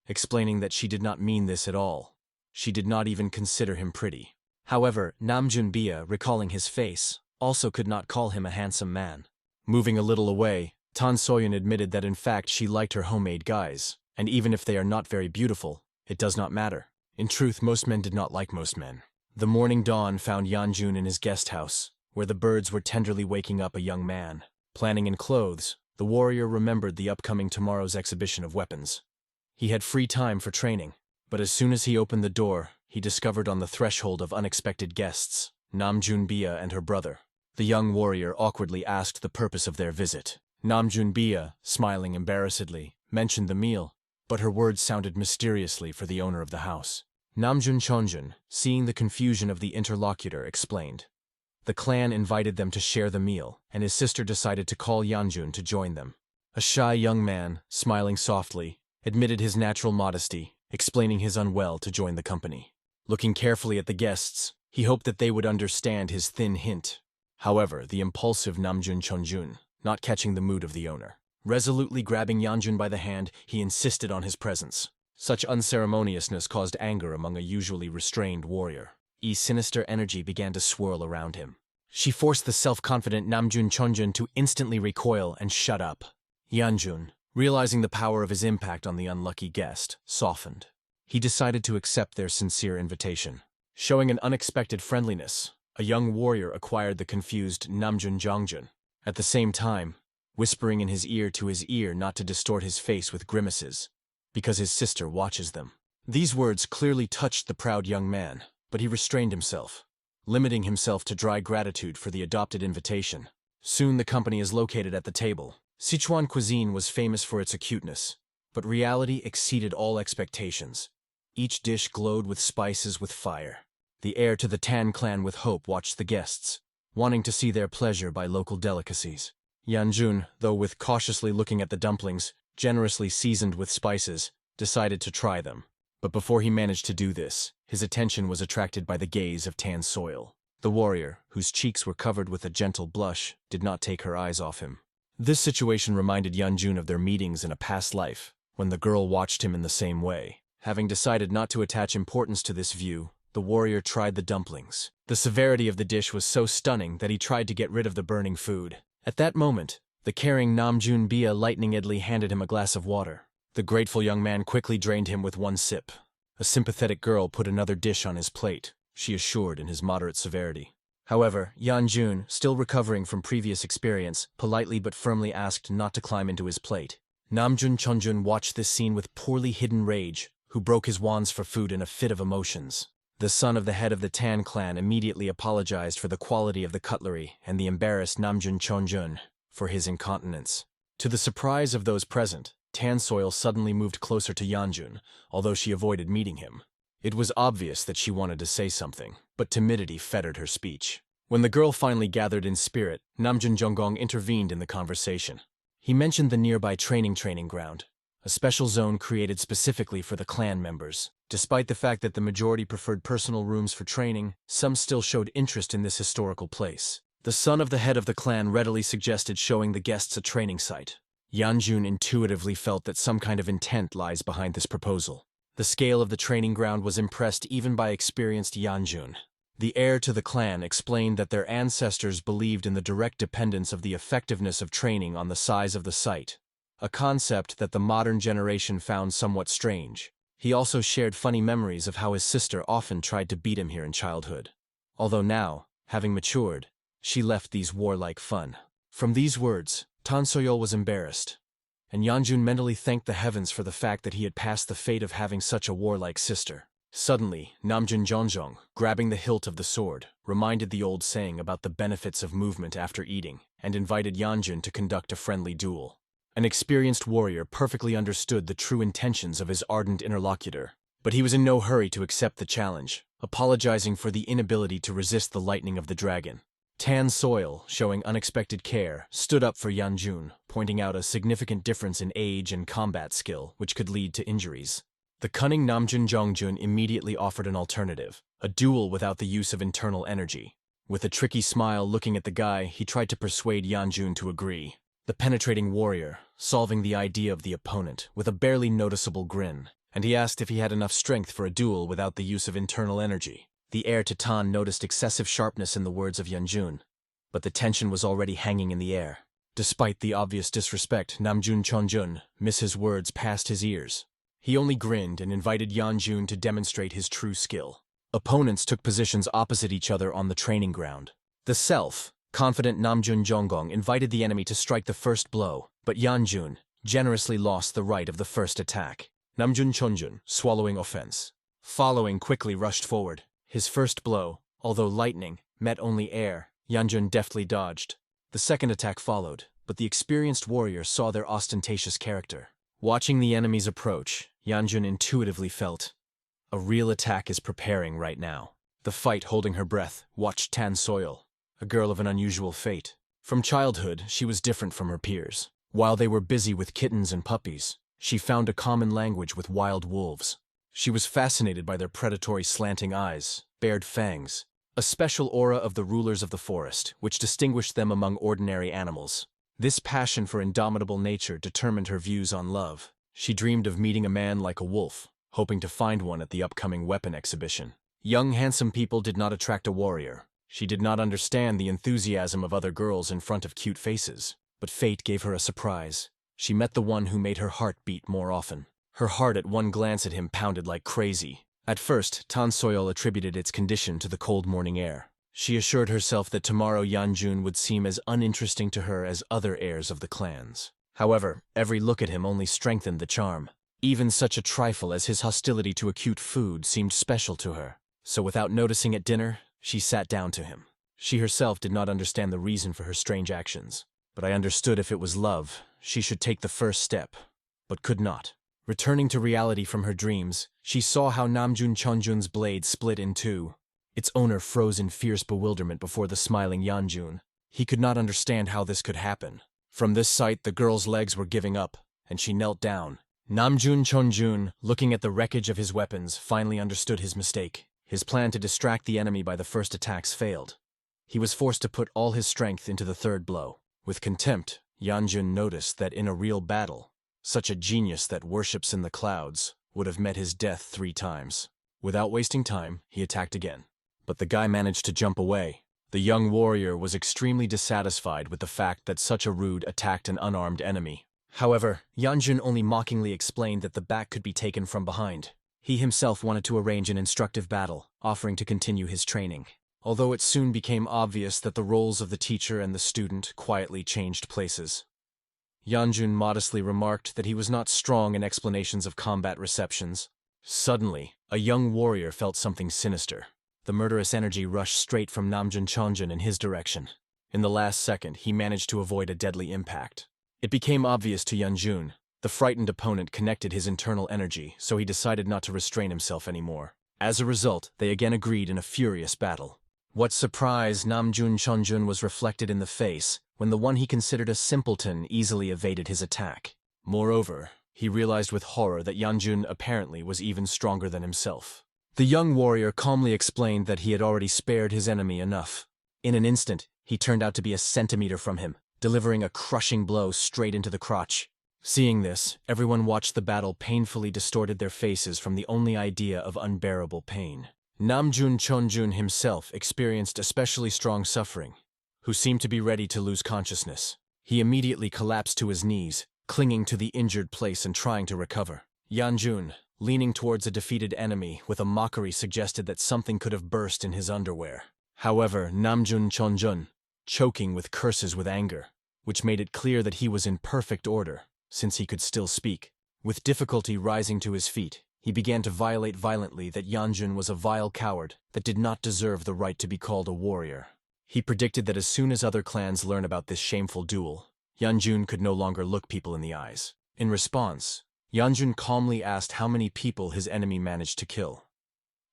explaining that she did not mean this at all. She did not even consider him pretty. However, Namjun Bia, recalling his face, also could not call him a handsome man. Moving a little away, Tan Soyun admitted that in fact she liked her homemade guys, and even if they are not very beautiful, it does not matter. In truth, most men did not like most men. The morning dawn found Yanjun in his guest house, where the birds were tenderly waking up a young man. Planning in clothes, the warrior remembered the upcoming tomorrow's exhibition of weapons. He had free time for training, but as soon as he opened the door, he discovered on the threshold of unexpected guests, Namjun Bia and her brother. The young warrior awkwardly asked the purpose of their visit. Namjun Bia, smiling embarrassedly, mentioned the meal, but her words sounded mysteriously for the owner of the house. Namjun Chonjun, seeing the confusion of the interlocutor, explained. The clan invited them to share the meal, and his sister decided to call Yanjun to join them. A shy young man, smiling softly, admitted his natural modesty, explaining his unwell to join the company. Looking carefully at the guests, he hoped that they would understand his thin hint. However, the impulsive Namjun Chonjun, not catching the mood of the owner, resolutely grabbing Yanjun by the hand, he insisted on his presence. Such unceremoniousness caused anger among a usually restrained warrior. Sinister energy began to swirl around him. She forced the self-confident Namjun Chonjun to instantly recoil and shut up. Yanjun, realizing the power of his impact on the unlucky guest, softened. He decided to accept their sincere invitation. Showing an unexpected friendliness, a young warrior acquired the confused Namjun Jongjun. At the same time, whispering in his ear to his ear not to distort his face with grimaces, because his sister watches them. These words clearly touched the proud young man, but he restrained himself, limiting himself to dry gratitude for the adopted invitation. Soon the company is located at the table. Sichuan cuisine was famous for its acuteness, but reality exceeded all expectations. Each dish glowed with spices with fire. The heir to the Tan clan with hope watched the guests, wanting to see their pleasure by local delicacies. Yanjun, though with cautiously looking at the dumplings, generously seasoned with spices, decided to try them. But before he managed to do this, his attention was attracted by the gaze of Tan Soil. The warrior, whose cheeks were covered with a gentle blush, did not take her eyes off him. This situation reminded Yanjun of their meetings in a past life, when the girl watched him in the same way. Having decided not to attach importance to this view, the warrior tried the dumplings. The severity of the dish was so stunning that he tried to get rid of the burning food. At that moment, the caring Namjun Bia lightningly handed him a glass of water. The grateful young man quickly drained him with one sip. A sympathetic girl put another dish on his plate, she assured in his moderate severity. However, Yanjun, still recovering from previous experience, politely but firmly asked not to climb into his plate. Namjun Chonjun watched this scene with poorly hidden rage, who broke his wands for food in a fit of emotions. The son of the head of the Tan clan immediately apologized for the quality of the cutlery and the embarrassed Namjun Chonjun for his incontinence. To the surprise of those present, Tan Soil suddenly moved closer to Yanjun, although she avoided meeting him. It was obvious that she wanted to say something, but timidity fettered her speech. When the girl finally gathered in spirit, Namjun Jonggong intervened in the conversation. He mentioned the nearby training ground, a special zone created specifically for the clan members. Despite the fact that the majority preferred personal rooms for training, some still showed interest in this historical place. The son of the head of the clan readily suggested showing the guests a training site. Yanjun intuitively felt that some kind of intent lies behind this proposal. The scale of the training ground was impressed even by experienced Yanjun. The heir to the clan explained that their ancestors believed in the direct dependence of the effectiveness of training on the size of the site, a concept that the modern generation found somewhat strange. He also shared funny memories of how his sister often tried to beat him here in childhood. Although now, having matured, she left these warlike fun. From these words, Tan Soyol was embarrassed, and Yanjun mentally thanked the heavens for the fact that he had passed the fate of having such a warlike sister. Suddenly, Namjun Jongjong, grabbing the hilt of the sword, reminded the old saying about the benefits of movement after eating, and invited Yanjun to conduct a friendly duel. An experienced warrior perfectly understood the true intentions of his ardent interlocutor, but he was in no hurry to accept the challenge, apologizing for the inability to resist the lightning of the dragon. Tan Soil, showing unexpected care, stood up for Yanjun, pointing out a significant difference in age and combat skill, which could lead to injuries. The cunning Namjun Jongjun immediately offered an alternative, a duel without the use of internal energy. With a tricky smile looking at the guy, he tried to persuade Yanjun to agree. The penetrating warrior, solving the idea of the opponent, with a barely noticeable grin, and he asked if he had enough strength for a duel without the use of internal energy. The heir to Tan noticed excessive sharpness in the words of Yanjun, but the tension was already hanging in the air. Despite the obvious disrespect, Namjun Chonjun missed his words past his ears. He only grinned and invited Yanjun to demonstrate his true skill. Opponents took positions opposite each other on the training ground. The self-confident Namjun Jonggong invited the enemy to strike the first blow, but Yanjun generously lost the right of the first attack. Namjun Chonjun, swallowing offense, following quickly rushed forward. His first blow, although lightning, met only air. Yanjun deftly dodged. The second attack followed, but the experienced warrior saw their ostentatious character. Watching the enemies approach, Yanjun intuitively felt a real attack is preparing right now. The fight, holding her breath, watched Tan Soil, a girl of an unusual fate. From childhood, she was different from her peers. While they were busy with kittens and puppies, she found a common language with wild wolves. She was fascinated by their predatory slanting eyes, bared fangs, a special aura of the rulers of the forest, which distinguished them among ordinary animals. This passion for indomitable nature determined her views on love. She dreamed of meeting a man like a wolf, hoping to find one at the upcoming weapon exhibition. Young, handsome people did not attract a warrior. She did not understand the enthusiasm of other girls in front of cute faces. But fate gave her a surprise. She met the one who made her heart beat more often. Her heart at one glance at him pounded like crazy. At first, Tan Soil attributed its condition to the cold morning air. She assured herself that tomorrow Yanjun would seem as uninteresting to her as other heirs of the clans. However, every look at him only strengthened the charm. Even such a trifle as his hostility to acute food seemed special to her. So without noticing at dinner, she sat down to him. She herself did not understand the reason for her strange actions. But I understood if it was love, she should take the first step. But could not. Returning to reality from her dreams, she saw how Namjun Chonjun's blade split in two. Its owner froze in fierce bewilderment before the smiling Yanjun. He could not understand how this could happen. From this sight, the girl's legs were giving up, and she knelt down. Namjun Chonjun, looking at the wreckage of his weapons, finally understood his mistake. His plan to distract the enemy by the first attacks failed. He was forced to put all his strength into the third blow. With contempt, Yanjun noticed that in a real battle, such a genius that worships in the clouds would have met his death 3 times. Without wasting time, he attacked again. But the guy managed to jump away. The young warrior was extremely dissatisfied with the fact that such a rude attacked an unarmed enemy. However, Yanjun only mockingly explained that the back could be taken from behind. He himself wanted to arrange an instructive battle, offering to continue his training. although it soon became obvious that the roles of the teacher and the student quietly changed places. Yanjun modestly remarked that he was not strong in explanations of combat receptions. Suddenly, a young warrior felt something sinister. The murderous energy rushed straight from Namjun Chongjun in his direction. In the last second, he managed to avoid a deadly impact. It became obvious to Yanjun. The frightened opponent connected his internal energy, so he decided not to restrain himself anymore. As a result, they again agreed in a furious battle. What surprise Namjun Chongjun was reflected in the face when the one he considered a simpleton easily evaded his attack. Moreover, he realized with horror that Yanjun apparently was even stronger than himself. The young warrior calmly explained that he had already spared his enemy enough. In an instant, he turned out to be a centimeter from him, delivering a crushing blow straight into the crotch. Seeing this, everyone watched the battle painfully distorted their faces from the only idea of unbearable pain. Namjun Chongjun himself experienced especially strong suffering, who seemed to be ready to lose consciousness. He immediately collapsed to his knees, clinging to the injured place and trying to recover. Yanjun, leaning towards a defeated enemy with a mockery, suggested that something could have burst in his underwear. However, Namjun Chongjun, choking with curses with anger, which made it clear that he was in perfect order, since he could still speak. With difficulty rising to his feet, he began to violate violently that Yanjun was a vile coward that did not deserve the right to be called a warrior. He predicted that as soon as other clans learn about this shameful duel, Yanjun could no longer look people in the eyes. In response, Yanjun calmly asked how many people his enemy managed to kill.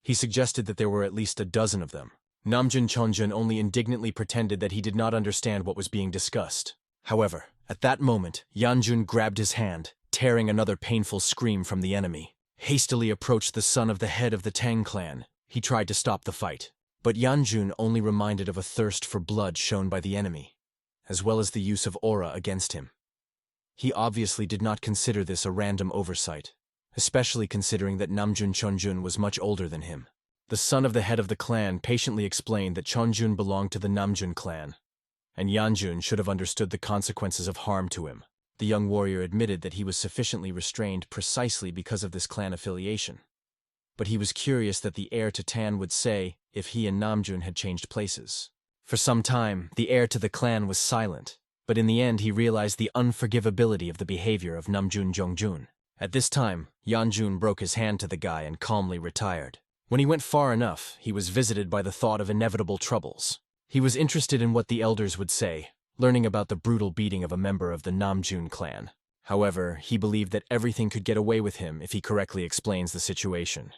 He suggested that there were at least a dozen of them. Namjun Chongjun only indignantly pretended that he did not understand what was being discussed. However, at that moment, Yanjun grabbed his hand, tearing another painful scream from the enemy. Hastily approached the son of the head of the Tang clan. He tried to stop the fight, but Yanjun only reminded of a thirst for blood shown by the enemy, as well as the use of aura against him. He obviously did not consider this a random oversight, especially considering that Namjun Chongjun was much older than him. The son of the head of the clan patiently explained that Chongjun belonged to the Namjun clan, and Yanjun should have understood the consequences of harm to him. The young warrior admitted that he was sufficiently restrained precisely because of this clan affiliation. But he was curious that the heir to Tan would say if he and Namjun had changed places. For some time, the heir to the clan was silent, but in the end he realized the unforgivability of the behavior of Namjun Jongjun. At this time, Yanjun broke his hand to the guy and calmly retired. When he went far enough, he was visited by the thought of inevitable troubles. He was interested in what the elders would say, learning about the brutal beating of a member of the Namjun clan. However, he believed that everything could get away with him if he correctly explains the situation.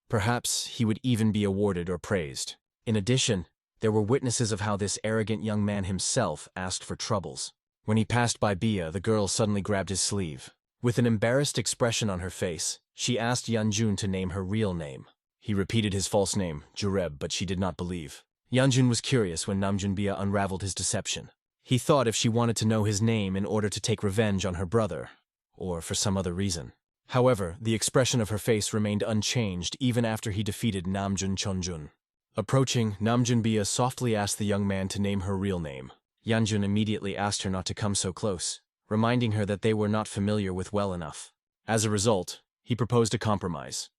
Perhaps he would even be awarded or praised. In addition, there were witnesses of how this arrogant young man himself asked for troubles. When he passed by Bia, the girl suddenly grabbed his sleeve. With an embarrassed expression on her face, she asked Yanjun to name her real name. He repeated his false name, Jureb, but she did not believe. Yanjun was curious when Namjun Bia unraveled his deception. He thought if she wanted to know his name in order to take revenge on her brother, or for some other reason. However, the expression of her face remained unchanged even after he defeated Namjun Chongjun. Approaching, Namjun Bia softly asked the young man to name her real name. Yanjun immediately asked her not to come so close, reminding her that they were not familiar with well enough. As a result, he proposed a compromise.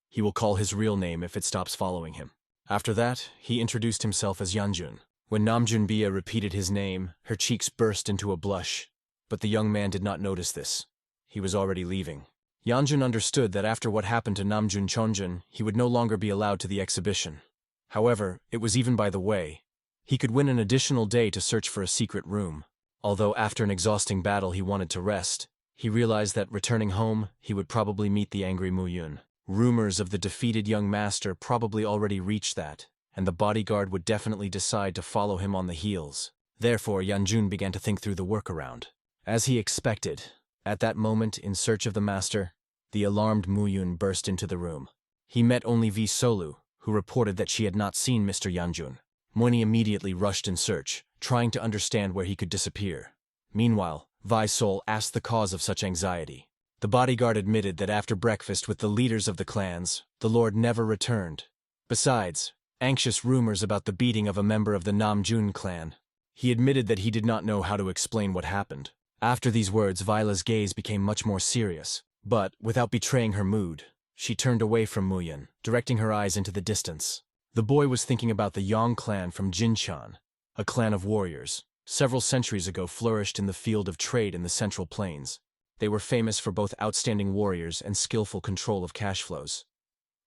He will call his real name if it stops following him. After that, he introduced himself as Yanjun. When Namjun Bia repeated his name, her cheeks burst into a blush, but the young man did not notice this. He was already leaving. Yanjun understood that after what happened to Namjun Chongjun, he would no longer be allowed to the exhibition. However, it was even by the way. He could win an additional day to search for a secret room. Although after an exhausting battle he wanted to rest, he realized that returning home, he would probably meet the angry Muyun. Rumors of the defeated young master probably already reached that, and the bodyguard would definitely decide to follow him on the heels. Therefore, Yanjun began to think through the workaround. As he expected, at that moment, in search of the master, the alarmed Muyun burst into the room. He met only Visol, who reported that she had not seen Mr. Yanjun. Moini immediately rushed in search, trying to understand where he could disappear. Meanwhile, Visol asked the cause of such anxiety. The bodyguard admitted that after breakfast with the leaders of the clans, the lord never returned. Besides, anxious rumors about the beating of a member of the Namjun clan. He admitted that he did not know how to explain what happened. After these words, Vila's gaze became much more serious, but, without betraying her mood, she turned away from Muyun, directing her eyes into the distance. The boy was thinking about the Yang clan from Jinshan, a clan of warriors, several centuries ago flourished in the field of trade in the Central Plains. They were famous for both outstanding warriors and skillful control of cash flows.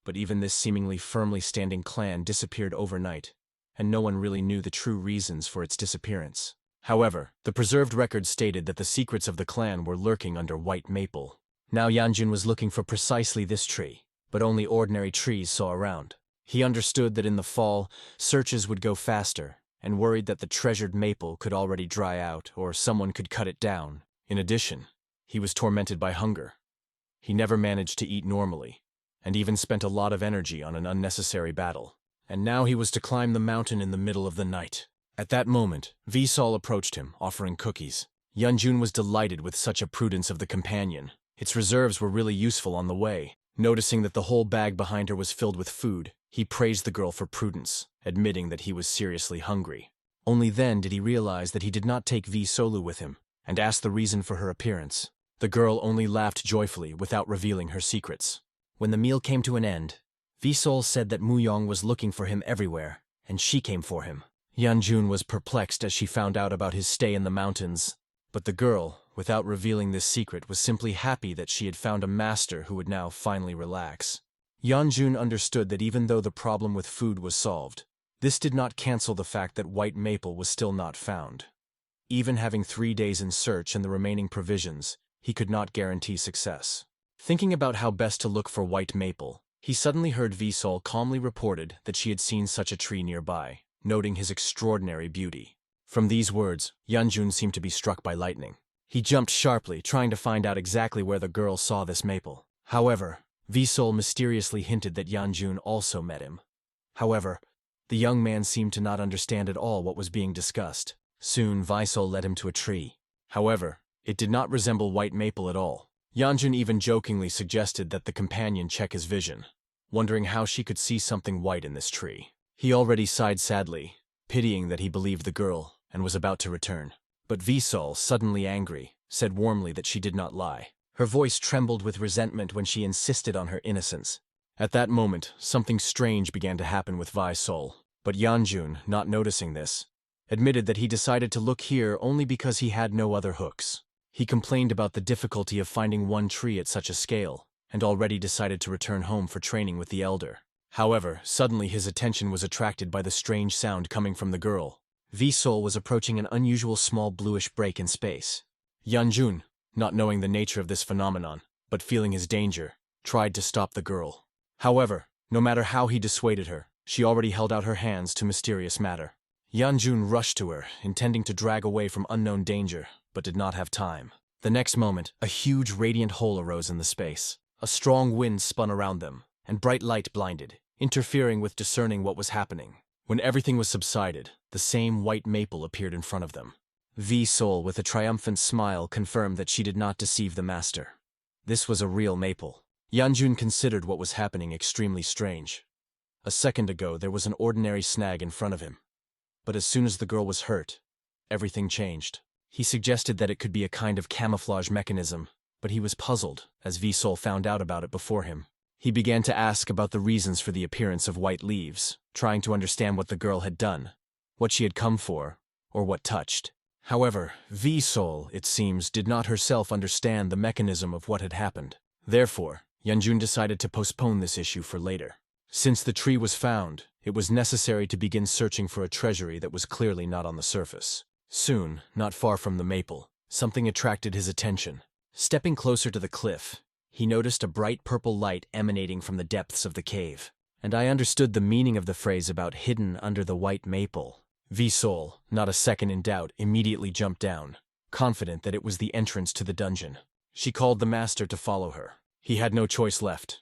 But even this seemingly firmly standing clan disappeared overnight, and no one really knew the true reasons for its disappearance. However, the preserved records stated that the secrets of the clan were lurking under white maple. Now Yanjun was looking for precisely this tree, but only ordinary trees saw around. He understood that in the fall, searches would go faster, and worried that the treasured maple could already dry out or someone could cut it down. In addition, he was tormented by hunger. He never managed to eat normally, and even spent a lot of energy on an unnecessary battle. And now he was to climb the mountain in the middle of the night. At that moment, Visol approached him, offering cookies. Yanjun was delighted with such a prudence of the companion. Its reserves were really useful on the way. Noticing that the whole bag behind her was filled with food, he praised the girl for prudence, admitting that he was seriously hungry. Only then did he realize that he did not take Visolu with him, and asked the reason for her appearance. The girl only laughed joyfully without revealing her secrets. When the meal came to an end, Visol said that Muyong was looking for him everywhere, and she came for him. Yanjun was perplexed as she found out about his stay in the mountains, but the girl, without revealing this secret, was simply happy that she had found a master who would now finally relax. Yanjun understood that even though the problem with food was solved, this did not cancel the fact that white maple was still not found. Even having 3 days in search and the remaining provisions, he could not guarantee success. Thinking about how best to look for white maple, he suddenly heard Visol calmly reported that she had seen such a tree nearby, noting his extraordinary beauty. From these words, Yanjun seemed to be struck by lightning. He jumped sharply, trying to find out exactly where the girl saw this maple. However, Visol mysteriously hinted that Yanjun also met him. However, the young man seemed to not understand at all what was being discussed. Soon, Visol led him to a tree. However, it did not resemble white maple at all. Yanjun even jokingly suggested that the companion check his vision, wondering how she could see something white in this tree. He already sighed sadly, pitying that he believed the girl and was about to return. But Visol, suddenly angry, said warmly that she did not lie. Her voice trembled with resentment when she insisted on her innocence. At that moment, something strange began to happen with Visol, but Yanjun, not noticing this, admitted that he decided to look here only because he had no other hooks. He complained about the difficulty of finding one tree at such a scale, and already decided to return home for training with the elder. However, suddenly his attention was attracted by the strange sound coming from the girl. Visol was approaching an unusual small bluish break in space. Yanjun, not knowing the nature of this phenomenon, but feeling his danger, tried to stop the girl. However, no matter how he dissuaded her, she already held out her hands to mysterious matter. Yanjun rushed to her, intending to drag away from unknown danger, but did not have time. The next moment, a huge radiant hole arose in the space. A strong wind spun around them, and bright light blinded, interfering with discerning what was happening. When everything was subsided, the same white maple appeared in front of them. Visol, with a triumphant smile, confirmed that she did not deceive the master. This was a real maple. Yanjun considered what was happening extremely strange. A second ago, there was an ordinary snag in front of him. But as soon as the girl was hurt, everything changed. He suggested that it could be a kind of camouflage mechanism, but he was puzzled, as Visol found out about it before him. He began to ask about the reasons for the appearance of white leaves, trying to understand what the girl had done, what she had come for, or what touched. However, Visol, it seems, did not herself understand the mechanism of what had happened. Therefore, Yanjun decided to postpone this issue for later. Since the tree was found, it was necessary to begin searching for a treasury that was clearly not on the surface. Soon, not far from the maple, something attracted his attention. Stepping closer to the cliff, he noticed a bright purple light emanating from the depths of the cave. And I understood the meaning of the phrase about hidden under the white maple. Visol, not a second in doubt, immediately jumped down, confident that it was the entrance to the dungeon. She called the master to follow her. He had no choice left.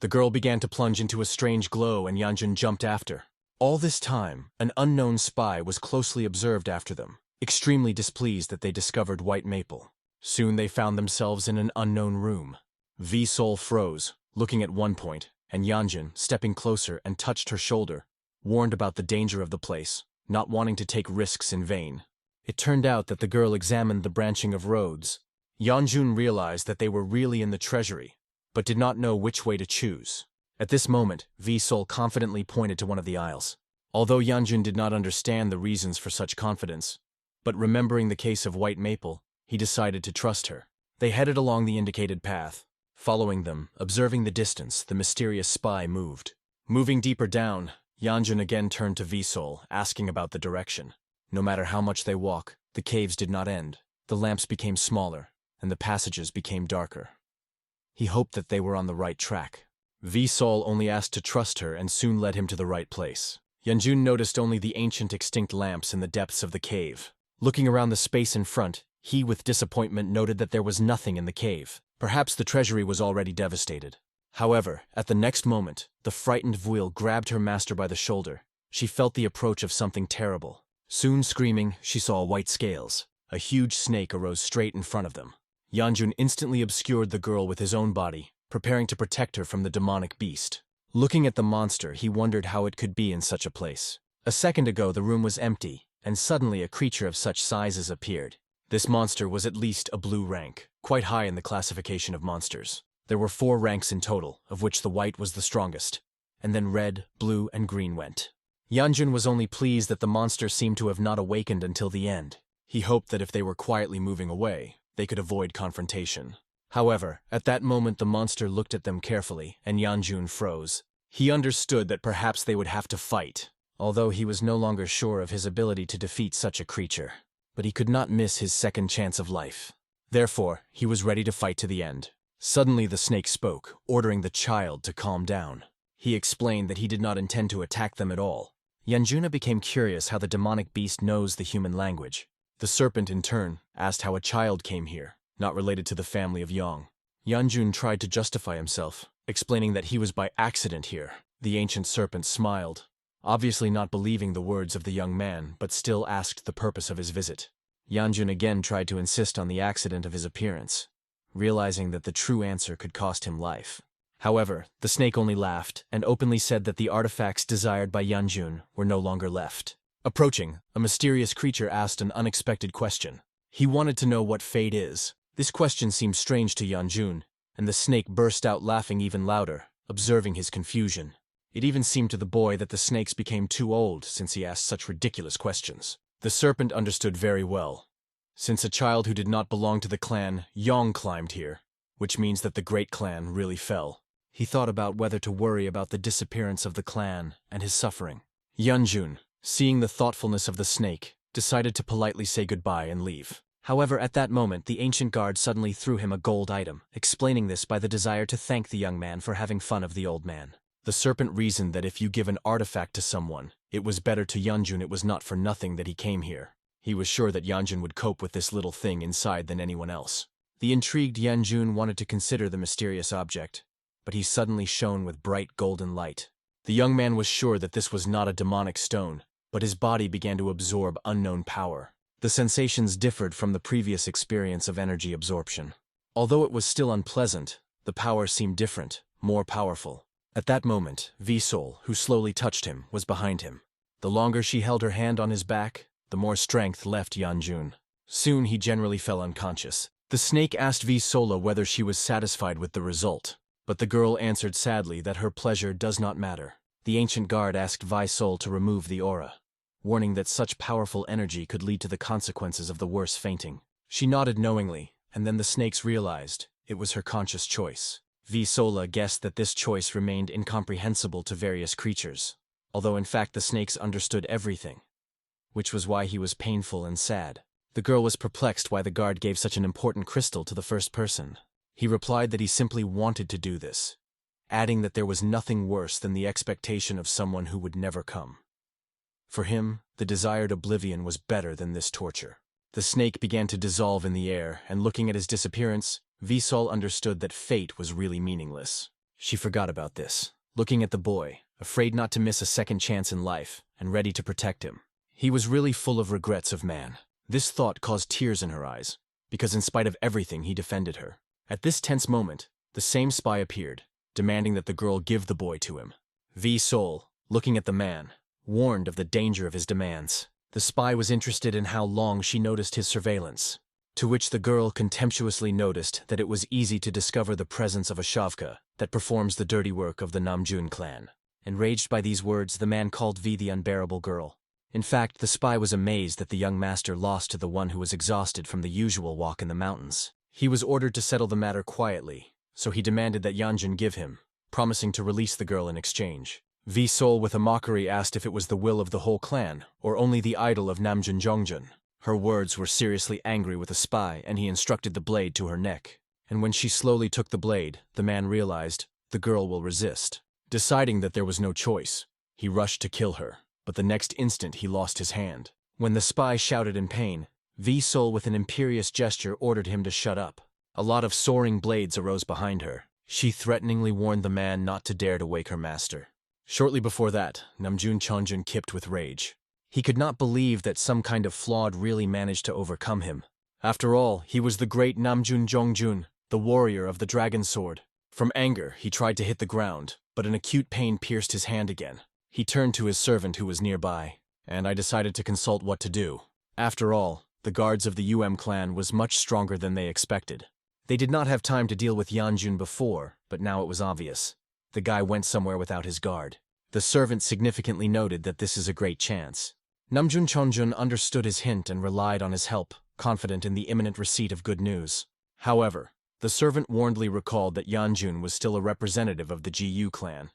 The girl began to plunge into a strange glow and Yanjun jumped after. All this time, an unknown spy was closely observed after them, extremely displeased that they discovered white maple. Soon they found themselves in an unknown room. Visol froze, looking at one point, and Yanjun, stepping closer and touched her shoulder, warned about the danger of the place, not wanting to take risks in vain. It turned out that the girl examined the branching of roads. Yanjun realized that they were really in the treasury, but did not know which way to choose. At this moment, Visol confidently pointed to one of the aisles. Although Yanjun did not understand the reasons for such confidence, but remembering the case of White Maple, he decided to trust her. They headed along the indicated path. Following them, observing the distance, the mysterious spy moved. Moving deeper down, Yanjun again turned to Visol, asking about the direction. No matter how much they walk, the caves did not end. The lamps became smaller, and the passages became darker. He hoped that they were on the right track. Visol only asked to trust her and soon led him to the right place. Yanjun noticed only the ancient extinct lamps in the depths of the cave. Looking around the space in front, he with disappointment noted that there was nothing in the cave. Perhaps the treasury was already devastated. However, at the next moment, the frightened Vuil grabbed her master by the shoulder. She felt the approach of something terrible. Soon screaming, she saw white scales. A huge snake arose straight in front of them. Yanjun instantly obscured the girl with his own body, preparing to protect her from the demonic beast. Looking at the monster, he wondered how it could be in such a place. A second ago, the room was empty, and suddenly a creature of such sizes appeared. This monster was at least a blue rank, quite high in the classification of monsters. There were 4 ranks in total, of which the white was the strongest, and then red, blue, and green went. Yanjun was only pleased that the monster seemed to have not awakened until the end. He hoped that if they were quietly moving away, they could avoid confrontation. However, at that moment the monster looked at them carefully, and Yanjun froze. He understood that perhaps they would have to fight, although he was no longer sure of his ability to defeat such a creature. But he could not miss his second chance of life. Therefore, he was ready to fight to the end. Suddenly the snake spoke, ordering the child to calm down. He explained that he did not intend to attack them at all. Yanjuna became curious how the demonic beast knows the human language. The serpent, in turn, asked how a child came here, not related to the family of Yong. Yanjun tried to justify himself, explaining that he was by accident here. The ancient serpent smiled, obviously not believing the words of the young man, but still asked the purpose of his visit. Yanjun again tried to insist on the accident of his appearance, realizing that the true answer could cost him life. However, the snake only laughed and openly said that the artifacts desired by Yanjun were no longer left. Approaching, a mysterious creature asked an unexpected question. He wanted to know what fate is. This question seemed strange to Yanjun, and the snake burst out laughing even louder, observing his confusion. It even seemed to the boy that the snakes became too old since he asked such ridiculous questions. The serpent understood very well. Since a child who did not belong to the clan Yong climbed here, which means that the great clan really fell. He thought about whether to worry about the disappearance of the clan and his suffering. Yanjun, seeing the thoughtfulness of the snake, decided to politely say goodbye and leave. However, at that moment, the ancient guard suddenly threw him a gold item, explaining this by the desire to thank the young man for having fun of the old man. The serpent reasoned that if you give an artifact to someone, it was better to Yanjun it was not for nothing that he came here. He was sure that Yanjun would cope with this little thing inside than anyone else. The intrigued Yanjun wanted to consider the mysterious object, but he suddenly shone with bright golden light. The young man was sure that this was not a demonic stone, but his body began to absorb unknown power. The sensations differed from the previous experience of energy absorption. Although it was still unpleasant, the power seemed different, more powerful. At that moment, Visol, who slowly touched him, was behind him. The longer she held her hand on his back, the more strength left Yanjun. Soon he generally fell unconscious. The snake asked Visola whether she was satisfied with the result, but the girl answered sadly that her pleasure does not matter. The ancient guard asked Visol to remove the aura, warning that such powerful energy could lead to the consequences of the worse fainting. She nodded knowingly, and then the snakes realized it was her conscious choice. Visola guessed that this choice remained incomprehensible to various creatures, although in fact the snakes understood everything, which was why he was painful and sad. The girl was perplexed why the guard gave such an important crystal to the first person. He replied that he simply wanted to do this, adding that there was nothing worse than the expectation of someone who would never come. For him, the desired oblivion was better than this torture. The snake began to dissolve in the air, and looking at his disappearance, Visol understood that fate was really meaningless. She forgot about this, looking at the boy, afraid not to miss a second chance in life, and ready to protect him. He was really full of regrets of man. This thought caused tears in her eyes, because in spite of everything he defended her. At this tense moment, the same spy appeared, demanding that the girl give the boy to him. Visol, looking at the man, warned of the danger of his demands. The spy was interested in how long she noticed his surveillance. To which the girl contemptuously noticed that it was easy to discover the presence of a shavka that performs the dirty work of the Namjun clan. Enraged by these words, the man called V the unbearable girl. In fact, the spy was amazed that the young master lost to the one who was exhausted from the usual walk in the mountains. He was ordered to settle the matter quietly, so he demanded that Yanjun give him, promising to release the girl in exchange. Visol with a mockery asked if it was the will of the whole clan, or only the idol of Namjun Jongjun. Her words were seriously angry with the spy, and he instructed the blade to her neck. And when she slowly took the blade, the man realized the girl will resist. Deciding that there was no choice, he rushed to kill her, but the next instant he lost his hand. When the spy shouted in pain, Visol with an imperious gesture ordered him to shut up. A lot of soaring blades arose behind her. She threateningly warned the man not to dare to wake her master. Shortly before that, Namjun Chongjun kipped with rage. He could not believe that some kind of flawed really managed to overcome him. After all, he was the great Namjun Jongjun, the warrior of the dragon sword. From anger, he tried to hit the ground, but an acute pain pierced his hand again. He turned to his servant who was nearby, and I decided to consult what to do. After all, the guards of the clan was much stronger than they expected. They did not have time to deal with Yanjun before, but now it was obvious. The guy went somewhere without his guard. The servant significantly noted that this is a great chance. Namjun Chongjun understood his hint and relied on his help, confident in the imminent receipt of good news. However, the servant warnedly recalled that Yanjun was still a representative of the GU clan,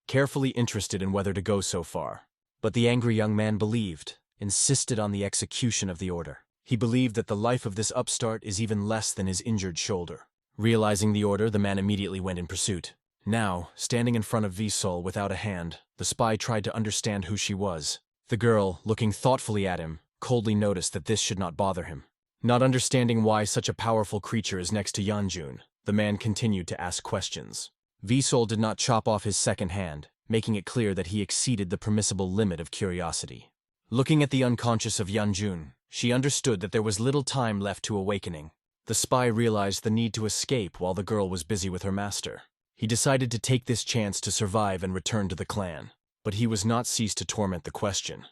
carefully interested in whether to go so far. But the angry young man believed, insisted on the execution of the order. He believed that the life of this upstart is even less than his injured shoulder. Realizing the order, the man immediately went in pursuit. Now, standing in front of Visol without a hand, the spy tried to understand who she was. The girl, looking thoughtfully at him, coldly noticed that this should not bother him. Not understanding why such a powerful creature is next to Yanjun, the man continued to ask questions. Visol did not chop off his second hand, making it clear that he exceeded the permissible limit of curiosity. Looking at the unconscious of Yanjun, she understood that there was little time left to awakening. The spy realized the need to escape while the girl was busy with her master. He decided to take this chance to survive and return to the clan. But he was not ceased to torment the question.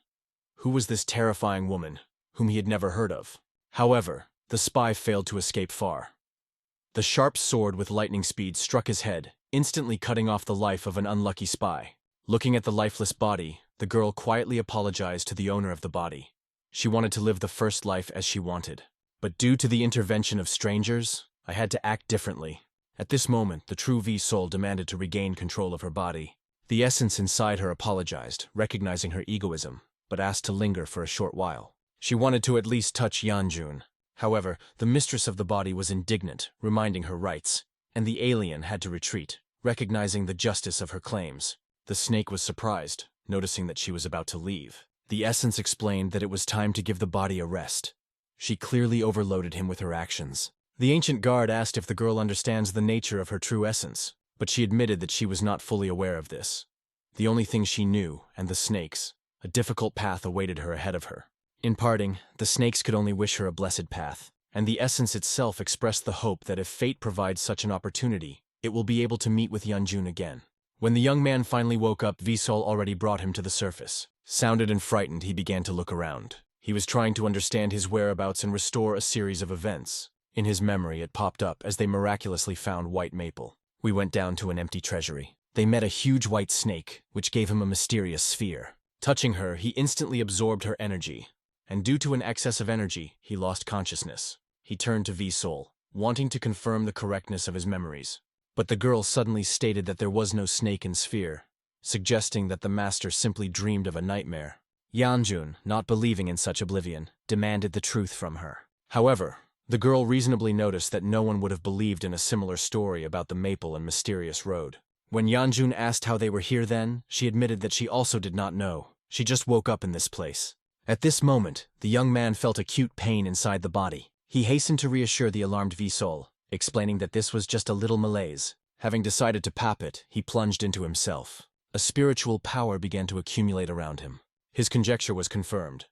Who was this terrifying woman, whom he had never heard of? However, the spy failed to escape far. The sharp sword with lightning speed struck his head, instantly cutting off the life of an unlucky spy. Looking at the lifeless body, the girl quietly apologized to the owner of the body. She wanted to live the first life as she wanted. But due to the intervention of strangers, I had to act differently. At this moment, the true V-Soul demanded to regain control of her body. The essence inside her apologized, recognizing her egoism, but asked to linger for a short while. She wanted to at least touch Yanjun. However, the mistress of the body was indignant, reminding her rights, and the alien had to retreat, recognizing the justice of her claims. The snake was surprised, noticing that she was about to leave. The essence explained that it was time to give the body a rest. She clearly overloaded him with her actions. The ancient guard asked if the girl understands the nature of her true essence, but she admitted that she was not fully aware of this. The only thing she knew, and the snakes, a difficult path awaited her ahead of her. In parting, the snakes could only wish her a blessed path, and the essence itself expressed the hope that if fate provides such an opportunity, it will be able to meet with Yanjun again. When the young man finally woke up, Visol already brought him to the surface. Sounded and frightened, he began to look around. He was trying to understand his whereabouts and restore a series of events. In his memory, it popped up as they miraculously found white maple. We went down to an empty treasury. They met a huge white snake, which gave him a mysterious sphere. Touching her, he instantly absorbed her energy, and due to an excess of energy, he lost consciousness. He turned to Visol, wanting to confirm the correctness of his memories. But the girl suddenly stated that there was no snake in sphere, suggesting that the master simply dreamed of a nightmare. Yanjun, not believing in such oblivion, demanded the truth from her. However, the girl reasonably noticed that no one would have believed in a similar story about the maple and mysterious road. When Yanjun asked how they were here then, she admitted that she also did not know. She just woke up in this place. At this moment, the young man felt acute pain inside the body. He hastened to reassure the alarmed Visol, explaining that this was just a little malaise. Having decided to pap it, he plunged into himself. A spiritual power began to accumulate around him. His conjecture was confirmed.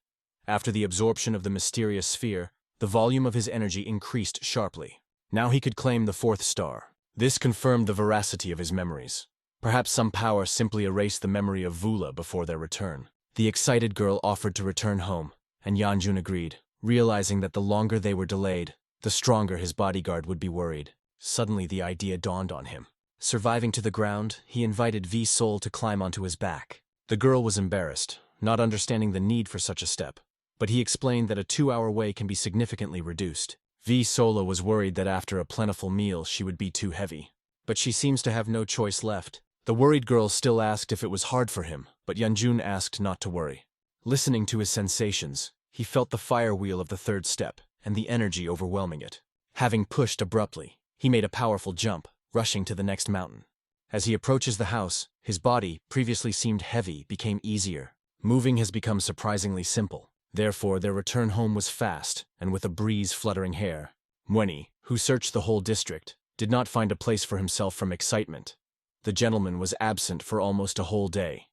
After the absorption of the mysterious sphere, the volume of his energy increased sharply. Now he could claim the 4th star. This confirmed the veracity of his memories. Perhaps some power simply erased the memory of Vula before their return. The excited girl offered to return home, and Yanjun agreed. realizing that the longer they were delayed, the stronger his bodyguard would be worried. Suddenly the idea dawned on him. Surviving to the ground, he invited Visol to climb onto his back. The girl was embarrassed, not understanding the need for such a step, but he explained that a 2-hour way can be significantly reduced. Visol was worried that after a plentiful meal she would be too heavy, but she seems to have no choice left. The worried girl still asked if it was hard for him, but Yanjun asked not to worry. Listening to his sensations, he felt the fire wheel of the third step, and the energy overwhelming it. Having pushed abruptly, he made a powerful jump, rushing to the next mountain. As he approaches the house, his body, previously seemed heavy, became easier. Moving has become surprisingly simple. Therefore, their return home was fast, and with a breeze fluttering hair. Mweni, who searched the whole district, did not find a place for himself from excitement. The gentleman was absent for almost a whole day.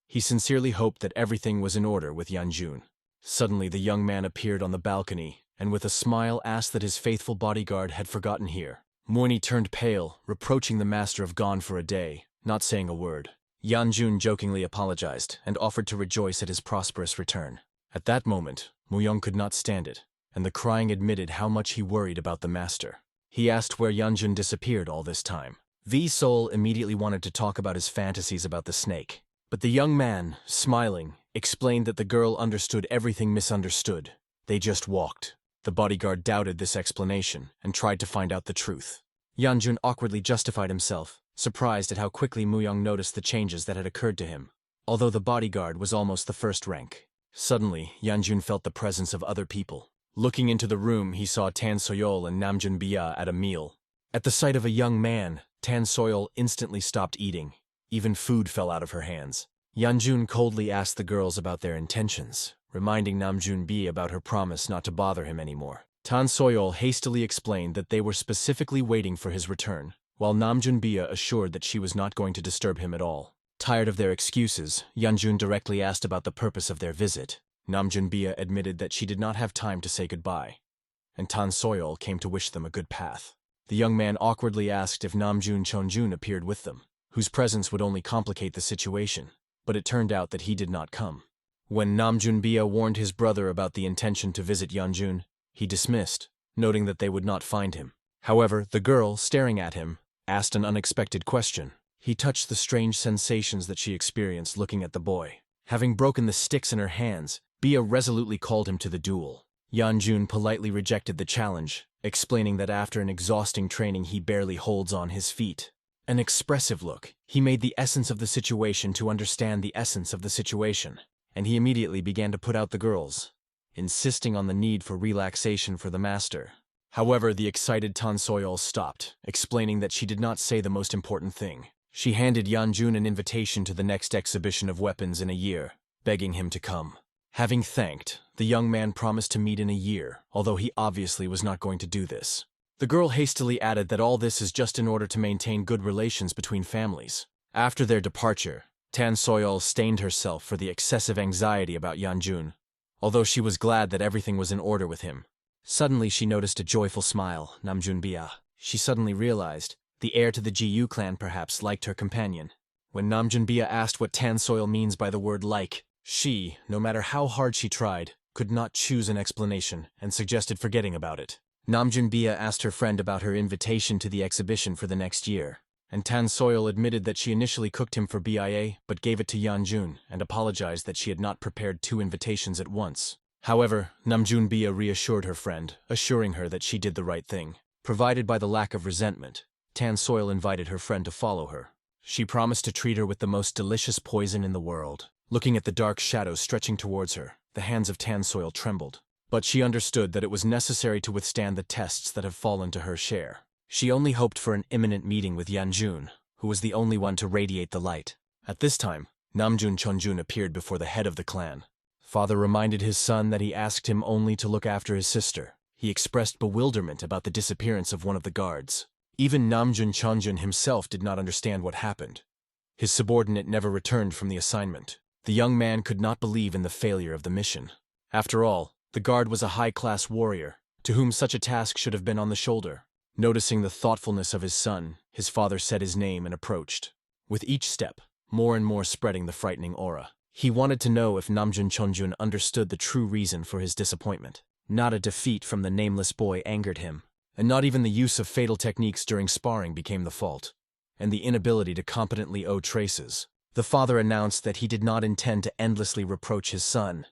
He sincerely hoped that everything was in order with Yanjun. Suddenly the young man appeared on the balcony, and with a smile asked that his faithful bodyguard had forgotten here. Mweni turned pale, reproaching the master of gone for a day, not saying a word. Yanjun jokingly apologized, and offered to rejoice at his prosperous return. At that moment, Muyong could not stand it, and the crying admitted how much he worried about the master. He asked where Yanjun disappeared all this time. Visol immediately wanted to talk about his fantasies about the snake, but the young man, smiling, explained that the girl understood everything misunderstood. They just walked. The bodyguard doubted this explanation and tried to find out the truth. Yanjun awkwardly justified himself, surprised at how quickly Muyong noticed the changes that had occurred to him, although the bodyguard was almost the first rank. Suddenly, Yanjun felt the presence of other people. Looking into the room, he saw Tan Soyol and Namjun Bia at a meal. At the sight of a young man, Tan Soyol instantly stopped eating. Even food fell out of her hands. Yanjun coldly asked the girls about their intentions, reminding Namjun Bia about her promise not to bother him anymore. Tan Soyol hastily explained that they were specifically waiting for his return, while Namjun Bia assured that she was not going to disturb him at all. Tired of their excuses, Yanjun directly asked about the purpose of their visit. Namjun Bia admitted that she did not have time to say goodbye, and Tan Soyol came to wish them a good path. The young man awkwardly asked if Namjun Chonjun appeared with them, whose presence would only complicate the situation, but it turned out that he did not come. When Namjun Bia warned his brother about the intention to visit Yanjun, he dismissed, noting that they would not find him. However, the girl, staring at him, asked an unexpected question. He touched the strange sensations that she experienced looking at the boy. Having broken the sticks in her hands, Bia resolutely called him to the duel. Yanjun politely rejected the challenge, explaining that after an exhausting training he barely holds on his feet. An expressive look, he made the essence of the situation to understand the essence of the situation, and he immediately began to put out the girls, insisting on the need for relaxation for the master. However, the excited Tan Soyol stopped, explaining that she did not say the most important thing. She handed Yanjun an invitation to the next exhibition of weapons in a year, begging him to come. Having thanked, the young man promised to meet in a year, although he obviously was not going to do this. The girl hastily added that all this is just in order to maintain good relations between families. After their departure, Tan Soyol stained herself for the excessive anxiety about Yanjun, although she was glad that everything was in order with him. Suddenly she noticed a joyful smile, Namjun Bia. She suddenly realized the heir to the GU clan perhaps liked her companion. When Namjun Bia asked what Tan Soyol means by the word like, she, no matter how hard she tried, could not choose an explanation and suggested forgetting about it. Namjun Bia asked her friend about her invitation to the exhibition for the next year, and Tan Soyol admitted that she initially cooked him for BIA but gave it to Yanjun and apologized that she had not prepared 2 invitations at once. However, Namjun Bia reassured her friend, assuring her that she did the right thing. Provided by the lack of resentment, Tan Soyol invited her friend to follow her. She promised to treat her with the most delicious poison in the world. Looking at the dark shadows stretching towards her, the hands of Tan Soyol trembled. But she understood that it was necessary to withstand the tests that have fallen to her share. She only hoped for an imminent meeting with Yanjun, who was the only one to radiate the light. At this time, Namjun Chonjun appeared before the head of the clan. Father reminded his son that he asked him only to look after his sister. He expressed bewilderment about the disappearance of one of the guards. Even Namjun Chonjun himself did not understand what happened. His subordinate never returned from the assignment. The young man could not believe in the failure of the mission. After all, the guard was a high-class warrior, to whom such a task should have been on the shoulder. Noticing the thoughtfulness of his son, his father said his name and approached. With each step, more and more spreading the frightening aura. He wanted to know if Namjun Chonjun understood the true reason for his disappointment. Not a defeat from the nameless boy angered him, and not even the use of fatal techniques during sparring became the fault, and the inability to competently owe traces. The father announced that he did not intend to endlessly reproach his son,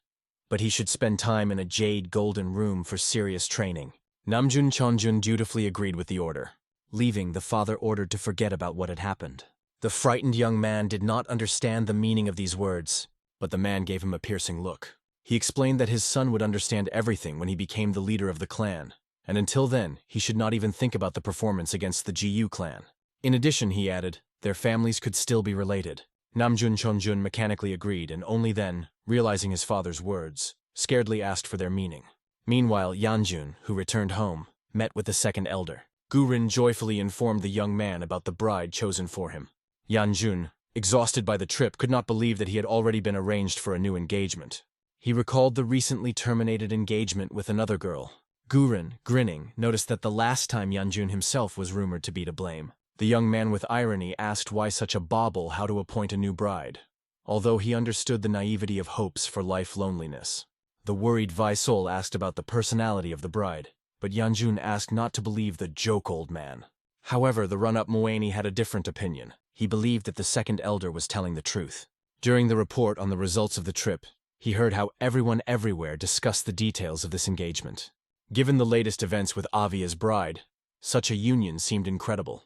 but he should spend time in a jade golden room for serious training. Namjun Chonjun dutifully agreed with the order. Leaving, the father ordered to forget about what had happened. The frightened young man did not understand the meaning of these words, but the man gave him a piercing look. He explained that his son would understand everything when he became the leader of the clan, and until then, he should not even think about the performance against the GU clan. In addition, he added, their families could still be related. Namjun Chonjun mechanically agreed, and only then, realizing his father's words, scaredly asked for their meaning. Meanwhile, Yanjun, who returned home, met with the second elder. Gurin joyfully informed the young man about the bride chosen for him. Yanjun, exhausted by the trip, could not believe that he had already been arranged for a new engagement. He recalled the recently terminated engagement with another girl. Gurin, grinning, noticed that the last time Yanjun himself was rumored to be to blame. The young man with irony asked why such a bauble how to appoint a new bride, although he understood the naivety of hopes for life loneliness. The worried Visol asked about the personality of the bride, but Yanjun asked not to believe the joke old man. However, the run-up Muani had a different opinion. He believed that the second elder was telling the truth. During the report on the results of the trip, he heard how everyone everywhere discussed the details of this engagement. Given the latest events with Avia's bride, such a union seemed incredible.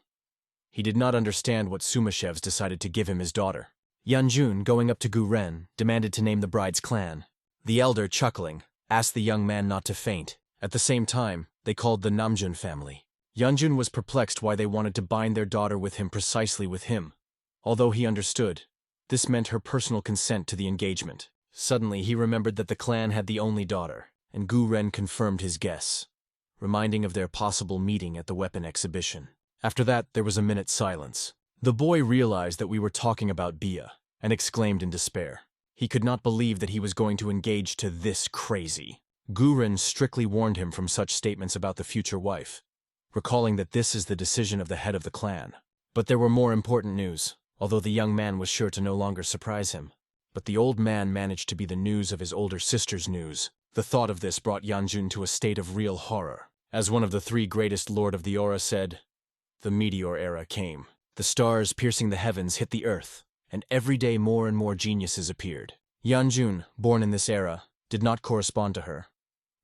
He did not understand what Sumashevs decided to give him his daughter. Yanjun, going up to Guren, demanded to name the bride's clan. The elder, chuckling, asked the young man not to faint. At the same time, they called the Namjun family. Yanjun was perplexed why they wanted to bind their daughter with him precisely with him. Although he understood, this meant her personal consent to the engagement. Suddenly, he remembered that the clan had the only daughter, and Guren confirmed his guess, reminding of their possible meeting at the weapon exhibition. After that, there was a minute's silence. The boy realized that we were talking about Bia, and exclaimed in despair. He could not believe that he was going to engage to this crazy. Guren strictly warned him from such statements about the future wife, recalling that this is the decision of the head of the clan. But there were more important news, although the young man was sure to no longer surprise him. But the old man managed to be the news of his older sister's news. The thought of this brought Yanjun to a state of real horror. As one of the three greatest Lord of the Aura said, the meteor era came. The stars piercing the heavens hit the earth, and every day more and more geniuses appeared. Yanjun, born in this era, did not correspond to her.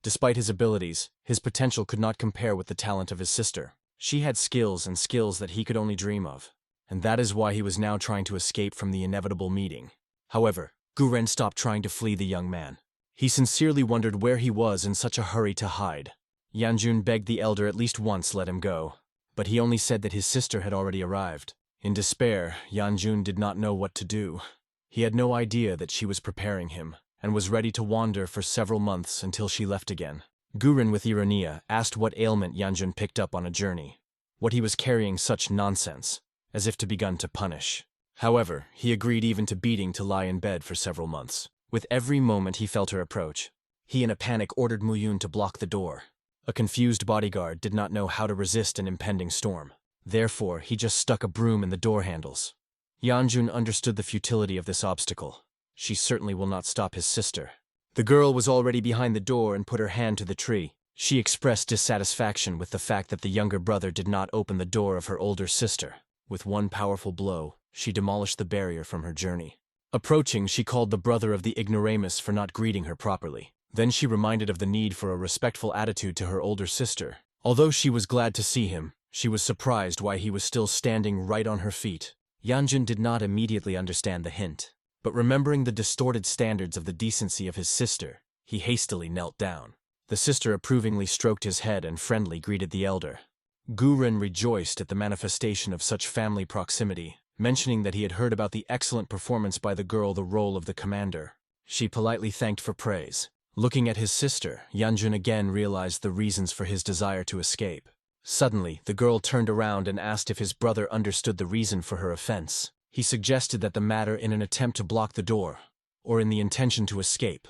Despite his abilities, his potential could not compare with the talent of his sister. She had skills that he could only dream of, and that is why he was now trying to escape from the inevitable meeting. However, Guren stopped trying to flee the young man. He sincerely wondered where he was in such a hurry to hide. Yanjun begged the elder at least once let him go, but he only said that his sister had already arrived. In despair, Yanjun did not know what to do. He had no idea that she was preparing him, and was ready to wander for several months until she left again. Guren with ironia asked what ailment Yanjun picked up on a journey, what he was carrying such nonsense, as if to begun to punish. However, he agreed even to beating to lie in bed for several months. With every moment he felt her approach, he in a panic ordered Muyun to block the door. A confused bodyguard did not know how to resist an impending storm. Therefore, he just stuck a broom in the door handles. Yanjun understood the futility of this obstacle. She certainly will not stop his sister. The girl was already behind the door and put her hand to the tree. She expressed dissatisfaction with the fact that the younger brother did not open the door of her older sister. With one powerful blow, she demolished the barrier from her journey. Approaching, she called the brother of the ignoramus for not greeting her properly. Then she reminded of the need for a respectful attitude to her older sister. Although she was glad to see him, she was surprised why he was still standing right on her feet. Yanjun did not immediately understand the hint, but remembering the distorted standards of the decency of his sister, he hastily knelt down. The sister approvingly stroked his head and friendly greeted the elder. Guren rejoiced at the manifestation of such family proximity, mentioning that he had heard about the excellent performance by the girl the role of the commander. She politely thanked for praise. Looking at his sister, Yanjun again realized the reasons for his desire to escape. Suddenly, the girl turned around and asked if his brother understood the reason for her offense. He suggested that the matter in an attempt to block the door, or in the intention to escape.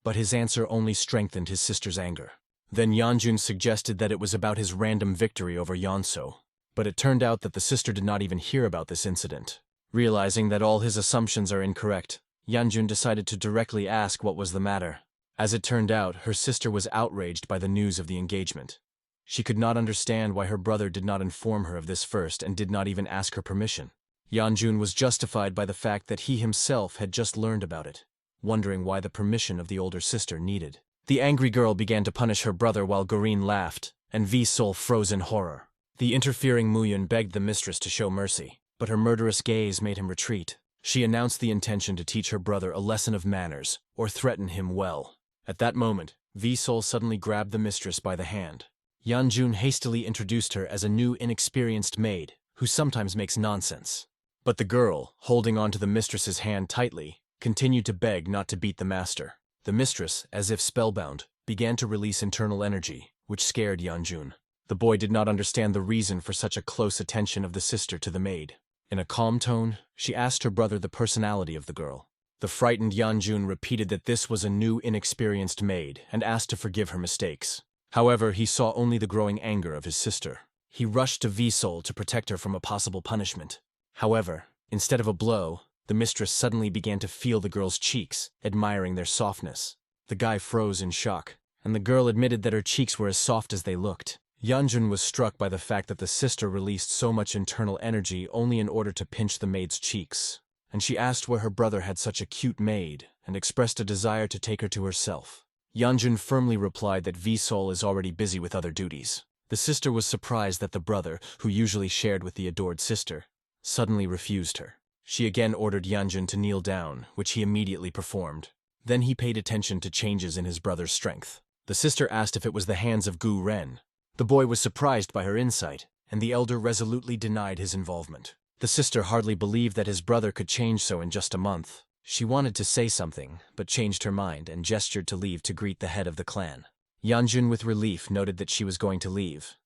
But his answer only strengthened his sister's anger. Then Yanjun suggested that it was about his random victory over Yonso. But it turned out that the sister did not even hear about this incident. Realizing that all his assumptions are incorrect, Yanjun decided to directly ask what was the matter. As it turned out, her sister was outraged by the news of the engagement. She could not understand why her brother did not inform her of this first and did not even ask her permission. Yanjun was justified by the fact that he himself had just learned about it, wondering why the permission of the older sister needed. The angry girl began to punish her brother while Goreen laughed, and Visol froze in horror. The interfering Muyun begged the mistress to show mercy, but her murderous gaze made him retreat. She announced the intention to teach her brother a lesson of manners, or threaten him well. At that moment, Visol suddenly grabbed the mistress by the hand. Yanjun hastily introduced her as a new inexperienced maid, who sometimes makes nonsense. But the girl, holding onto the mistress's hand tightly, continued to beg not to beat the master. The mistress, as if spellbound, began to release internal energy, which scared Yanjun. The boy did not understand the reason for such a close attention of the sister to the maid. In a calm tone, she asked her brother the personality of the girl. The frightened Yanjun repeated that this was a new inexperienced maid and asked to forgive her mistakes. However, he saw only the growing anger of his sister. He rushed to Visol to protect her from a possible punishment. However, instead of a blow, the mistress suddenly began to feel the girl's cheeks, admiring their softness. The guy froze in shock, and the girl admitted that her cheeks were as soft as they looked. Yanjun was struck by the fact that the sister released so much internal energy only in order to pinch the maid's cheeks, and she asked where her brother had such a cute maid and expressed a desire to take her to herself. Yanjun firmly replied that Visol is already busy with other duties. The sister was surprised that the brother, who usually shared with the adored sister, suddenly refused her. She again ordered Yanjun to kneel down, which he immediately performed. Then he paid attention to changes in his brother's strength. The sister asked if it was the hands of Gu Ren. The boy was surprised by her insight, and the elder resolutely denied his involvement. The sister hardly believed that his brother could change so in just a month. She wanted to say something, but changed her mind and gestured to leave to greet the head of the clan. Yanjun with relief noted that she was going to leave.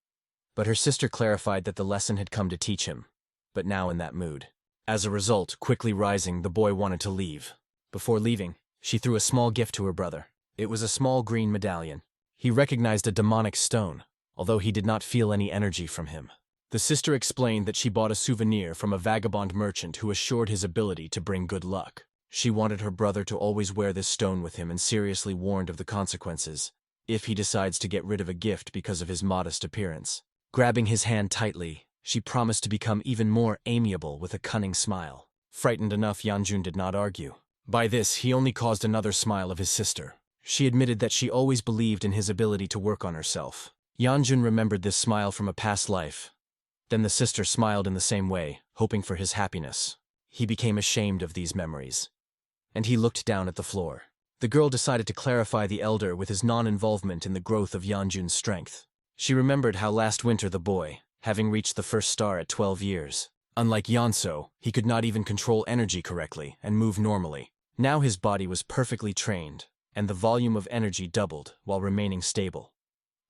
But her sister clarified that the lesson had come to teach him, but now in that mood. As a result, quickly rising, the boy wanted to leave. Before leaving, she threw a small gift to her brother. It was a small green medallion. He recognized a demonic stone, although he did not feel any energy from him. The sister explained that she bought a souvenir from a vagabond merchant who assured his ability to bring good luck. She wanted her brother to always wear this stone with him and seriously warned of the consequences if he decides to get rid of a gift because of his modest appearance. Grabbing his hand tightly, she promised to become even more amiable with a cunning smile. Frightened enough, Yanjun did not argue. By this, he only caused another smile of his sister. She admitted that she always believed in his ability to work on herself. Yanjun remembered this smile from a past life. Then the sister smiled in the same way, hoping for his happiness. He became ashamed of these memories, and he looked down at the floor. The girl decided to clarify the elder with his non-involvement in the growth of Yanjun's strength. She remembered how last winter the boy, having reached the first star at 12 years, unlike Yanso, he could not even control energy correctly and move normally. Now his body was perfectly trained, and the volume of energy doubled while remaining stable.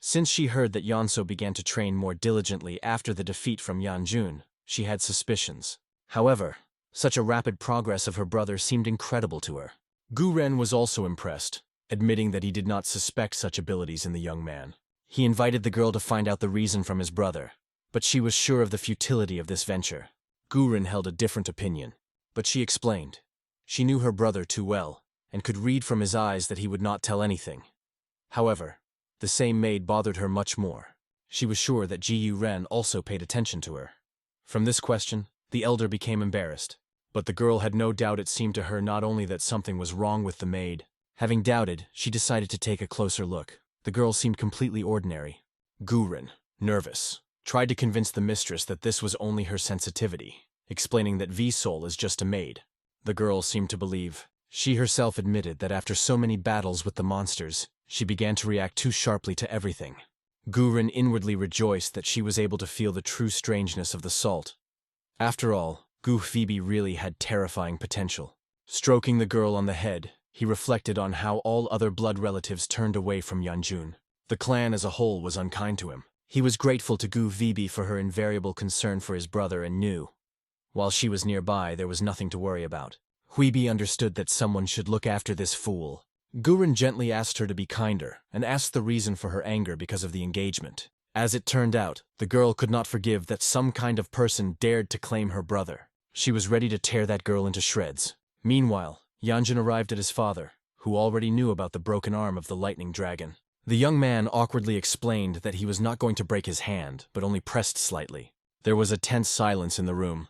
Since she heard that Yanso began to train more diligently after the defeat from Yanjun, she had suspicions. However, such a rapid progress of her brother seemed incredible to her. Gu Ren was also impressed, admitting that he did not suspect such abilities in the young man. He invited the girl to find out the reason from his brother, but she was sure of the futility of this venture. Gu Ren held a different opinion, but she explained. She knew her brother too well, and could read from his eyes that he would not tell anything. However, the same maid bothered her much more. She was sure that Ji Ren also paid attention to her. From this question, the elder became embarrassed. But the girl had no doubt. It seemed to her not only that something was wrong with the maid. Having doubted, she decided to take a closer look. The girl seemed completely ordinary. Gu Ren, nervous, tried to convince the mistress that this was only her sensitivity, explaining that Visol is just a maid. The girl seemed to believe. She herself admitted that after so many battles with the monsters, she began to react too sharply to everything. Gu Ren inwardly rejoiced that she was able to feel the true strangeness of the salt. After all, Gu Phoebe really had terrifying potential. Stroking the girl on the head, he reflected on how all other blood relatives turned away from Yanjun. The clan as a whole was unkind to him. He was grateful to Gu Phoebe for her invariable concern for his brother and knew, while she was nearby, there was nothing to worry about. Huibi understood that someone should look after this fool. Gu Ren gently asked her to be kinder and asked the reason for her anger because of the engagement. As it turned out, the girl could not forgive that some kind of person dared to claim her brother. She was ready to tear that girl into shreds. Meanwhile, Yanjun arrived at his father, who already knew about the broken arm of the lightning dragon. The young man awkwardly explained that he was not going to break his hand, but only pressed slightly. There was a tense silence in the room.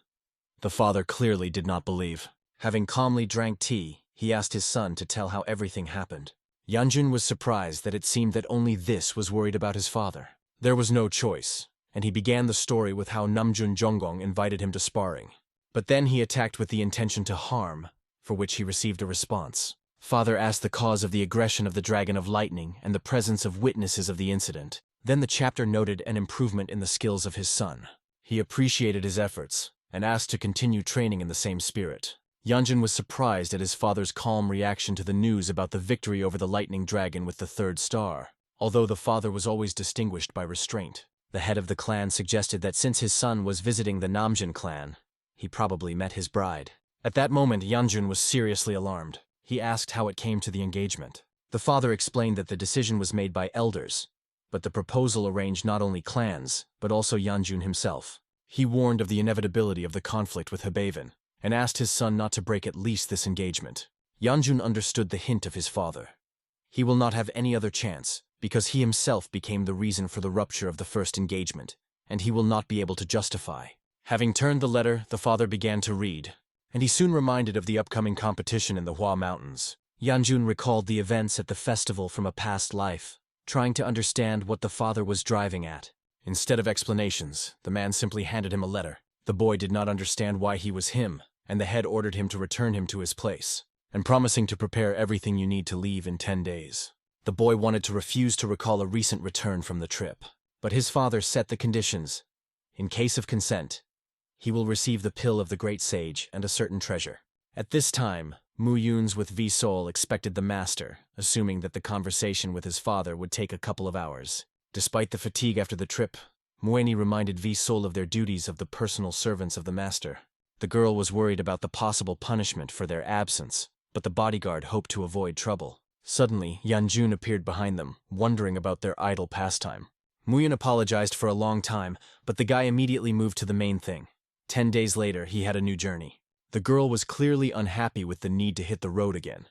The father clearly did not believe. Having calmly drank tea, he asked his son to tell how everything happened. Yanjun was surprised that it seemed that only this was worried about his father. There was no choice, and he began the story with how Namjun Jonggong invited him to sparring. But then he attacked with the intention to harm, for which he received a response. Father asked the cause of the aggression of the Dragon of Lightning and the presence of witnesses of the incident. Then the chapter noted an improvement in the skills of his son. He appreciated his efforts and asked to continue training in the same spirit. Yanjun was surprised at his father's calm reaction to the news about the victory over the lightning dragon with the third star. Although the father was always distinguished by restraint, the head of the clan suggested that since his son was visiting the Namjun clan, he probably met his bride. At that moment, Yanjun was seriously alarmed. He asked how it came to the engagement. The father explained that the decision was made by elders, but the proposal arranged not only clans, but also Yanjun himself. He warned of the inevitability of the conflict with Hebaven, and asked his son not to break at least this engagement. Yanjun understood the hint of his father. He will not have any other chance, because he himself became the reason for the rupture of the first engagement, and he will not be able to justify. Having turned the letter, the father began to read, and he soon reminded of the upcoming competition in the Hua Mountains. Yanjun recalled the events at the festival from a past life, trying to understand what the father was driving at. Instead of explanations, the man simply handed him a letter. The boy did not understand why he was him, and the head ordered him to return him to his place, and promising to prepare everything you need to leave in 10 days. The boy wanted to refuse to recall a recent return from the trip, but his father set the conditions. In case of consent, he will receive the pill of the great sage and a certain treasure. At this time, Muyuns with Visol expected the master, assuming that the conversation with his father would take a couple of hours. Despite the fatigue after the trip, Mueni reminded Visol of their duties of the personal servants of the master. The girl was worried about the possible punishment for their absence, but the bodyguard hoped to avoid trouble. Suddenly, Yanjun appeared behind them, wondering about their idle pastime. Muyun apologized for a long time, but the guy immediately moved to the main thing. 10 days later, he had a new journey. The girl was clearly unhappy with the need to hit the road again.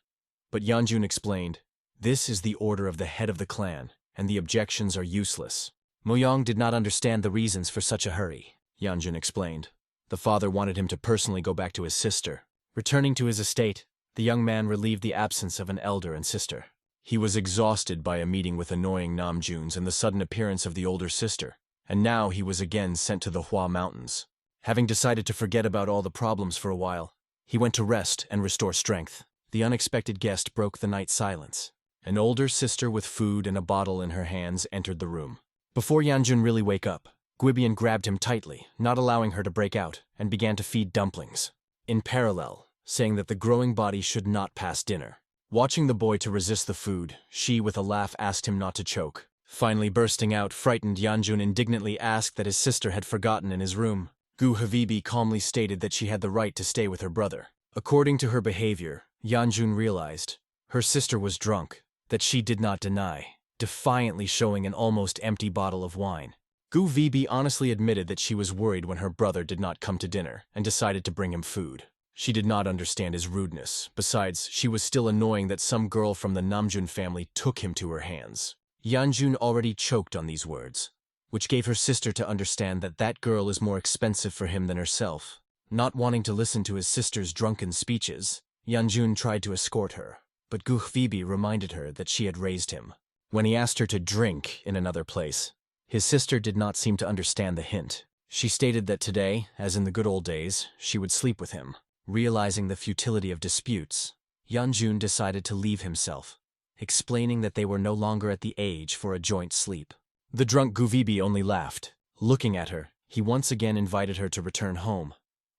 But Yanjun explained, "This is the order of the head of the clan, and the objections are useless." Moyong did not understand the reasons for such a hurry, Yanjun explained. The father wanted him to personally go back to his sister. Returning to his estate, the young man relieved the absence of an elder and sister. He was exhausted by a meeting with annoying Namjuns and the sudden appearance of the older sister, and now he was again sent to the Hua Mountains. Having decided to forget about all the problems for a while, he went to rest and restore strength. The unexpected guest broke the night silence. An older sister with food and a bottle in her hands entered the room. Before Yanjun really wake up, Gwibian grabbed him tightly, not allowing her to break out, and began to feed dumplings. In parallel, saying that the growing body should not pass dinner. Watching the boy to resist the food, she with a laugh asked him not to choke. Finally bursting out, frightened, Yanjun indignantly asked that his sister had forgotten in his room. Gu Havibi calmly stated that she had the right to stay with her brother. According to her behavior, Yanjun realized her sister was drunk, that she did not deny, defiantly showing an almost empty bottle of wine. Gu Vibi honestly admitted that she was worried when her brother did not come to dinner and decided to bring him food. She did not understand his rudeness. Besides, she was still annoying that some girl from the Namjun family took him to her hands. Yanjun already choked on these words, which gave her sister to understand that that girl is more expensive for him than herself. Not wanting to listen to his sister's drunken speeches, Yanjun tried to escort her, but Guhvibi reminded her that she had raised him. When he asked her to drink in another place, his sister did not seem to understand the hint. She stated that today, as in the good old days, she would sleep with him. Realizing the futility of disputes, Yanjun decided to leave himself, explaining that they were no longer at the age for a joint sleep. The drunk Guvibi only laughed. Looking at her, he once again invited her to return home,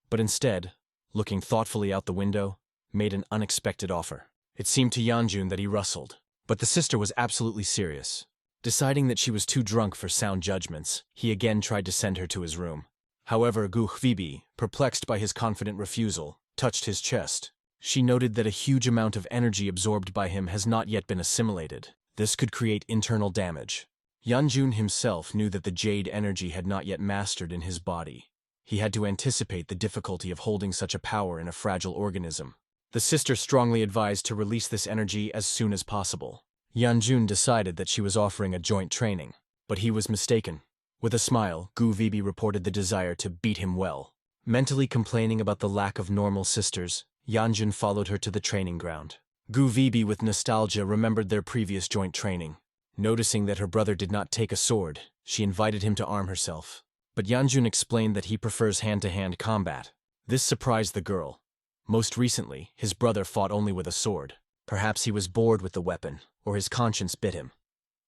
but instead, looking thoughtfully out the window, made an unexpected offer. It seemed to Yanjun that he rustled, but the sister was absolutely serious. Deciding that she was too drunk for sound judgments, he again tried to send her to his room. However, Guhvibi, perplexed by his confident refusal, touched his chest. She noted that a huge amount of energy absorbed by him has not yet been assimilated. This could create internal damage. Yanjun himself knew that the jade energy had not yet mastered in his body. He had to anticipate the difficulty of holding such a power in a fragile organism. The sister strongly advised to release this energy as soon as possible. Yanjun decided that she was offering a joint training, but he was mistaken. With a smile, Gu Vibi reported the desire to beat him well. Mentally complaining about the lack of normal sisters, Yanjun followed her to the training ground. Gu Vibi with nostalgia remembered their previous joint training. Noticing that her brother did not take a sword, she invited him to arm herself. But Yanjun explained that he prefers hand-to-hand combat. This surprised the girl. Most recently, his brother fought only with a sword. Perhaps he was bored with the weapon, or his conscience bit him.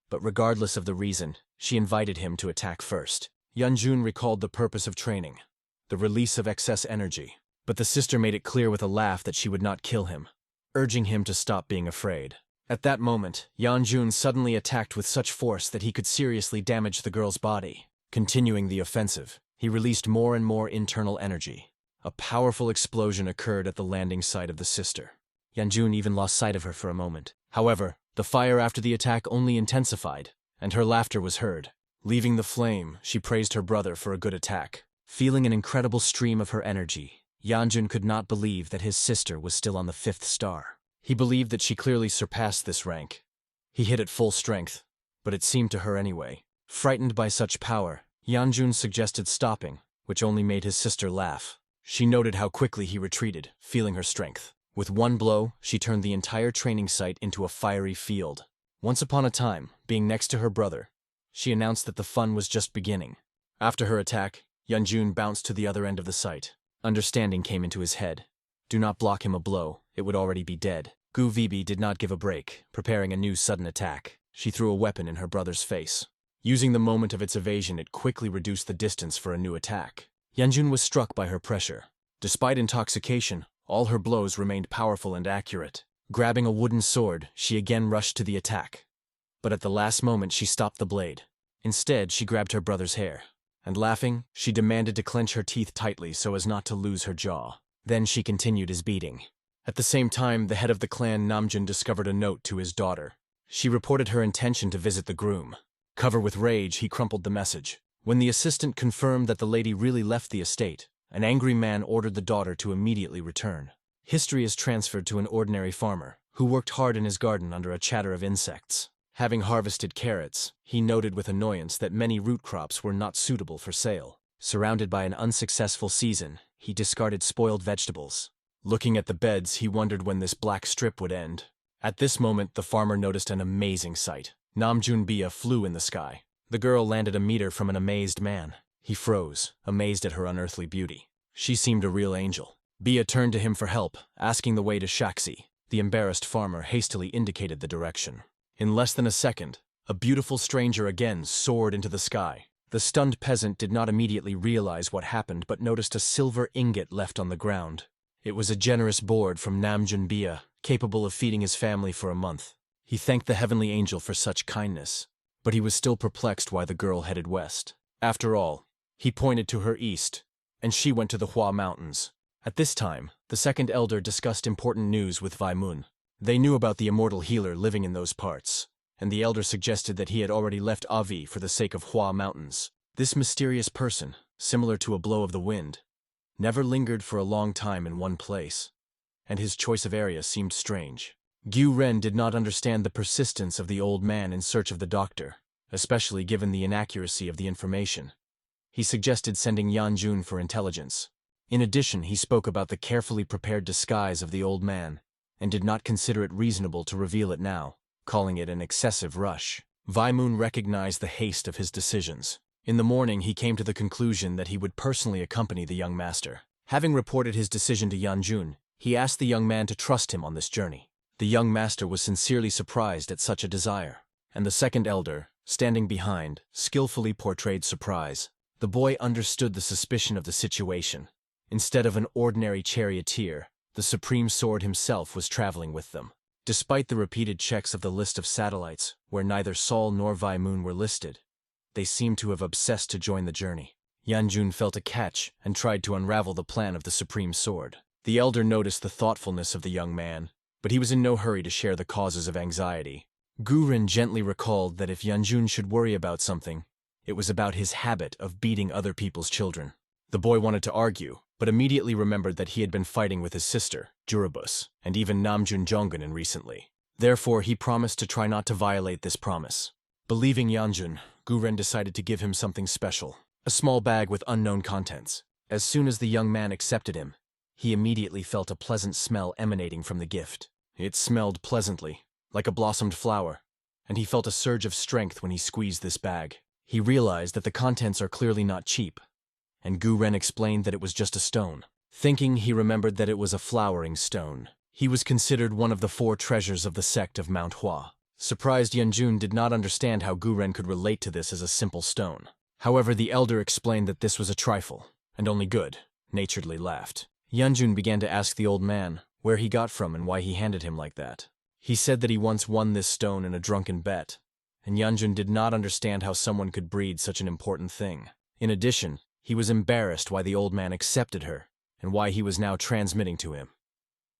But regardless of the reason, she invited him to attack first. Yanjun recalled the purpose of training, the release of excess energy. But the sister made it clear with a laugh that she would not kill him, urging him to stop being afraid. At that moment, Yanjun suddenly attacked with such force that he could seriously damage the girl's body. Continuing the offensive, he released more and more internal energy. A powerful explosion occurred at the landing site of the sister. Yanjun even lost sight of her for a moment. However, the fire after the attack only intensified, and her laughter was heard. Leaving the flame, she praised her brother for a good attack. Feeling an incredible stream of her energy, Yanjun could not believe that his sister was still on the 5th star. He believed that she clearly surpassed this rank. He hit at full strength, but it seemed to her anyway. Frightened by such power, Yanjun suggested stopping, which only made his sister laugh. She noted how quickly he retreated, feeling her strength. With one blow, she turned the entire training site into a fiery field. Once upon a time, being next to her brother, she announced that the fun was just beginning. After her attack, Yanjun bounced to the other end of the site. Understanding came into his head. Do not block him a blow, it would already be dead. Gu Vibi did not give a break, preparing a new sudden attack. She threw a weapon in her brother's face. Using the moment of its evasion, it quickly reduced the distance for a new attack. Yanjun was struck by her pressure. Despite intoxication, all her blows remained powerful and accurate. Grabbing a wooden sword, she again rushed to the attack. But at the last moment, she stopped the blade. Instead, she grabbed her brother's hair. And laughing, she demanded to clench her teeth tightly so as not to lose her jaw. Then she continued his beating. At the same time, the head of the clan Namjun discovered a note to his daughter. She reported her intention to visit the groom. Covered with rage, he crumpled the message. When the assistant confirmed that the lady really left the estate, an angry man ordered the daughter to immediately return. History is transferred to an ordinary farmer, who worked hard in his garden under a chatter of insects. Having harvested carrots, he noted with annoyance that many root crops were not suitable for sale. Surrounded by an unsuccessful season, he discarded spoiled vegetables. Looking at the beds, he wondered when this black strip would end. At this moment, the farmer noticed an amazing sight. Namjun Bia flew in the sky. The girl landed a meter from an amazed man. He froze, amazed at her unearthly beauty. She seemed a real angel. Bia turned to him for help, asking the way to Shaxi. The embarrassed farmer hastily indicated the direction. In less than a second, a beautiful stranger again soared into the sky. The stunned peasant did not immediately realize what happened but noticed a silver ingot left on the ground. It was a generous board from Namjun Bia, capable of feeding his family for a month. He thanked the heavenly angel for such kindness, but he was still perplexed why the girl headed west. After all, he pointed to her east, and she went to the Hua Mountains. At this time, the second elder discussed important news with Vaimun. They knew about the immortal healer living in those parts, and the elder suggested that he had already left Avi for the sake of Hua Mountains. This mysterious person, similar to a blow of the wind, never lingered for a long time in one place, and his choice of area seemed strange. Gyu Ren did not understand the persistence of the old man in search of the doctor, especially given the inaccuracy of the information. He suggested sending Yanjun for intelligence. In addition, he spoke about the carefully prepared disguise of the old man, and did not consider it reasonable to reveal it now, calling it an excessive rush. Vaimun recognized the haste of his decisions. In the morning, he came to the conclusion that he would personally accompany the young master. Having reported his decision to Yanjun, he asked the young man to trust him on this journey. The young master was sincerely surprised at such a desire, and the second elder, standing behind, skillfully portrayed surprise. The boy understood the suspicion of the situation. Instead of an ordinary charioteer, the Supreme Sword himself was traveling with them. Despite the repeated checks of the list of satellites, where neither Sol nor Vaimun were listed, they seemed to have obsessed to join the journey. Yanjun felt a catch and tried to unravel the plan of the Supreme Sword. The elder noticed the thoughtfulness of the young man, but he was in no hurry to share the causes of anxiety. Guren gently recalled that if Yanjun should worry about something, it was about his habit of beating other people's children. The boy wanted to argue, but immediately remembered that he had been fighting with his sister, Durabus, and even Namjun Jonggunan recently. Therefore, he promised to try not to violate this promise. Believing Yanjun, Guren decided to give him something special, a small bag with unknown contents. As soon as the young man accepted him, he immediately felt a pleasant smell emanating from the gift. It smelled pleasantly, like a blossomed flower, and he felt a surge of strength when he squeezed this bag. He realized that the contents are clearly not cheap, and Guren explained that it was just a stone. Thinking, he remembered that it was a flowering stone. He was considered one of the 4 treasures of the sect of MANHUA. Surprised, Yanjun did not understand how Guren could relate to this as a simple stone. However, the elder explained that this was a trifle, and only good-naturedly laughed. Yanjun began to ask the old man where he got from and why he handed him like that. He said that he once won this stone in a drunken bet, and Yanjun did not understand how someone could breed such an important thing. In addition, he was embarrassed why the old man accepted her, and why he was now transmitting to him.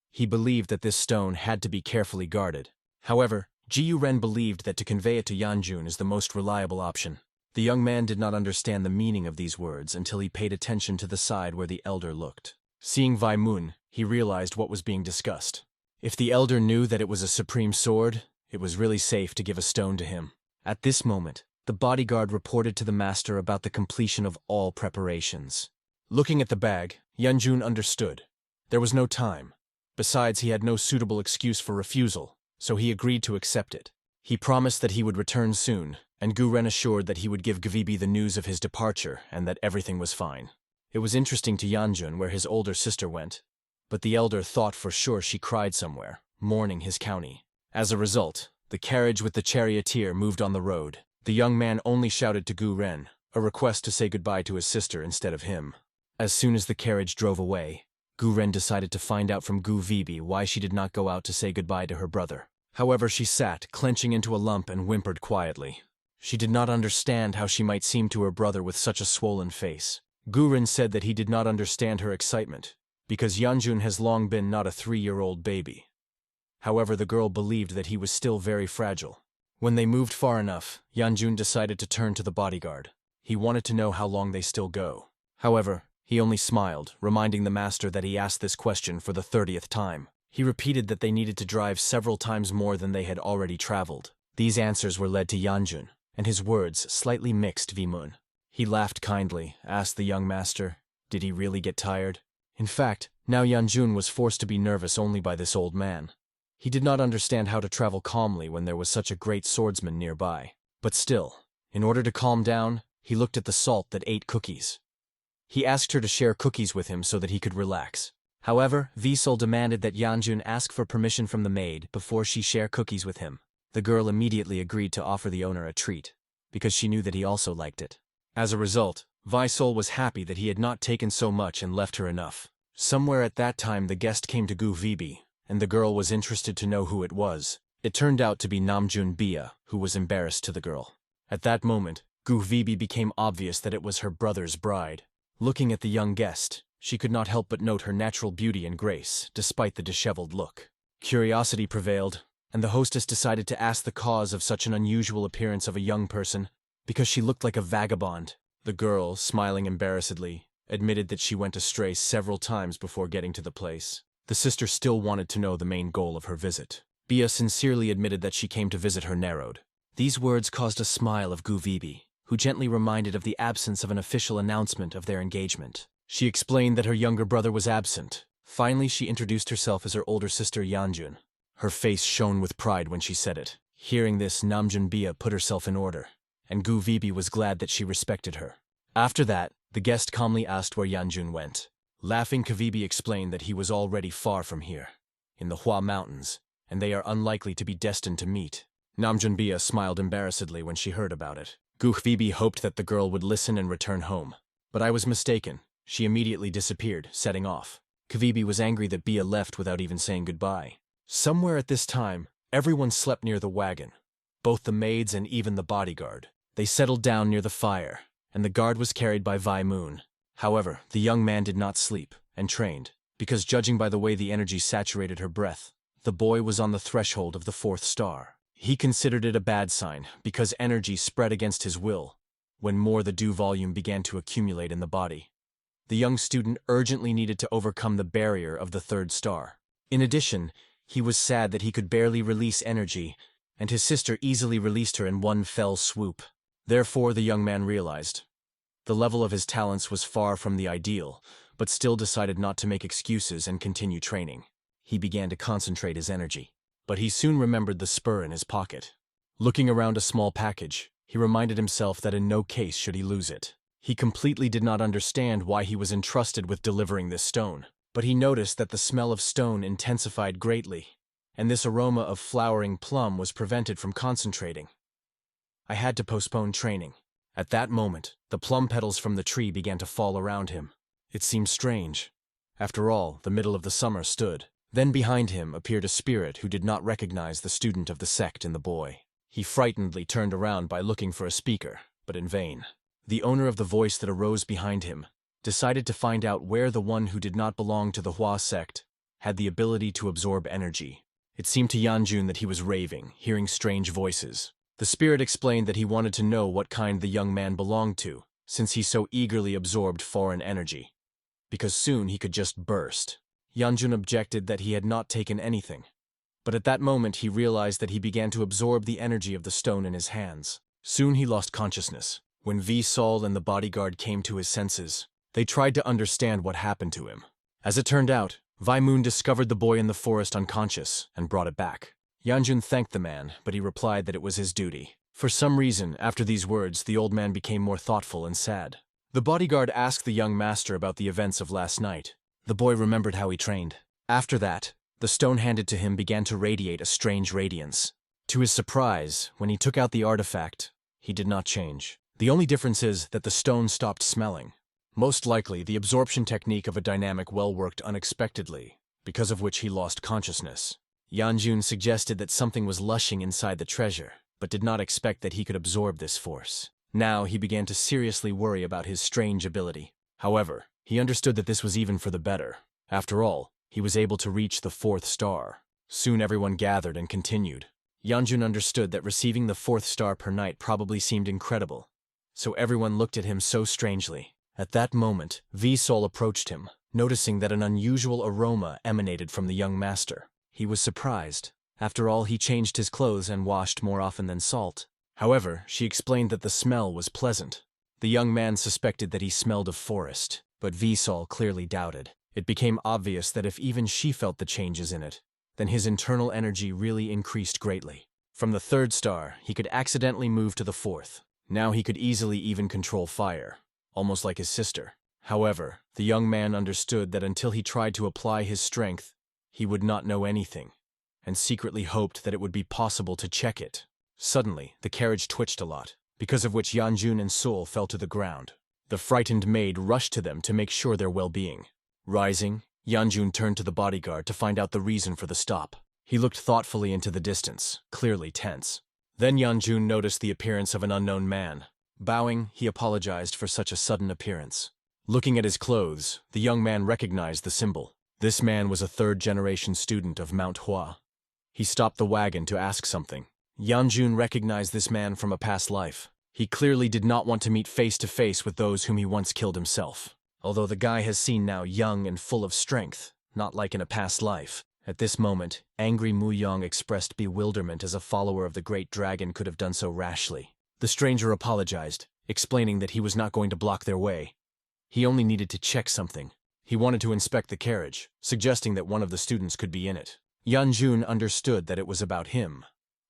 He believed that this stone had to be carefully guarded. However, Jiyu Ren believed that to convey it to Yanjun is the most reliable option. The young man did not understand the meaning of these words until he paid attention to the side where the elder looked. Seeing Vai Mun, he realized what was being discussed. If the elder knew that it was a supreme sword, it was really safe to give a stone to him. At this moment, the bodyguard reported to the master about the completion of all preparations. Looking at the bag, Yanjun understood. There was no time. Besides, he had no suitable excuse for refusal, so he agreed to accept it. He promised that he would return soon, and Guren assured that he would give Gvibi the news of his departure and that everything was fine. It was interesting to Yanjun where his older sister went, but the elder thought for sure she cried somewhere, mourning his county. As a result, the carriage with the charioteer moved on the road. The young man only shouted to Guren, a request to say goodbye to his sister instead of him. As soon as the carriage drove away, Guren decided to find out from Gvibi why she did not go out to say goodbye to her brother. However, she sat, clenching into a lump, and whimpered quietly. She did not understand how she might seem to her brother with such a swollen face. Guren said that he did not understand her excitement, because Yanjun has long been not a 3-year-old baby. However, the girl believed that he was still very fragile. When they moved far enough, Yanjun decided to turn to the bodyguard. He wanted to know how long they still go. However, he only smiled, reminding the master that he asked this question for the 30th time. He repeated that they needed to drive several times more than they had already traveled. These answers were led to Yanjun, and his words slightly mixed Vimun. He laughed kindly, asked the young master, did he really get tired? In fact, now Yanjun was forced to be nervous only by this old man. He did not understand how to travel calmly when there was such a great swordsman nearby. But still, in order to calm down, he looked at the salt that ate cookies. He asked her to share cookies with him so that he could relax. However, Visol demanded that Yanjun ask for permission from the maid before she share cookies with him. The girl immediately agreed to offer the owner a treat, because she knew that he also liked it. As a result, Visol was happy that he had not taken so much and left her enough. Somewhere at that time the guest came to Gvibi, and the girl was interested to know who it was. It turned out to be Namjun Bia, who was embarrassed to the girl. At that moment, Gvibi became obvious that it was her brother's bride. Looking at the young guest, she could not help but note her natural beauty and grace, despite the disheveled look. Curiosity prevailed, and the hostess decided to ask the cause of such an unusual appearance of a young person, because she looked like a vagabond. The girl, smiling embarrassedly, admitted that she went astray several times before getting to the place. The sister still wanted to know the main goal of her visit. Bia sincerely admitted that she came to visit her narrowed. These words caused a smile of Gvibi, who gently reminded of the absence of an official announcement of their engagement. She explained that her younger brother was absent. Finally, she introduced herself as her older sister Yanjun. Her face shone with pride when she said it. Hearing this, Namjun Bia put herself in order, and Gvibi was glad that she respected her. After that, the guest calmly asked where Yanjun went. Laughing, Gvibi explained that he was already far from here, in the Hua Mountains, and they are unlikely to be destined to meet. Namjun Bia smiled embarrassedly when she heard about it. Gvibi hoped that the girl would listen and return home. But I was mistaken. She immediately disappeared, setting off. Gvibi was angry that Bia left without even saying goodbye. Somewhere at this time, everyone slept near the wagon, both the maids and even the bodyguard. They settled down near the fire, and the guard was carried by Vai Mun. However, the young man did not sleep, and trained, because judging by the way the energy saturated her breath, the boy was on the threshold of the 4th star. He considered it a bad sign, because energy spread against his will, when more the dew volume began to accumulate in the body. The young student urgently needed to overcome the barrier of the 3rd star. In addition, he was sad that he could barely release energy, and his sister easily released her in one fell swoop. Therefore, the young man realized the level of his talents was far from the ideal, but still decided not to make excuses and continue training. He began to concentrate his energy, but he soon remembered the spur in his pocket. Looking around a small package, he reminded himself that in no case should he lose it. He completely did not understand why he was entrusted with delivering this stone, but he noticed that the smell of stone intensified greatly, and this aroma of flowering plum was prevented from concentrating. I had to postpone training. At that moment, the plum petals from the tree began to fall around him. It seemed strange. After all, the middle of the summer stood. Then behind him appeared a spirit who did not recognize the student of the sect in the boy. He frightenedly turned around by looking for a speaker, but in vain. The owner of the voice that arose behind him decided to find out where the one who did not belong to the Hua sect had the ability to absorb energy. It seemed to Yanjun that he was raving, hearing strange voices. The spirit explained that he wanted to know what kind the young man belonged to, since he so eagerly absorbed foreign energy, because soon he could just burst. Yanjun objected that he had not taken anything, but at that moment he realized that he began to absorb the energy of the stone in his hands. Soon he lost consciousness. When Visol and the bodyguard came to his senses, they tried to understand what happened to him. As it turned out, Moon discovered the boy in the forest unconscious and brought it back. Yanjun thanked the man, but he replied that it was his duty. For some reason, after these words, the old man became more thoughtful and sad. The bodyguard asked the young master about the events of last night. The boy remembered how he trained. After that, the stone handed to him began to radiate a strange radiance. To his surprise, when he took out the artifact, he did not change. The only difference is that the stone stopped smelling. Most likely, the absorption technique of a dynamic well worked unexpectedly, because of which he lost consciousness. Yanjun suggested that something was lushing inside the treasure, but did not expect that he could absorb this force. Now he began to seriously worry about his strange ability. However, he understood that this was even for the better. After all, he was able to reach the 4th star. Soon everyone gathered and continued. Yanjun understood that receiving the 4th star per night probably seemed incredible, so everyone looked at him so strangely. At that moment, Visol approached him, noticing that an unusual aroma emanated from the young master. He was surprised. After all, he changed his clothes and washed more often than salt. However, she explained that the smell was pleasant. The young man suspected that he smelled of forest, but Visol clearly doubted. It became obvious that if even she felt the changes in it, then his internal energy really increased greatly. From the 3rd star, he could accidentally move to the 4th. Now he could easily even control fire, almost like his sister. However, the young man understood that until he tried to apply his strength, he would not know anything, and secretly hoped that it would be possible to check it. Suddenly, the carriage twitched a lot, because of which Yanjun and Sul fell to the ground. The frightened maid rushed to them to make sure their well-being. Rising, Yanjun turned to the bodyguard to find out the reason for the stop. He looked thoughtfully into the distance, clearly tense. Then Yanjun noticed the appearance of an unknown man. Bowing, he apologized for such a sudden appearance. Looking at his clothes, the young man recognized the symbol. This man was a 3rd-generation student of MANHUA. He stopped the wagon to ask something. Yanjun recognized this man from a past life. He clearly did not want to meet face-to-face with those whom he once killed himself. Although the guy has seen now young and full of strength, not like in a past life. At this moment, angry Mu Yong expressed bewilderment as a follower of the great dragon could have done so rashly. The stranger apologized, explaining that he was not going to block their way. He only needed to check something. He wanted to inspect the carriage, suggesting that one of the students could be in it. Yanjun understood that it was about him,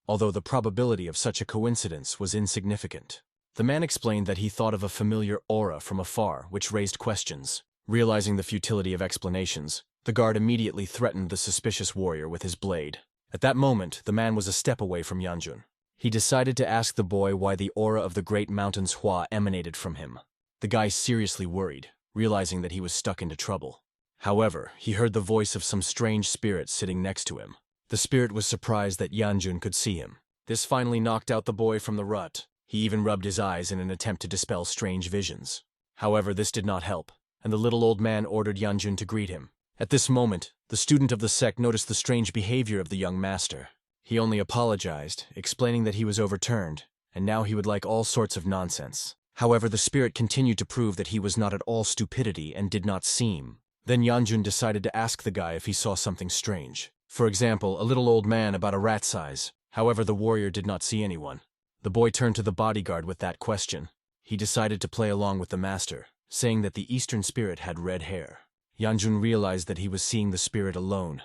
although the probability of such a coincidence was insignificant. The man explained that he thought of a familiar aura from afar, which raised questions. Realizing the futility of explanations, the guard immediately threatened the suspicious warrior with his blade. At that moment, the man was a step away from Yanjun. He decided to ask the boy why the aura of the great mountain's Hua emanated from him. The guy seriously worried, realizing that he was stuck into trouble. However, he heard the voice of some strange spirit sitting next to him. The spirit was surprised that Yanjun could see him. This finally knocked out the boy from the rut. He even rubbed his eyes in an attempt to dispel strange visions. However, this did not help, and the little old man ordered Yanjun to greet him. At this moment, the student of the sect noticed the strange behavior of the young master. He only apologized, explaining that he was overturned, and now he would like all sorts of nonsense. However, the spirit continued to prove that he was not at all stupidity and did not seem Then Yanjun decided to ask the guy if he saw something strange. For example, a little old man about a rat size. However, the warrior did not see anyone. The boy turned to the bodyguard with that question. He decided to play along with the master, saying that the Eastern spirit had red hair. Yanjun realized that he was seeing the spirit alone.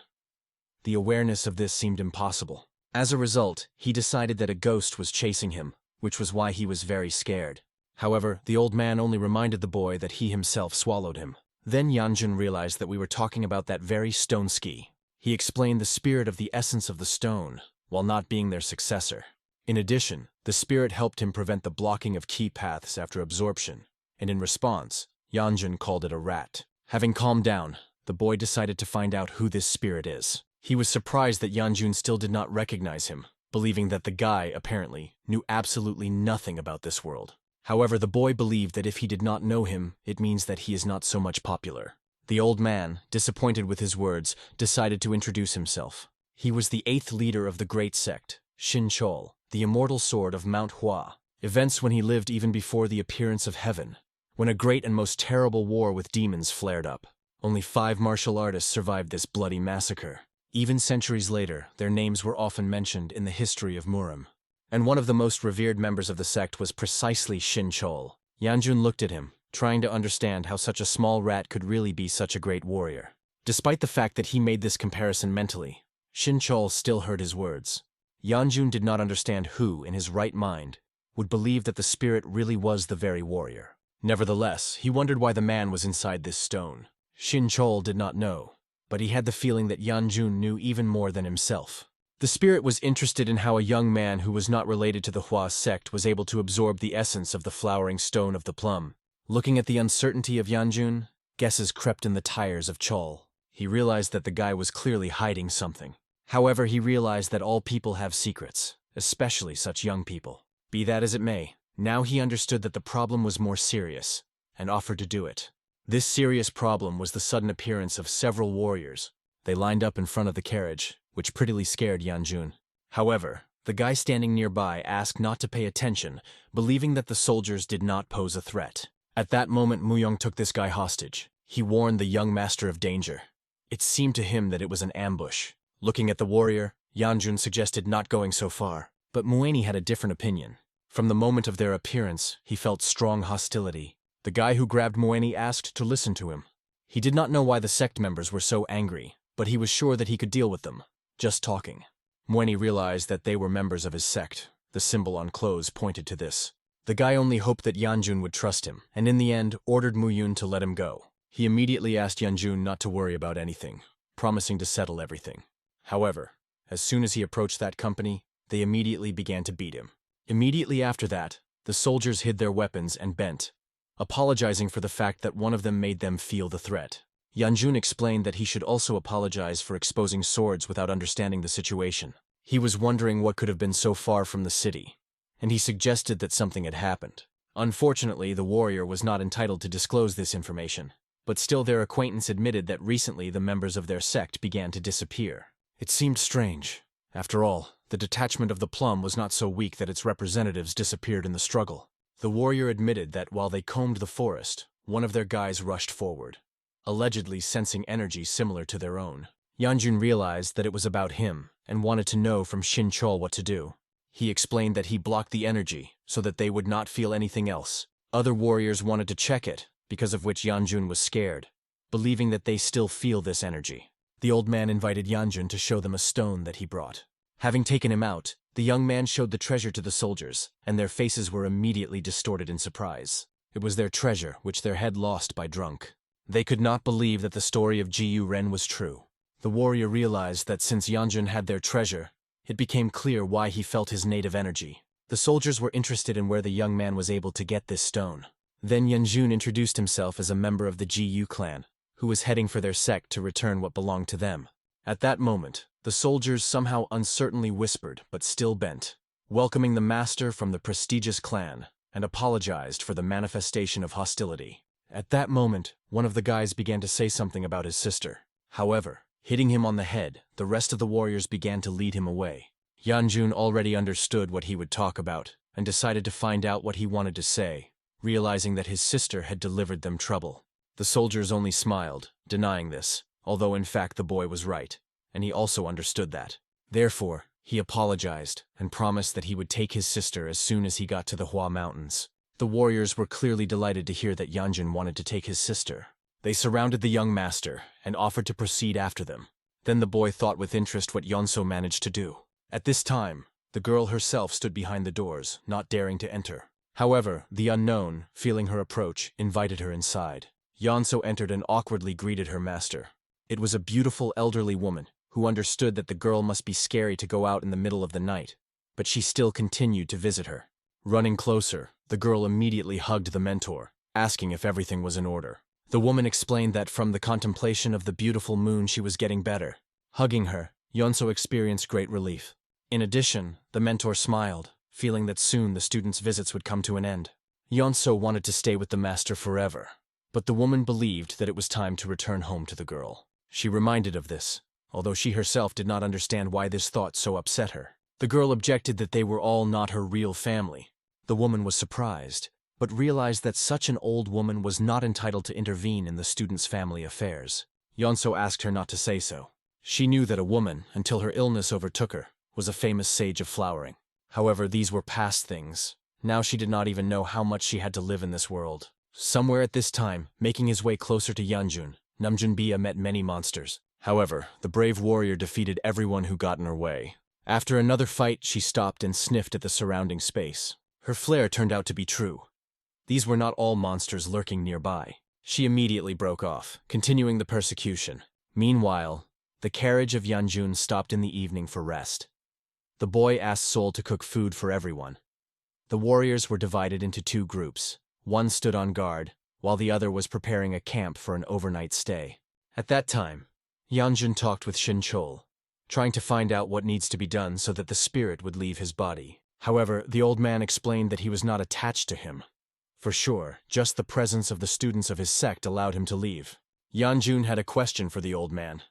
The awareness of this seemed impossible. As a result, he decided that a ghost was chasing him, which was why he was very scared. However, the old man only reminded the boy that he himself swallowed him. Then Yanjun realized that we were talking about that very stone ski. He explained the spirit of the essence of the stone, while not being their successor. In addition, the spirit helped him prevent the blocking of key paths after absorption, and in response, Yanjun called it a rat. Having calmed down, the boy decided to find out who this spirit is. He was surprised that Yanjun still did not recognize him, believing that the guy, apparently, knew absolutely nothing about this world. However, the boy believed that if he did not know him, it means that he is not so much popular. The old man, disappointed with his words, decided to introduce himself. He was the 8th leader of the great sect, Shinchol, the immortal sword of Manhwa, events when he lived even before the appearance of heaven, when a great and most terrible war with demons flared up. Only 5 martial artists survived this bloody massacre. Even centuries later, their names were often mentioned in the history of Murim. And one of the most revered members of the sect was precisely Shinchol. Yanjun looked at him, trying to understand how such a small rat could really be such a great warrior. Despite the fact that he made this comparison mentally, Shinchol still heard his words. Yanjun did not understand who, in his right mind, would believe that the spirit really was the very warrior. Nevertheless, he wondered why the man was inside this stone. Shinchol did not know, but he had the feeling that Yanjun knew even more than himself. The spirit was interested in how a young man who was not related to the Hua sect was able to absorb the essence of the flowering stone of the plum. Looking at the uncertainty of Yanjun, guesses crept in the tires of Chol. He realized that the guy was clearly hiding something. However, he realized that all people have secrets, especially such young people. Be that as it may, now he understood that the problem was more serious, and offered to do it. This serious problem was the sudden appearance of several warriors. They lined up in front of the carriage, which prettily scared Yanjun. However, the guy standing nearby asked not to pay attention, believing that the soldiers did not pose a threat. At that moment, Muyong took this guy hostage. He warned the young master of danger. It seemed to him that it was an ambush. Looking at the warrior, Yanjun suggested not going so far, but Mueni had a different opinion. From the moment of their appearance, he felt strong hostility. The guy who grabbed Mueni asked to listen to him. He did not know why the sect members were so angry, but he was sure that he could deal with them, just talking. Mueni realized that they were members of his sect. The symbol on clothes pointed to this. The guy only hoped that Yanjun would trust him, and in the end ordered Muyun to let him go. He immediately asked Yanjun not to worry about anything, promising to settle everything. However, as soon as he approached that company, they immediately began to beat him. Immediately after that, the soldiers hid their weapons and bent, apologizing for the fact that one of them made them feel the threat. Yanjun explained that he should also apologize for exposing swords without understanding the situation. He was wondering what could have been so far from the city, and he suggested that something had happened. Unfortunately, the warrior was not entitled to disclose this information, but still their acquaintance admitted that recently the members of their sect began to disappear. It seemed strange. After all, the detachment of the plum was not so weak that its representatives disappeared in the struggle. The warrior admitted that while they combed the forest, one of their guys rushed forward, allegedly sensing energy similar to their own. Yanjun realized that it was about him and wanted to know from Shinchol what to do. He explained that he blocked the energy so that they would not feel anything else. Other warriors wanted to check it, because of which Yanjun was scared, believing that they still feel this energy. The old man invited Yanjun to show them a stone that he brought. Having taken him out, the young man showed the treasure to the soldiers, and their faces were immediately distorted in surprise. It was their treasure, which their head lost by drunk. They could not believe that the story of Jiyu Ren was true. The warrior realized that since Yanjun had their treasure, it became clear why he felt his native energy. The soldiers were interested in where the young man was able to get this stone. Then Yanjun introduced himself as a member of the Jiyu clan, who was heading for their sect to return what belonged to them. At that moment, the soldiers somehow uncertainly whispered, but still bent, welcoming the master from the prestigious clan, and apologized for the manifestation of hostility. At that moment, one of the guys began to say something about his sister. However, hitting him on the head, the rest of the warriors began to lead him away. Yanjun already understood what he would talk about, and decided to find out what he wanted to say, realizing that his sister had delivered them trouble. The soldiers only smiled, denying this, although in fact the boy was right, and he also understood that. Therefore, he apologized and promised that he would take his sister as soon as he got to the Hua Mountains. The warriors were clearly delighted to hear that Yanjun wanted to take his sister. They surrounded the young master and offered to proceed after them. Then the boy thought with interest what Yeonso managed to do. At this time, the girl herself stood behind the doors, not daring to enter. However, the unknown, feeling her approach, invited her inside. Yeonso entered and awkwardly greeted her master. It was a beautiful elderly woman, who understood that the girl must be scary to go out in the middle of the night, but she still continued to visit her. Running closer, the girl immediately hugged the mentor, asking if everything was in order. The woman explained that from the contemplation of the beautiful moon she was getting better. Hugging her, Yeonso experienced great relief. In addition, the mentor smiled, feeling that soon the student's visits would come to an end. Yeonso wanted to stay with the master forever, but the woman believed that it was time to return home to the girl. She reminded of this, although she herself did not understand why this thought so upset her. The girl objected that they were all not her real family. The woman was surprised, but realized that such an old woman was not entitled to intervene in the student's family affairs. Yeonso asked her not to say so. She knew that a woman, until her illness overtook her, was a famous sage of flowering. However, these were past things. Now she did not even know how much she had to live in this world. Somewhere at this time, making his way closer to Yanjun, Namjun met many monsters. However, the brave warrior defeated everyone who got in her way. After another fight, she stopped and sniffed at the surrounding space. Her flare turned out to be true. These were not all monsters lurking nearby. She immediately broke off, continuing the persecution. Meanwhile, the carriage of Yanjun stopped in the evening for rest. The boy asked Sol to cook food for everyone. The warriors were divided into two groups. One stood on guard, while the other was preparing a camp for an overnight stay. At that time, Yanjun talked with Shinchol, trying to find out what needs to be done so that the spirit would leave his body. However, the old man explained that he was not attached to him. For sure, just the presence of the students of his sect allowed him to leave. Yanjun had a question for the old man,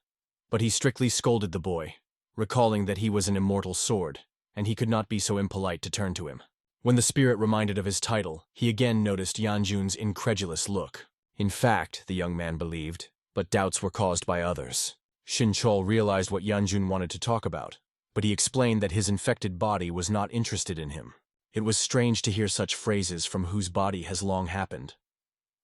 but he strictly scolded the boy, recalling that he was an immortal sword, and he could not be so impolite to turn to him. When the spirit reminded of his title, he again noticed Yanjun's incredulous look. In fact, the young man believed, but doubts were caused by others. Shinchol realized what Yanjun wanted to talk about, but he explained that his infected body was not interested in him. It was strange to hear such phrases from whose body has long happened.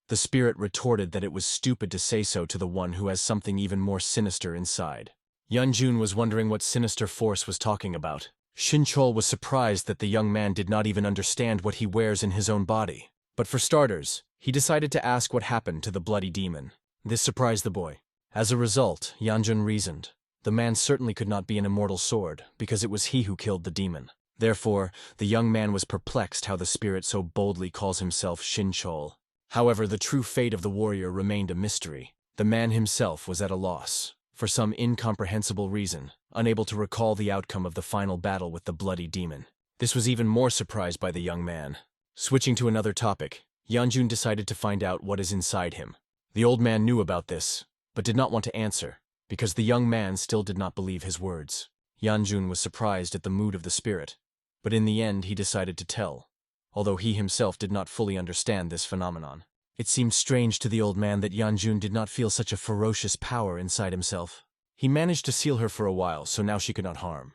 The spirit retorted that it was stupid to say so to the one who has something even more sinister inside. Yanjun was wondering what sinister force was talking about. Shinchol was surprised that the young man did not even understand what he wears in his own body. But for starters, he decided to ask what happened to the bloody demon. This surprised the boy. As a result, Yanjun reasoned, the man certainly could not be an immortal sword, because it was he who killed the demon. Therefore, the young man was perplexed how the spirit so boldly calls himself Shinchol. However, the true fate of the warrior remained a mystery. The man himself was at a loss, for some incomprehensible reason, unable to recall the outcome of the final battle with the bloody demon. This was even more surprised by the young man. Switching to another topic, Yanjun decided to find out what is inside him. The old man knew about this, but did not want to answer, because the young man still did not believe his words. Yanjun was surprised at the mood of the spirit, but in the end he decided to tell, although he himself did not fully understand this phenomenon. It seemed strange to the old man that Yanjun did not feel such a ferocious power inside himself. He managed to seal her for a while, so now she could not harm.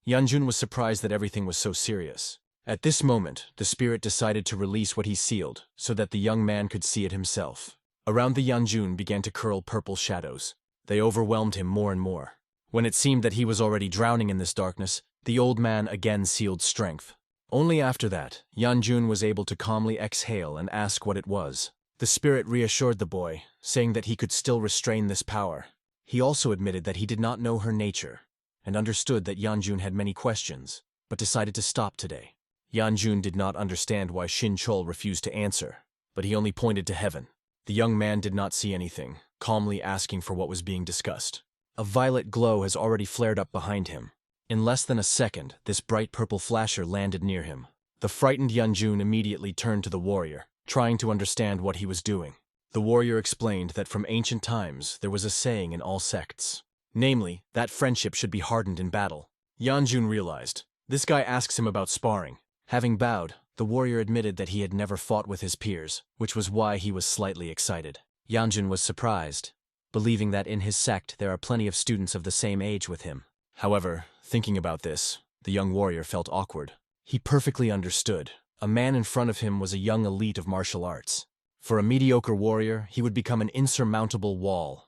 Yanjun was surprised that everything was so serious. At this moment, the spirit decided to release what he sealed, so that the young man could see it himself. Around the Yanjun began to curl purple shadows. They overwhelmed him more and more. When it seemed that he was already drowning in this darkness, the old man again sealed strength. Only after that, Yanjun was able to calmly exhale and ask what it was. The spirit reassured the boy, saying that he could still restrain this power. He also admitted that he did not know her nature, and understood that Yanjun had many questions, but decided to stop today. Yanjun did not understand why Shinchol refused to answer, but he only pointed to heaven. The young man did not see anything, calmly asking for what was being discussed. A violet glow has already flared up behind him. In less than a second, this bright purple flasher landed near him. The frightened Yanjun immediately turned to the warrior, trying to understand what he was doing. The warrior explained that from ancient times there was a saying in all sects, namely, that friendship should be hardened in battle. Yanjun realized, this guy asks him about sparring. Having bowed, the warrior admitted that he had never fought with his peers, which was why he was slightly excited. Yanjun was surprised, believing that in his sect there are plenty of students of the same age with him. However, thinking about this, the young warrior felt awkward. He perfectly understood. A man in front of him was a young elite of martial arts. For a mediocre warrior, he would become an insurmountable wall.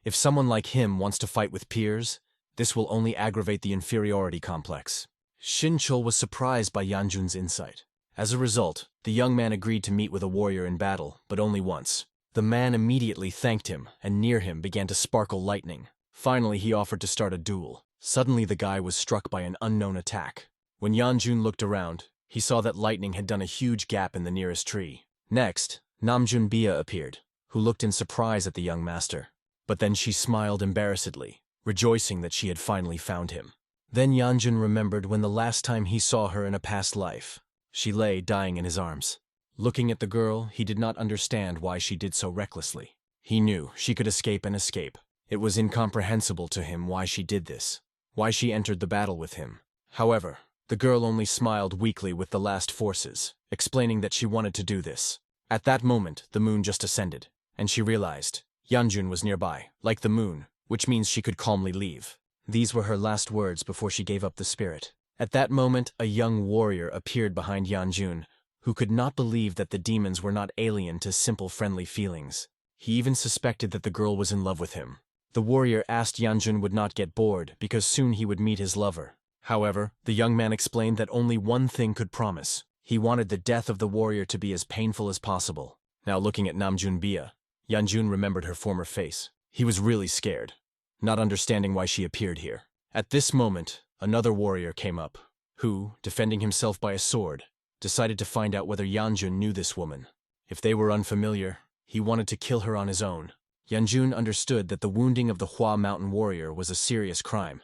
If someone like him wants to fight with peers, this will only aggravate the inferiority complex. Shinchul was surprised by Yanjun's insight. As a result, the young man agreed to meet with a warrior in battle, but only once. The man immediately thanked him, and near him began to sparkle lightning. Finally, he offered to start a duel. Suddenly, the guy was struck by an unknown attack. When Yanjun looked around, he saw that lightning had done a huge gap in the nearest tree. Next, Namjun Bia appeared, who looked in surprise at the young master. But then she smiled embarrassedly, rejoicing that she had finally found him. Then Yanjun remembered when the last time he saw her in a past life. She lay dying in his arms. Looking at the girl, he did not understand why she did so recklessly. He knew she could escape and escape. It was incomprehensible to him why she did this, why she entered the battle with him. However, the girl only smiled weakly with the last forces, explaining that she wanted to do this. At that moment, the moon just ascended, and she realized Yanjun was nearby, like the moon, which means she could calmly leave. These were her last words before she gave up the spirit. At that moment, a young warrior appeared behind Yanjun, who could not believe that the demons were not alien to simple friendly feelings. He even suspected that the girl was in love with him. The warrior asked Yanjun would not get bored because soon he would meet his lover. However, the young man explained that only one thing could promise. He wanted the death of the warrior to be as painful as possible. Now looking at Namjun Bia, Yanjun remembered her former face. He was really scared, not understanding why she appeared here. At this moment, another warrior came up, who, defending himself by a sword, decided to find out whether Yanjun knew this woman. If they were unfamiliar, he wanted to kill her on his own. Yanjun understood that the wounding of the Hua Mountain warrior was a serious crime,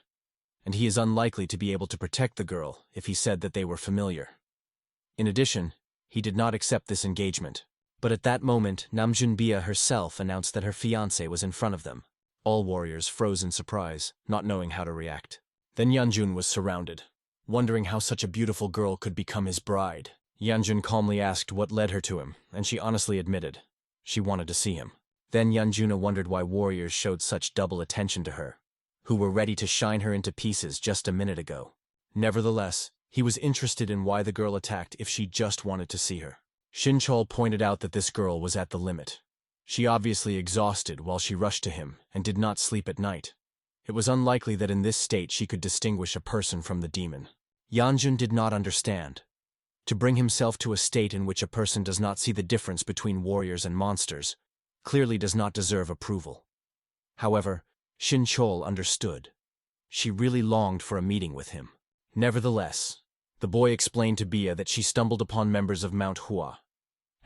and he is unlikely to be able to protect the girl if he said that they were familiar. In addition, he did not accept this engagement. But at that moment, Namjun Bia herself announced that her fiancé was in front of them. All warriors froze in surprise, not knowing how to react. Then Yanjun was surrounded, wondering how such a beautiful girl could become his bride. Yanjun calmly asked what led her to him, and she honestly admitted she wanted to see him. Then Yanjuna wondered why warriors showed such double attention to her, who were ready to shine her into pieces just a minute ago. Nevertheless, he was interested in why the girl attacked if she just wanted to see her. Shinchol pointed out that this girl was at the limit. She obviously exhausted while she rushed to him and did not sleep at night. It was unlikely that in this state she could distinguish a person from the demon. Yanjun did not understand. To bring himself to a state in which a person does not see the difference between warriors and monsters clearly does not deserve approval. However, Shinchol understood. She really longed for a meeting with him. Nevertheless, the boy explained to Bia that she stumbled upon members of MANHUA,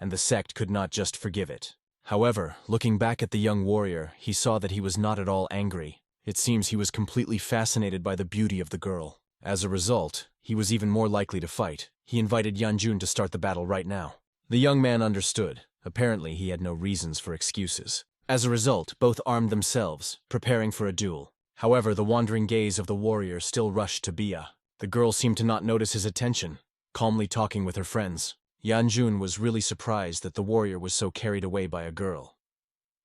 and the sect could not just forgive it. However, looking back at the young warrior, he saw that he was not at all angry. It seems he was completely fascinated by the beauty of the girl. As a result, he was even more likely to fight. He invited Yanjun to start the battle right now. The young man understood. Apparently, he had no reasons for excuses. As a result, both armed themselves, preparing for a duel. However, the wandering gaze of the warrior still rushed to Bia. The girl seemed to not notice his attention, calmly talking with her friends. Yanjun was really surprised that the warrior was so carried away by a girl.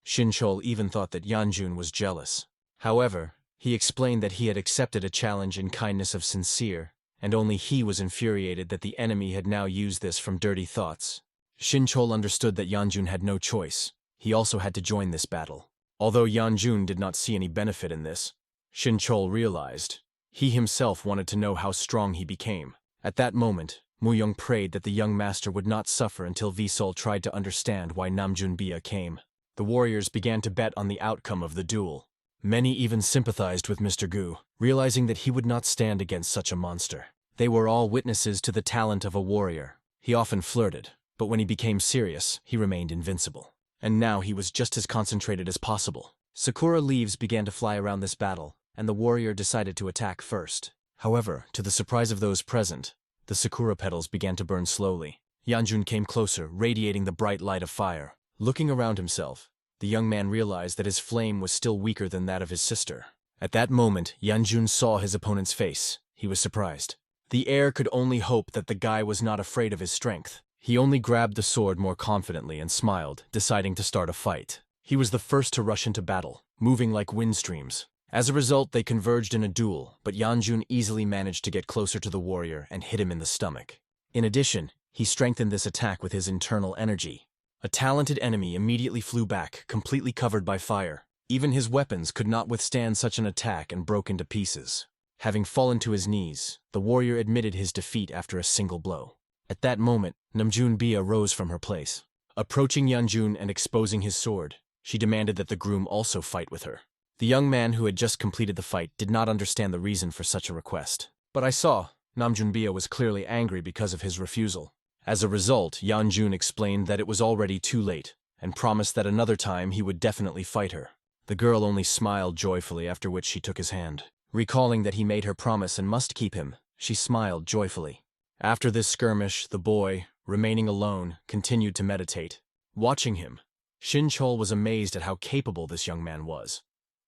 Shinchol even thought that Yanjun was jealous. However, he explained that he had accepted a challenge in kindness of sincere, and only he was infuriated that the enemy had now used this from dirty thoughts. Shinchol understood that Yanjun had no choice. He also had to join this battle. Although Yanjun did not see any benefit in this, Shinchol realized he himself wanted to know how strong he became. At that moment, Muyong prayed that the young master would not suffer until Visol tried to understand why Namjun Bia came. The warriors began to bet on the outcome of the duel. Many even sympathized with Mr. Gu, realizing that he would not stand against such a monster. They were all witnesses to the talent of a warrior. He often flirted, but when he became serious, he remained invincible. And now he was just as concentrated as possible. Sakura leaves began to fly around this battle, and the warrior decided to attack first. However, to the surprise of those present, the sakura petals began to burn slowly. Yanjun came closer, radiating the bright light of fire. Looking around himself, the young man realized that his flame was still weaker than that of his sister. At that moment, Yanjun saw his opponent's face. He was surprised. The heir could only hope that the guy was not afraid of his strength. He only grabbed the sword more confidently and smiled, deciding to start a fight. He was the first to rush into battle, moving like wind streams. As a result, they converged in a duel, but Yanjun easily managed to get closer to the warrior and hit him in the stomach. In addition, he strengthened this attack with his internal energy. A talented enemy immediately flew back, completely covered by fire. Even his weapons could not withstand such an attack and broke into pieces. Having fallen to his knees, the warrior admitted his defeat after a single blow. At that moment, Namjun Bia rose from her place. Approaching Yanjun and exposing his sword, she demanded that the groom also fight with her. The young man who had just completed the fight did not understand the reason for such a request. But I saw, Namjun Bia was clearly angry because of his refusal. As a result, Yanjun explained that it was already too late, and promised that another time he would definitely fight her. The girl only smiled joyfully, after which she took his hand. Recalling that he made her promise and must keep him, she smiled joyfully. After this skirmish, the boy, remaining alone, continued to meditate. Watching him, Shin-chol was amazed at how capable this young man was.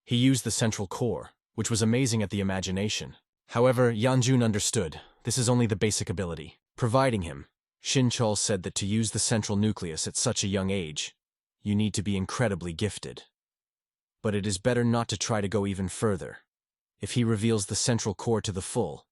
He used the central core, which was amazing at the imagination. However, Yanjun understood, this is only the basic ability. Providing him, Shin-chol said that to use the central nucleus at such a young age, you need to be incredibly gifted. But it is better not to try to go even further. If he reveals the central core to the full,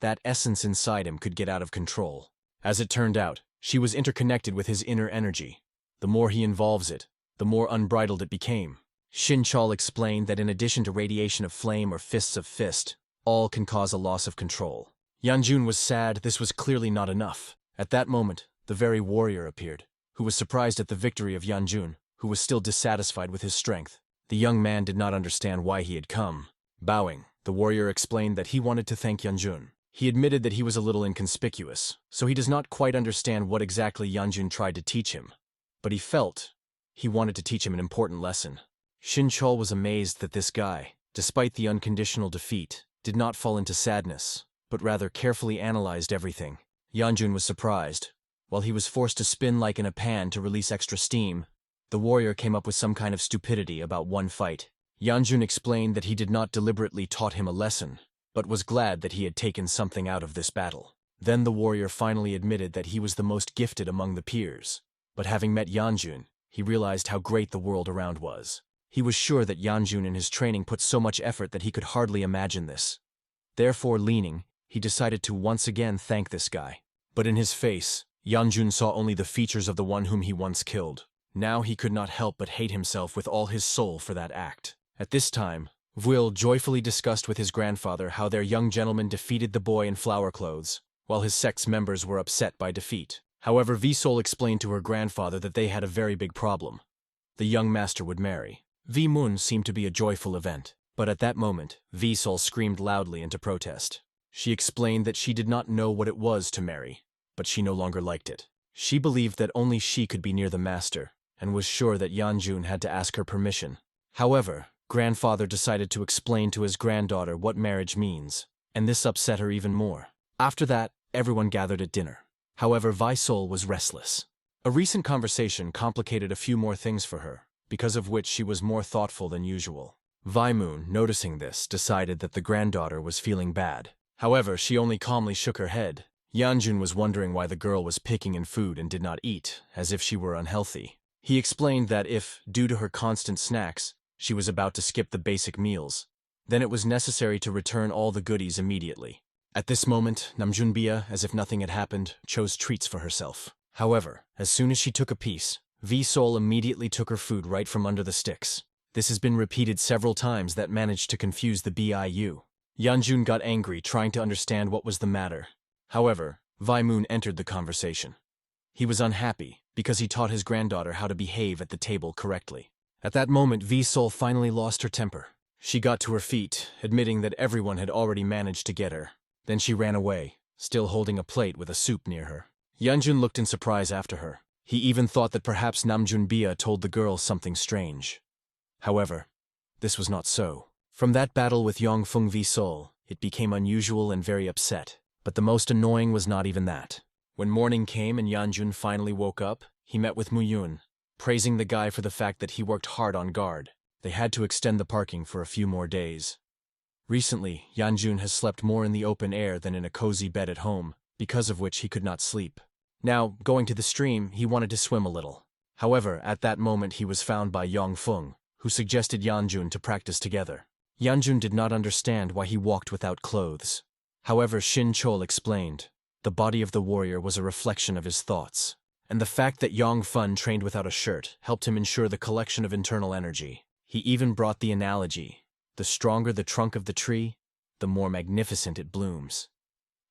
that essence inside him could get out of control. As it turned out, she was interconnected with his inner energy. The more he involves it, the more unbridled it became. Shin-chol explained that in addition to radiation of flame or fists of fist, all can cause a loss of control. Yanjun was sad. This was clearly not enough. At that moment, the very warrior appeared, who was surprised at the victory of Yanjun, who was still dissatisfied with his strength. The young man did not understand why he had come. Bowing, the warrior explained that he wanted to thank Yanjun. He admitted that he was a little inconspicuous, so he does not quite understand what exactly Yanjun tried to teach him. But he felt he wanted to teach him an important lesson. Shin-chol was amazed that this guy, despite the unconditional defeat, did not fall into sadness, but rather carefully analyzed everything. Yanjun was surprised. While he was forced to spin like in a pan to release extra steam, the warrior came up with some kind of stupidity about one fight. Yanjun explained that he did not deliberately taught him a lesson, but was glad that he had taken something out of this battle. Then the warrior finally admitted that he was the most gifted among the peers. But having met Yanjun, he realized how great the world around was. He was sure that Yanjun in his training put so much effort that he could hardly imagine this. Therefore, leaning, he decided to once again thank this guy. But in his face, Yanjun saw only the features of the one whom he once killed. Now he could not help but hate himself with all his soul for that act. At this time, Vuil joyfully discussed with his grandfather how their young gentleman defeated the boy in flower clothes, while his sect's members were upset by defeat. However, Visol explained to her grandfather that they had a very big problem. The young master would marry. V-Moon seemed to be a joyful event, but at that moment, Visol screamed loudly into protest. She explained that she did not know what it was to marry, but she no longer liked it. She believed that only she could be near the master, and was sure that Yanjun had to ask her permission. However, grandfather decided to explain to his granddaughter what marriage means, and this upset her even more. After that, everyone gathered at dinner. However, Visol was restless. A recent conversation complicated a few more things for her, because of which she was more thoughtful than usual. Vi-moon, noticing this, decided that the granddaughter was feeling bad. However, she only calmly shook her head. Yanjun was wondering why the girl was picking in food and did not eat, as if she were unhealthy. He explained that if, due to her constant snacks, she was about to skip the basic meals, then it was necessary to return all the goodies immediately. At this moment, Namjun Bia, as if nothing had happened, chose treats for herself. However, as soon as she took a piece, Visol immediately took her food right from under the sticks. This has been repeated several times that managed to confuse the BIU. Yanjun got angry, trying to understand what was the matter. However, Vi-moon entered the conversation. He was unhappy, because he taught his granddaughter how to behave at the table correctly. At that moment, Visol finally lost her temper. She got to her feet, admitting that everyone had already managed to get her. Then she ran away, still holding a plate with a soup near her. Yanjun looked in surprise after her. He even thought that perhaps Namjun Bia told the girl something strange. However, this was not so. From that battle with Yongfeng Visol, it became unusual and very upset. But the most annoying was not even that. When morning came and Yanjun finally woke up, he met with Muyun, praising the guy for the fact that he worked hard on guard. They had to extend the parking for a few more days. Recently, Yanjun has slept more in the open air than in a cozy bed at home, because of which he could not sleep. Now, going to the stream, he wanted to swim a little. However, at that moment he was found by Yang Feng, who suggested Yanjun to practice together. Yanjun did not understand why he walked without clothes. However, Shin Chol explained, the body of the warrior was a reflection of his thoughts, and the fact that Yang Feng trained without a shirt helped him ensure the collection of internal energy. He even brought the analogy, the stronger the trunk of the tree, the more magnificent it blooms.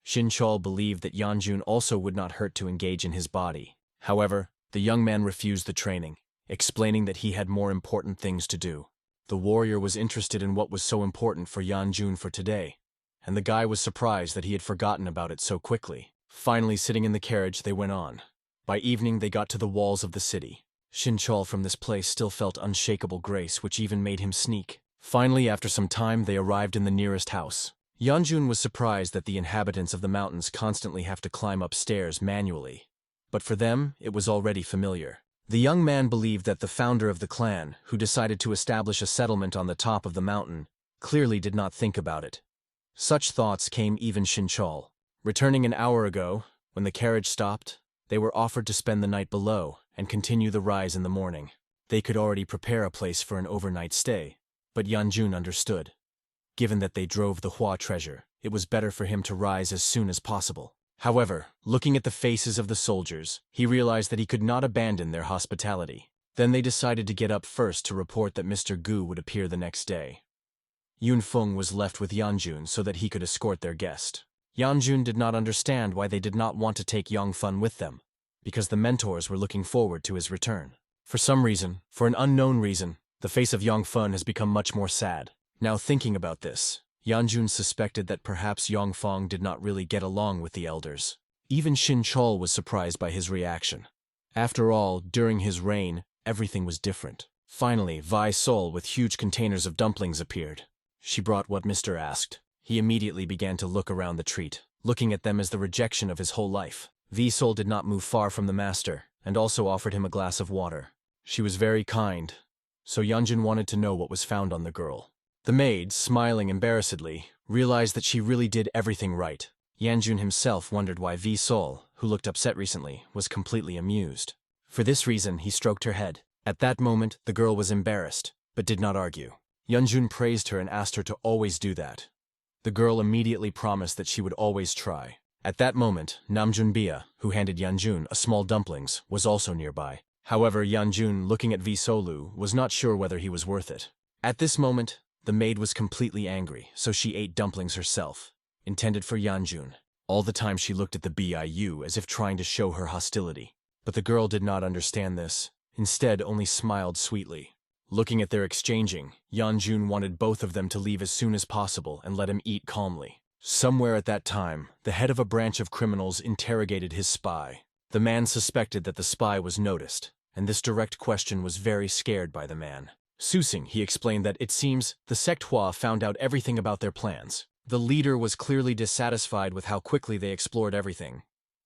Shin Chol believed that Yanjun also would not hurt to engage in his body. However, the young man refused the training, explaining that he had more important things to do. The warrior was interested in what was so important for Yanjun for today, and the guy was surprised that he had forgotten about it so quickly. Finally, sitting in the carriage, they went on. By evening, they got to the walls of the city. Shin Chol from this place still felt unshakable grace, which even made him sneak. Finally, after some time, they arrived in the nearest house. Yanjun was surprised that the inhabitants of the mountains constantly have to climb upstairs manually, but for them, it was already familiar. The young man believed that the founder of the clan, who decided to establish a settlement on the top of the mountain, clearly did not think about it. Such thoughts came even Shin Chol. Returning an hour ago, when the carriage stopped, they were offered to spend the night below and continue the rise in the morning. They could already prepare a place for an overnight stay, but Yanjun understood. Given that they drove the Hua treasure, it was better for him to rise as soon as possible. However, looking at the faces of the soldiers, he realized that he could not abandon their hospitality. Then they decided to get up first to report that Mr. Gu would appear the next day. Yun Feng was left with Yanjun so that he could escort their guest. Yanjun did not understand why they did not want to take Yang Feng with them, because the mentors were looking forward to his return. For some reason, for an unknown reason, the face of Yang Feng has become much more sad. Now thinking about this, Yanjun suspected that perhaps Yang Feng did not really get along with the elders. Even Shin Chol was surprised by his reaction. After all, during his reign, everything was different. Finally, Visol with huge containers of dumplings appeared. She brought what Mr. asked. He immediately began to look around the treat, looking at them as the rejection of his whole life. Visol did not move far from the master, and also offered him a glass of water. She was very kind, so Yanjun wanted to know what was found on the girl. The maid, smiling embarrassedly, realized that she really did everything right. Yanjun himself wondered why Visol, who looked upset recently, was completely amused. For this reason, he stroked her head. At that moment, the girl was embarrassed, but did not argue. Yanjun praised her and asked her to always do that. The girl immediately promised that she would always try. At that moment, Namjun Bia, who handed Yanjun a small dumplings, was also nearby. However, Yanjun, looking at Visolu, was not sure whether he was worth it. At this moment, the maid was completely angry, so she ate dumplings herself, intended for Yanjun. All the time she looked at the Biu as if trying to show her hostility. But the girl did not understand this, instead only smiled sweetly. Looking at their exchanging, Yanjun wanted both of them to leave as soon as possible and let him eat calmly. Somewhere at that time, the head of a branch of criminals interrogated his spy. The man suspected that the spy was noticed, and this direct question was very scared by the man. Susing, he explained that it seems the sect Hua found out everything about their plans. The leader was clearly dissatisfied with how quickly they explored everything,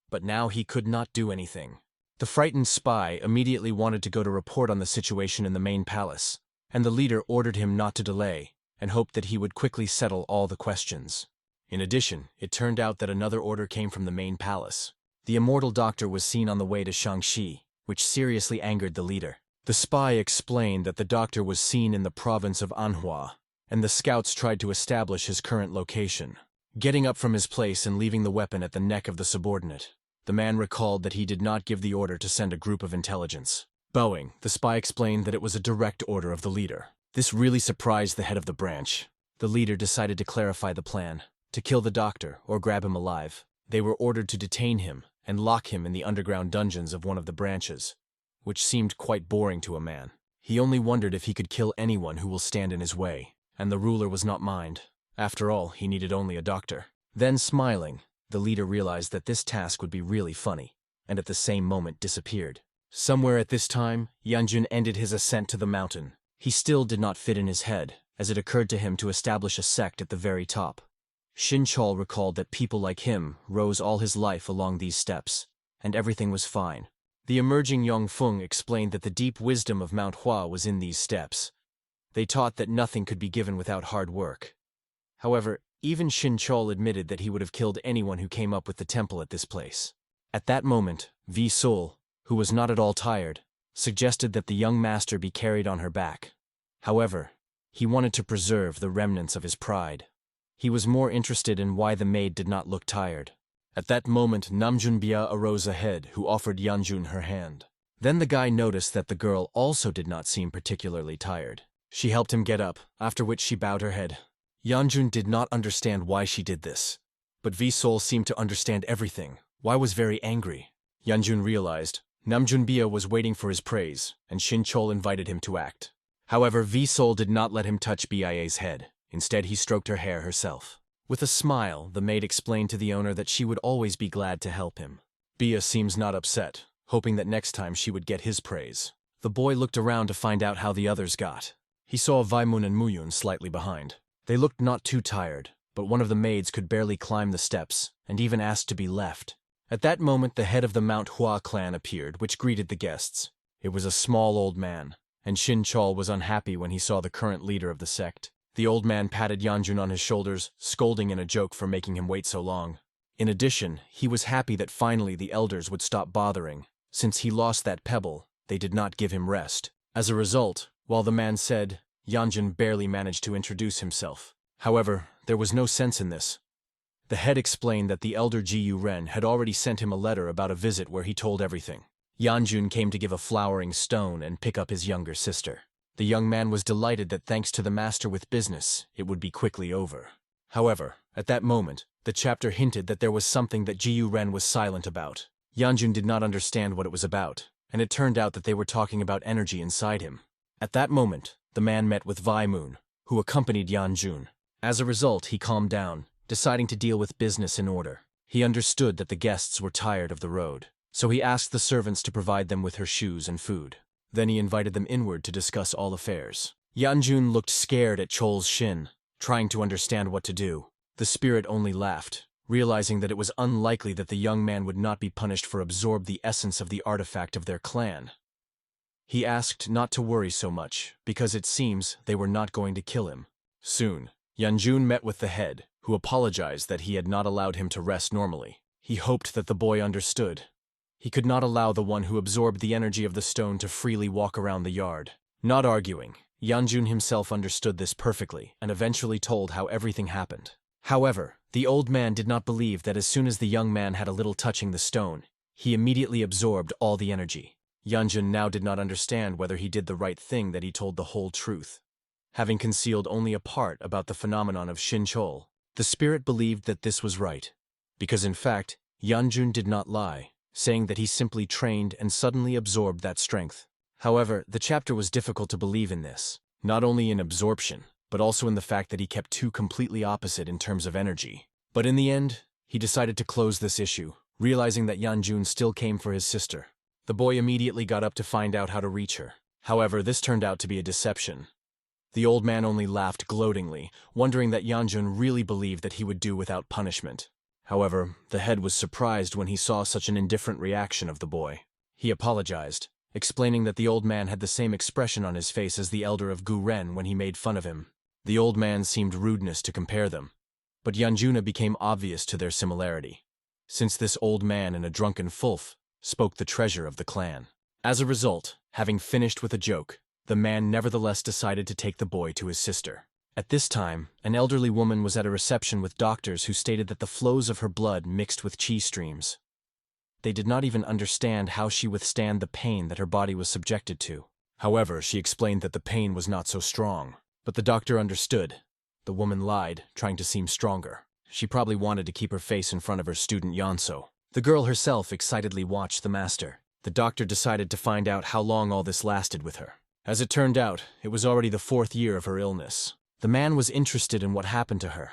but now he could not do anything. The frightened spy immediately wanted to go to report on the situation in the main palace, and the leader ordered him not to delay and hoped that he would quickly settle all the questions. In addition, it turned out that another order came from the main palace. The immortal doctor was seen on the way to Shangxi, which seriously angered the leader. The spy explained that the doctor was seen in the province of Manhwa, and the scouts tried to establish his current location. Getting up from his place and leaving the weapon at the neck of the subordinate, the man recalled that he did not give the order to send a group of intelligence. Bowing, the spy explained that it was a direct order of the leader. This really surprised the head of the branch. The leader decided to clarify the plan, to kill the doctor or grab him alive. They were ordered to detain him and lock him in the underground dungeons of one of the branches, which seemed quite boring to a man. He only wondered if he could kill anyone who will stand in his way, and the ruler was not mind. After all, he needed only a doctor. Then, smiling, the leader realized that this task would be really funny, and at the same moment disappeared. Somewhere at this time, Yanjun ended his ascent to the mountain. He still did not fit in his head, as it occurred to him to establish a sect at the very top. Shin Chol recalled that people like him rose all his life along these steps, and everything was fine. The emerging Yang Feng explained that the deep wisdom of MANHUA was in these steps. They taught that nothing could be given without hard work. However, even Shin Chol admitted that he would have killed anyone who came up with the temple at this place. At that moment, Visol, who was not at all tired, suggested that the young master be carried on her back. However, he wanted to preserve the remnants of his pride. He was more interested in why the maid did not look tired. At that moment, Namjun arose ahead, who offered Yanjun her hand. Then the guy noticed that the girl also did not seem particularly tired. She helped him get up, after which she bowed her head. Yanjun did not understand why she did this. But Visol seemed to understand everything. Why was very angry. Yanjun realized Namjun was waiting for his praise, and Shinchol invited him to act. However, Visol did not let him touch Bia's head. Instead, he stroked her hair herself. With a smile, the maid explained to the owner that she would always be glad to help him. Bia seems not upset, hoping that next time she would get his praise. The boy looked around to find out how the others got. He saw Vaimun and Muyun slightly behind. They looked not too tired, but one of the maids could barely climb the steps, and even asked to be left. At that moment, the head of the MANHUA clan appeared, which greeted the guests. It was a small old man, and Shinchol was unhappy when he saw the current leader of the sect. The old man patted Yanjun on his shoulders, scolding in a joke for making him wait so long. In addition, he was happy that finally the elders would stop bothering. Since he lost that pebble, they did not give him rest. As a result, while the man said, Yanjun barely managed to introduce himself. However, there was no sense in this. The head explained that the elder Jiyu Ren had already sent him a letter about a visit where he told everything. Yanjun came to give a flowering stone and pick up his younger sister. The young man was delighted that thanks to the master with business, it would be quickly over. However, at that moment, the chapter hinted that there was something that Jiyu Ren was silent about. Yanjun did not understand what it was about, and it turned out that they were talking about energy inside him. At that moment, the man met with Vaimun, who accompanied Yanjun. As a result, he calmed down, deciding to deal with business in order. He understood that the guests were tired of the road, so he asked the servants to provide them with her shoes and food. Then he invited them inward to discuss all affairs. Yanjun looked scared at Chol's shin, trying to understand what to do. The spirit only laughed, realizing that it was unlikely that the young man would not be punished for absorb the essence of the artifact of their clan. He asked not to worry so much, because it seems they were not going to kill him. Soon, Yanjun met with the head, who apologized that he had not allowed him to rest normally. He hoped that the boy understood. He could not allow the one who absorbed the energy of the stone to freely walk around the yard. Not arguing, Yanjun himself understood this perfectly and eventually told how everything happened. However, the old man did not believe that as soon as the young man had a little touching the stone, he immediately absorbed all the energy. Yanjun now did not understand whether he did the right thing that he told the whole truth. Having concealed only a part about the phenomenon of Shinchol, the spirit believed that this was right. Because in fact, Yanjun did not lie, saying that he simply trained and suddenly absorbed that strength. However, the chapter was difficult to believe in this, not only in absorption, but also in the fact that he kept two completely opposite in terms of energy. But in the end, he decided to close this issue, realizing that Yanjun still came for his sister. The boy immediately got up to find out how to reach her. However, this turned out to be a deception. The old man only laughed gloatingly, wondering that Yanjun really believed that he would do without punishment. However, the head was surprised when he saw such an indifferent reaction of the boy. He apologized, explaining that the old man had the same expression on his face as the elder of Gu Ren when he made fun of him. The old man seemed rudeness to compare them, but Yanjuna became obvious to their similarity, since this old man in a drunken fulf spoke the treasure of the clan. As a result, having finished with a joke, the man nevertheless decided to take the boy to his sister. At this time, an elderly woman was at a reception with doctors who stated that the flows of her blood mixed with chi streams. They did not even understand how she withstand the pain that her body was subjected to. However, she explained that the pain was not so strong. But the doctor understood. The woman lied, trying to seem stronger. She probably wanted to keep her face in front of her student Yonso. The girl herself excitedly watched the master. The doctor decided to find out how long all this lasted with her. As it turned out, it was already the 4th year of her illness. The man was interested in what happened to her.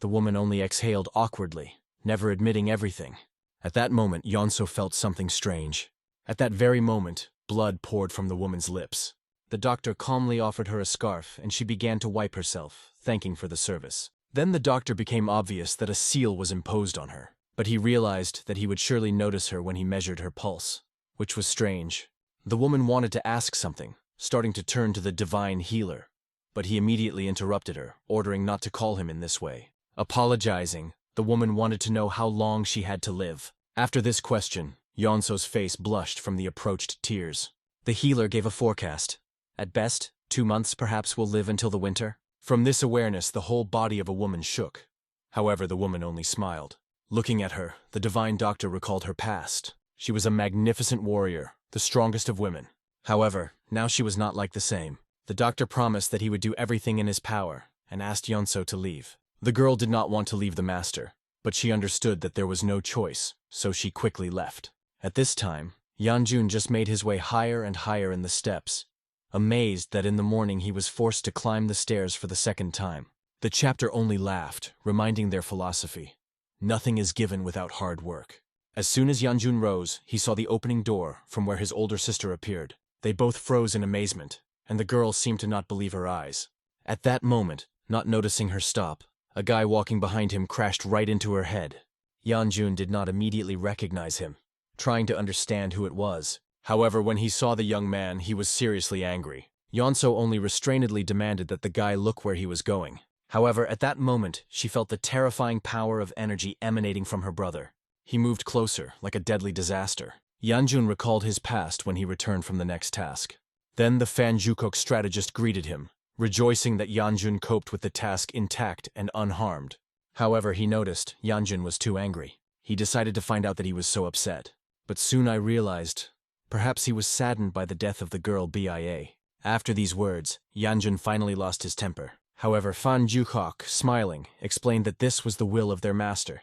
The woman only exhaled awkwardly, never admitting everything. At that moment, Yonso felt something strange. At that very moment, blood poured from the woman's lips. The doctor calmly offered her a scarf, and she began to wipe herself, thanking for the service. Then the doctor became obvious that a seal was imposed on her, but he realized that he would surely notice her when he measured her pulse, which was strange. The woman wanted to ask something, starting to turn to the divine healer, but he immediately interrupted her, ordering not to call him in this way. Apologizing, the woman wanted to know how long she had to live. After this question, Yonso's face blushed from the approached tears. The healer gave a forecast. At best, 2 months perhaps will live until the winter. From this awareness, the whole body of a woman shook. However, the woman only smiled. Looking at her, the divine doctor recalled her past. She was a magnificent warrior, the strongest of women. However, now she was not like the same. The doctor promised that he would do everything in his power, and asked Yonso to leave. The girl did not want to leave the master, but she understood that there was no choice, so she quickly left. At this time, Yanjun just made his way higher and higher in the steps, amazed that in the morning he was forced to climb the stairs for the second time. The chapter only laughed, reminding their philosophy. Nothing is given without hard work. As soon as Yanjun rose, he saw the opening door from where his older sister appeared. They both froze in amazement, and the girl seemed to not believe her eyes. At that moment, not noticing her stop, a guy walking behind him crashed right into her head. Yanjun did not immediately recognize him, trying to understand who it was. However, when he saw the young man, he was seriously angry. Yonso only restrainedly demanded that the guy look where he was going. However, at that moment, she felt the terrifying power of energy emanating from her brother. He moved closer, like a deadly disaster. Yanjun recalled his past when he returned from the next task. Then the Fanjukok strategist greeted him, rejoicing that Yanjun coped with the task intact and unharmed. However, he noticed Yanjun was too angry. He decided to find out that he was so upset. But soon I realized, perhaps he was saddened by the death of the girl BIA. After these words, Yanjun finally lost his temper. However, Fanjukok, smiling, explained that this was the will of their master.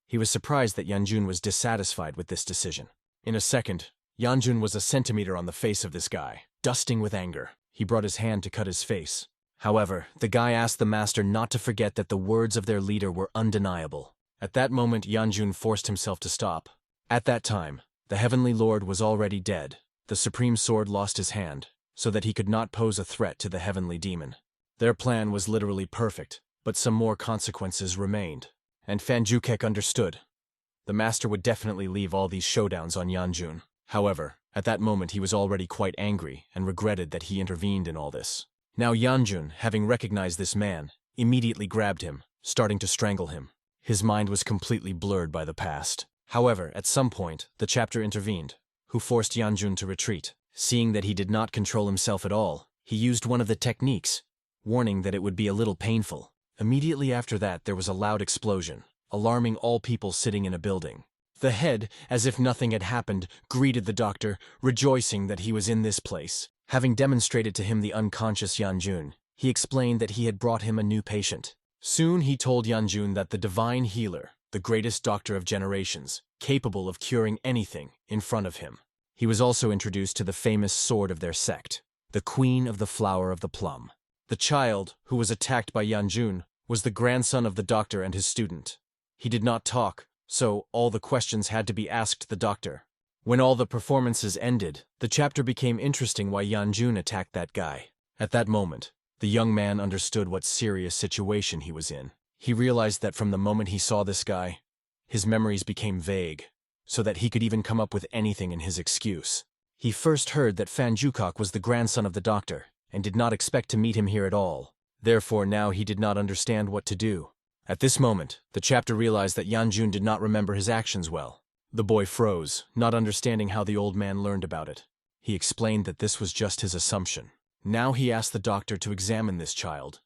He was surprised that Yanjun was dissatisfied with this decision. In a second, Yanjun was a centimeter on the face of this guy, dusting with anger. He brought his hand to cut his face. However, the guy asked the master not to forget that the words of their leader were undeniable. At that moment, Yanjun forced himself to stop. At that time, the Heavenly Lord was already dead. The Supreme Sword lost his hand, so that he could not pose a threat to the Heavenly Demon. Their plan was literally perfect, but some more consequences remained. And Fanjukek understood. The master would definitely leave all these showdowns on Yanjun. However, at that moment he was already quite angry and regretted that he intervened in all this. Now Yanjun, having recognized this man, immediately grabbed him, starting to strangle him. His mind was completely blurred by the past. However, at some point, the chapter intervened, who forced Yanjun to retreat. Seeing that he did not control himself at all, he used one of the techniques, warning that it would be a little painful. Immediately after that, there was a loud explosion, alarming all people sitting in a building. The head, as if nothing had happened, greeted the doctor, rejoicing that he was in this place. Having demonstrated to him the unconscious Yanjun, he explained that he had brought him a new patient. Soon he told Yanjun that the divine healer, the greatest doctor of generations, capable of curing anything in front of him. He was also introduced to the famous sword of their sect, the Queen of the Flower of the Plum. The child, who was attacked by Yanjun, was the grandson of the doctor and his student. He did not talk, so all the questions had to be asked the doctor. When all the performances ended, the chapter became interesting why Yanjun attacked that guy. At that moment, the young man understood what serious situation he was in. He realized that from the moment he saw this guy, his memories became vague, so that he could even come up with anything in his excuse. He first heard that Fanjukok was the grandson of the doctor, and did not expect to meet him here at all. Therefore now he did not understand what to do. At this moment, the chapter realized that Yanjun did not remember his actions well. The boy froze, not understanding how the old man learned about it. He explained that this was just his assumption. Now he asked the doctor to examine this child,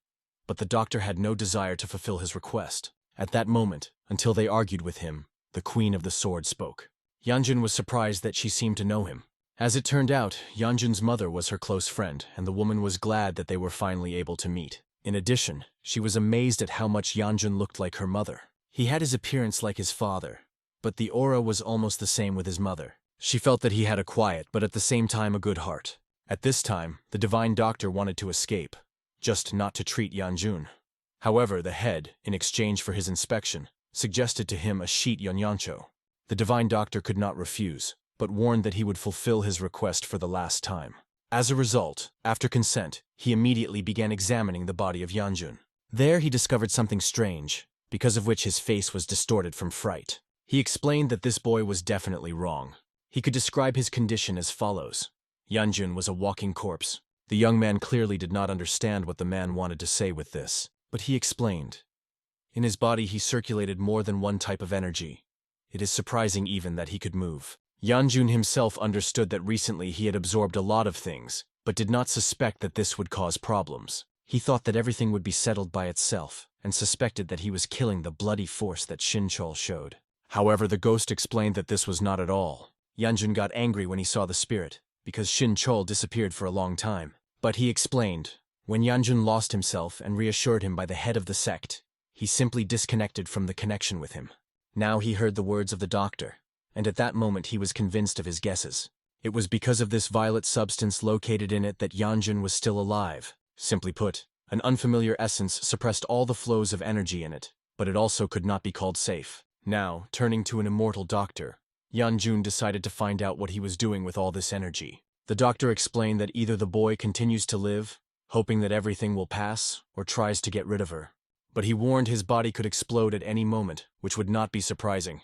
but the doctor had no desire to fulfill his request. At that moment, until they argued with him, the Queen of the Sword spoke. Yanjun was surprised that she seemed to know him. As it turned out, Yanjun's mother was her close friend, and the woman was glad that they were finally able to meet. In addition, she was amazed at how much Yanjun looked like her mother. He had his appearance like his father, but the aura was almost the same with his mother. She felt that he had a quiet, but at the same time a good heart. At this time, the divine doctor wanted to escape, just not to treat Yanjun. However, the head, in exchange for his inspection, suggested to him a sheet Yonyancho. The divine doctor could not refuse, but warned that he would fulfill his request for the last time. As a result, after consent, he immediately began examining the body of Yanjun. There he discovered something strange, because of which his face was distorted from fright. He explained that this boy was definitely wrong. He could describe his condition as follows. Yanjun was a walking corpse. The young man clearly did not understand what the man wanted to say with this, but he explained. In his body he circulated more than one type of energy. It is surprising even that he could move. Yanjun himself understood that recently he had absorbed a lot of things, but did not suspect that this would cause problems. He thought that everything would be settled by itself, and suspected that he was killing the bloody force that Shinchol showed. However, the ghost explained that this was not at all. Yanjun got angry when he saw the spirit, because Shinchol disappeared for a long time. But he explained, when Yanjun lost himself and reassured him by the head of the sect, he simply disconnected from the connection with him. Now he heard the words of the doctor, and at that moment he was convinced of his guesses. It was because of this violet substance located in it that Yanjun was still alive. Simply put, an unfamiliar essence suppressed all the flows of energy in it, but it also could not be called safe. Now, turning to an immortal doctor, Yanjun decided to find out what he was doing with all this energy. The doctor explained that either the boy continues to live, hoping that everything will pass, or tries to get rid of her. But he warned his body could explode at any moment, which would not be surprising,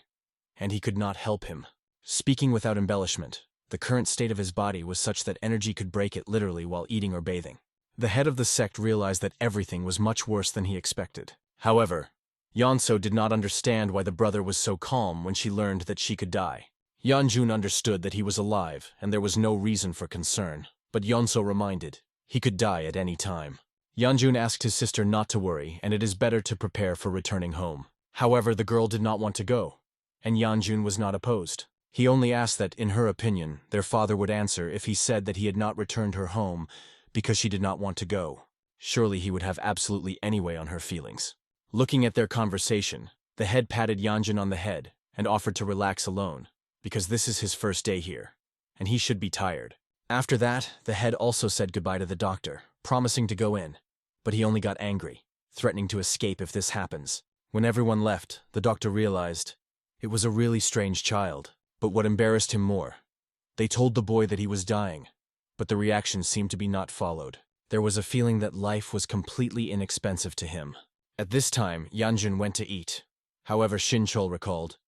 and he could not help him. Speaking without embellishment, the current state of his body was such that energy could break it literally while eating or bathing. The head of the sect realized that everything was much worse than he expected. However, Yeonso did not understand why the brother was so calm when she learned that she could die. Yanjun understood that he was alive and there was no reason for concern, but Yeonso reminded, he could die at any time. Yanjun asked his sister not to worry, and it is better to prepare for returning home. However, the girl did not want to go, and Yanjun was not opposed. He only asked that, in her opinion, their father would answer if he said that he had not returned her home because she did not want to go. Surely he would have absolutely any way on her feelings. Looking at their conversation, the head patted Yanjun on the head and offered to relax alone, because this is his first day here, and he should be tired. After that, the head also said goodbye to the doctor, promising to go in, but he only got angry, threatening to escape if this happens. When everyone left, the doctor realized it was a really strange child, but what embarrassed him more, they told the boy that he was dying, but the reaction seemed to be not followed. There was a feeling that life was completely inexpensive to him. At this time, Yanjun went to eat. However, Shinchol recalled,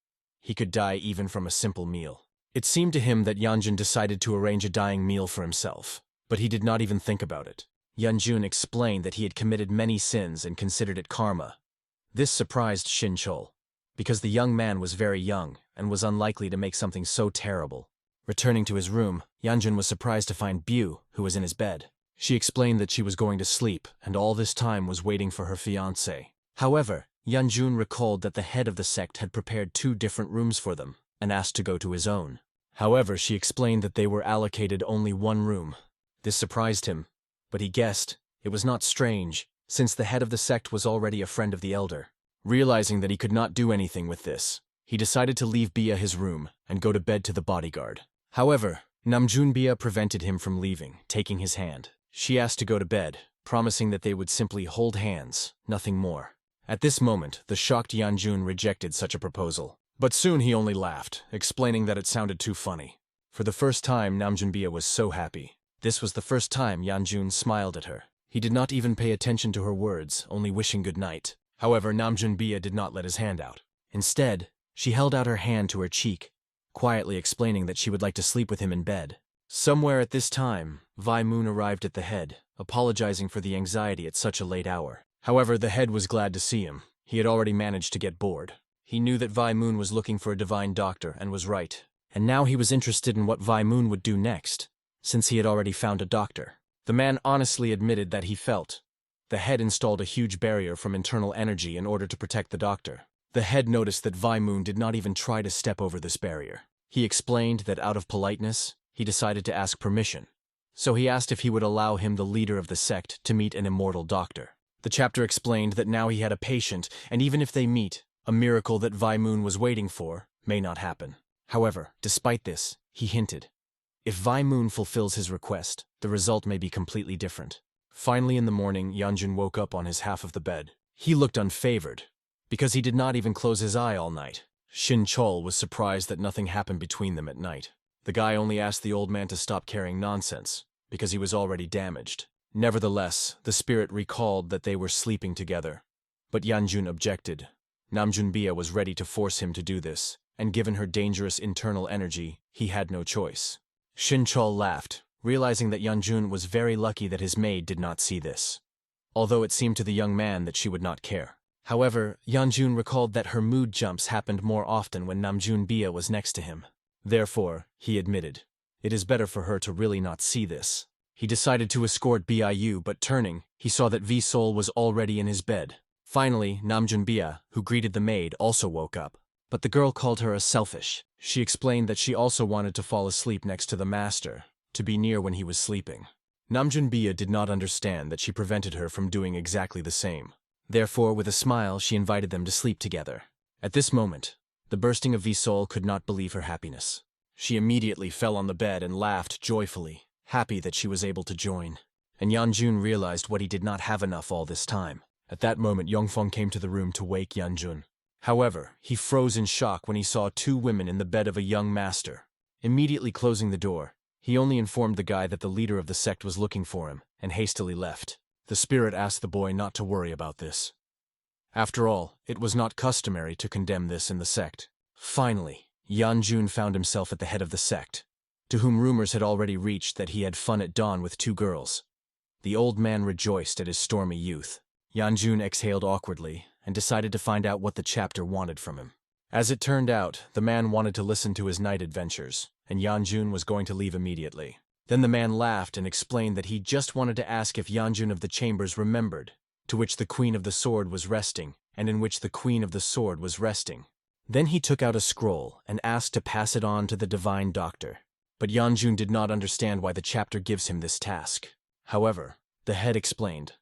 he could die even from a simple meal. It seemed to him that Yanjun decided to arrange a dying meal for himself, but he did not even think about it. Yanjun explained that he had committed many sins and considered it karma. This surprised Shinchol, because the young man was very young and was unlikely to make something so terrible. Returning to his room, Yanjun was surprised to find Bu, who was in his bed. She explained that she was going to sleep and all this time was waiting for her fiancé. However, Yanjun recalled that the head of the sect had prepared 2 different rooms for them and asked to go to his own. However, she explained that they were allocated only 1 room. This surprised him, but he guessed it was not strange, since the head of the sect was already a friend of the elder. Realizing that he could not do anything with this, he decided to leave Bia his room and go to bed to the bodyguard. However, Namjun Bia prevented him from leaving, taking his hand. She asked to go to bed, promising that they would simply hold hands, nothing more. At this moment, the shocked Yanjun rejected such a proposal. But soon he only laughed, explaining that it sounded too funny. For the first time, Namjun Bia was so happy. This was the first time Yanjun smiled at her. He did not even pay attention to her words, only wishing good night. However, Namjun Bia did not let his hand out. Instead, she held out her hand to her cheek, quietly explaining that she would like to sleep with him in bed. Somewhere at this time, Vi Moon arrived at the head, apologizing for the anxiety at such a late hour. However, the head was glad to see him. He had already managed to get bored. He knew that Vi Moon was looking for a divine doctor and was right. And now he was interested in what Vi Moon would do next, since he had already found a doctor. The man honestly admitted that he felt the head installed a huge barrier from internal energy in order to protect the doctor. The head noticed that Vi Moon did not even try to step over this barrier. He explained that out of politeness, he decided to ask permission. So he asked if he would allow him, the leader of the sect, to meet an immortal doctor. The chapter explained that now he had a patient, and even if they meet, a miracle that Vi Moon was waiting for may not happen. However, despite this, he hinted, if Vi Moon fulfills his request, the result may be completely different. Finally in the morning, Yanjun woke up on his half of the bed. He looked unfavored, because he did not even close his eye all night. Shin Chol was surprised that nothing happened between them at night. The guy only asked the old man to stop carrying nonsense, because he was already damaged. Nevertheless, the spirit recalled that they were sleeping together. But Yanjun objected. Namjun Bia was ready to force him to do this, and given her dangerous internal energy, he had no choice. Shin Chol laughed, realizing that Yanjun was very lucky that his maid did not see this, although it seemed to the young man that she would not care. However, Yanjun recalled that her mood jumps happened more often when Namjun Bia was next to him. Therefore, he admitted, it is better for her to really not see this. He decided to escort Biu, but turning, he saw that Visol was already in his bed. Finally, Namjun, who greeted the maid, also woke up. But the girl called her a selfish. She explained that she also wanted to fall asleep next to the master, to be near when he was sleeping. Namjun did not understand that she prevented her from doing exactly the same. Therefore, with a smile, she invited them to sleep together. At this moment, the bursting of Visol could not believe her happiness. She immediately fell on the bed and laughed joyfully, happy that she was able to join. And Yanjun realized what he did not have enough all this time. At that moment, Yongfeng came to the room to wake Yanjun. However, he froze in shock when he saw two women in the bed of a young master. Immediately closing the door, he only informed the guy that the leader of the sect was looking for him, and hastily left. The spirit asked the boy not to worry about this. After all, it was not customary to condemn this in the sect. Finally, Yanjun found himself at the head of the sect, to whom rumors had already reached that he had fun at dawn with two girls. The old man rejoiced at his stormy youth. Yanjun exhaled awkwardly and decided to find out what the chapter wanted from him. As it turned out, the man wanted to listen to his night adventures, and Yanjun was going to leave immediately. Then the man laughed and explained that he just wanted to ask if Yanjun of the Chambers remembered, to which the Queen of the Sword was resting, and in which the Queen of the Sword was resting. Then he took out a scroll and asked to pass it on to the Divine Doctor. But Yanjun did not understand why the chapter gives him this task. However, the head explained,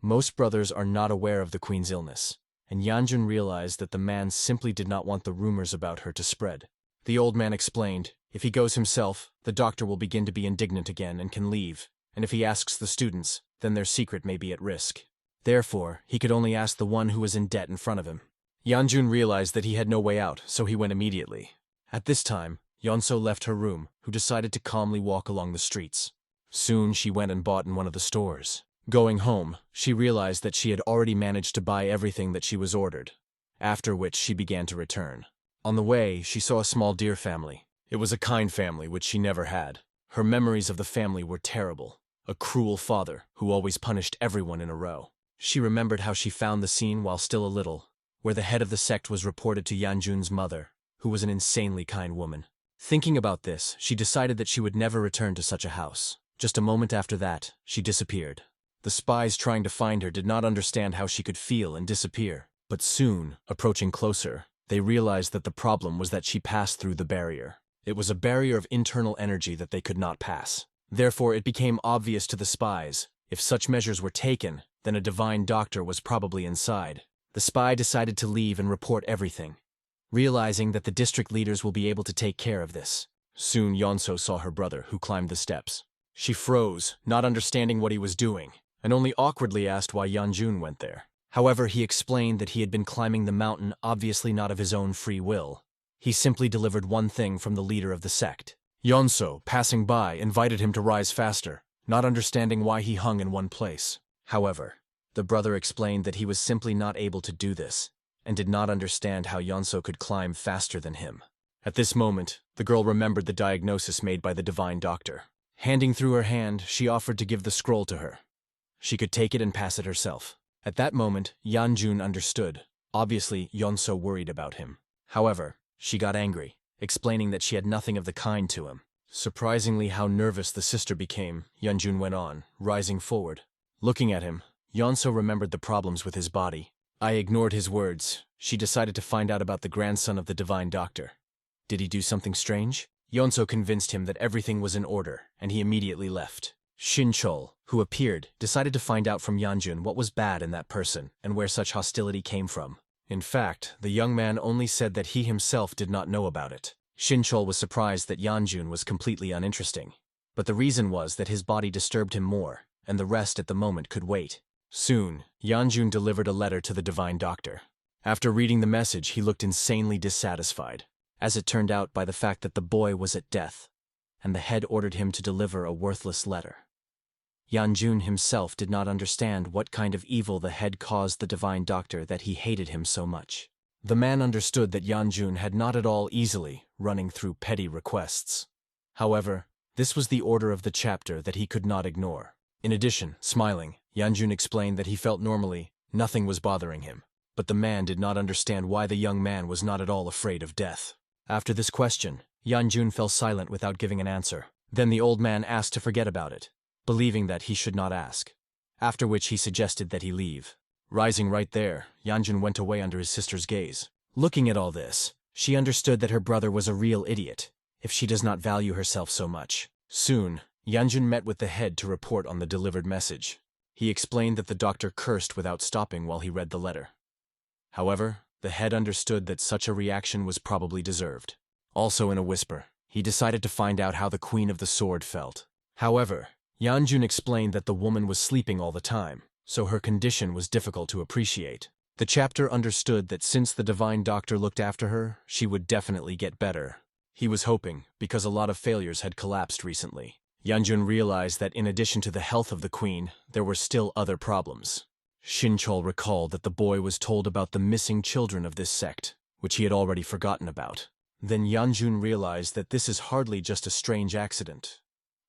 most brothers are not aware of the Queen's illness, and Yanjun realized that the man simply did not want the rumors about her to spread. The old man explained, if he goes himself, the doctor will begin to be indignant again and can leave, and if he asks the students, then their secret may be at risk. Therefore, he could only ask the one who was in debt in front of him. Yanjun realized that he had no way out, so he went immediately. At this time, Yonso left her room, who decided to calmly walk along the streets. Soon she went and bought in one of the stores. Going home, she realized that she had already managed to buy everything that she was ordered, after which she began to return. On the way, she saw a small deer family. It was a kind family which she never had. Her memories of the family were terrible. A cruel father who always punished everyone in a row. She remembered how she found the scene while still a little, where the head of the sect was reported to Yanjun's mother, who was an insanely kind woman. Thinking about this, she decided that she would never return to such a house. Just a moment after that, she disappeared. The spies trying to find her did not understand how she could feel and disappear, but soon, approaching closer, they realized that the problem was that she passed through the barrier. It was a barrier of internal energy that they could not pass. Therefore, it became obvious to the spies, if such measures were taken, then a divine doctor was probably inside. The spy decided to leave and report everything, realizing that the district leaders will be able to take care of this. Soon Yonso saw her brother, who climbed the steps. She froze, not understanding what he was doing, and only awkwardly asked why Yanjun went there. However, he explained that he had been climbing the mountain obviously not of his own free will. He simply delivered one thing from the leader of the sect. Yonso, passing by, invited him to rise faster, not understanding why he hung in one place. However, the brother explained that he was simply not able to do this, and did not understand how Yonso could climb faster than him. At this moment, the girl remembered the diagnosis made by the divine doctor. Handing through her hand, she offered to give the scroll to her. She could take it and pass it herself. At that moment, Yanjun understood. Obviously, Yonso worried about him. However, she got angry, explaining that she had nothing of the kind to him. Surprisingly how nervous the sister became, Yanjun went on, rising forward. Looking at him, Yonso remembered the problems with his body. I ignored his words. She decided to find out about the grandson of the divine doctor. Did he do something strange? Yonso convinced him that everything was in order, and he immediately left. Shinchol, who appeared, decided to find out from Yanjun what was bad in that person and where such hostility came from. In fact, the young man only said that he himself did not know about it. Shinchol was surprised that Yanjun was completely uninteresting. But the reason was that his body disturbed him more, and the rest at the moment could wait. Soon, Yanjun delivered a letter to the divine doctor. After reading the message, he looked insanely dissatisfied, as it turned out by the fact that the boy was at death, and the head ordered him to deliver a worthless letter. Yanjun himself did not understand what kind of evil the head caused the divine doctor that he hated him so much. The man understood that Yanjun had not at all easily running through petty requests. However, this was the order of the chapter that he could not ignore. In addition, smiling, Yanjun explained that he felt normally, nothing was bothering him. But the man did not understand why the young man was not at all afraid of death. After this question, Yanjun fell silent without giving an answer. Then the old man asked to forget about it, believing that he should not ask. After which he suggested that he leave. Rising right there, Yanjun went away under his sister's gaze. Looking at all this, she understood that her brother was a real idiot, if she does not value herself so much. Soon, Yanjun met with the head to report on the delivered message. He explained that the doctor cursed without stopping while he read the letter. However, the head understood that such a reaction was probably deserved. Also in a whisper, he decided to find out how the Queen of the Sword felt. However, Yanjun explained that the woman was sleeping all the time, so her condition was difficult to appreciate. The chapter understood that since the divine doctor looked after her, she would definitely get better. He was hoping, because a lot of failures had collapsed recently. Yanjun realized that in addition to the health of the queen, there were still other problems. Shinchol recalled that the boy was told about the missing children of this sect, which he had already forgotten about. Then Yanjun realized that this is hardly just a strange accident.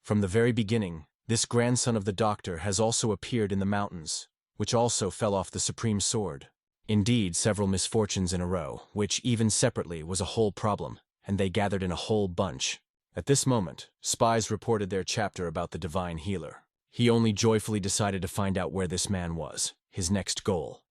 From the very beginning, this grandson of the doctor has also appeared in the mountains, which also fell off the supreme sword. Indeed, several misfortunes in a row, which even separately was a whole problem, and they gathered in a whole bunch. At this moment, spies reported their chapter about the divine healer. He only joyfully decided to find out where this man was, his next goal.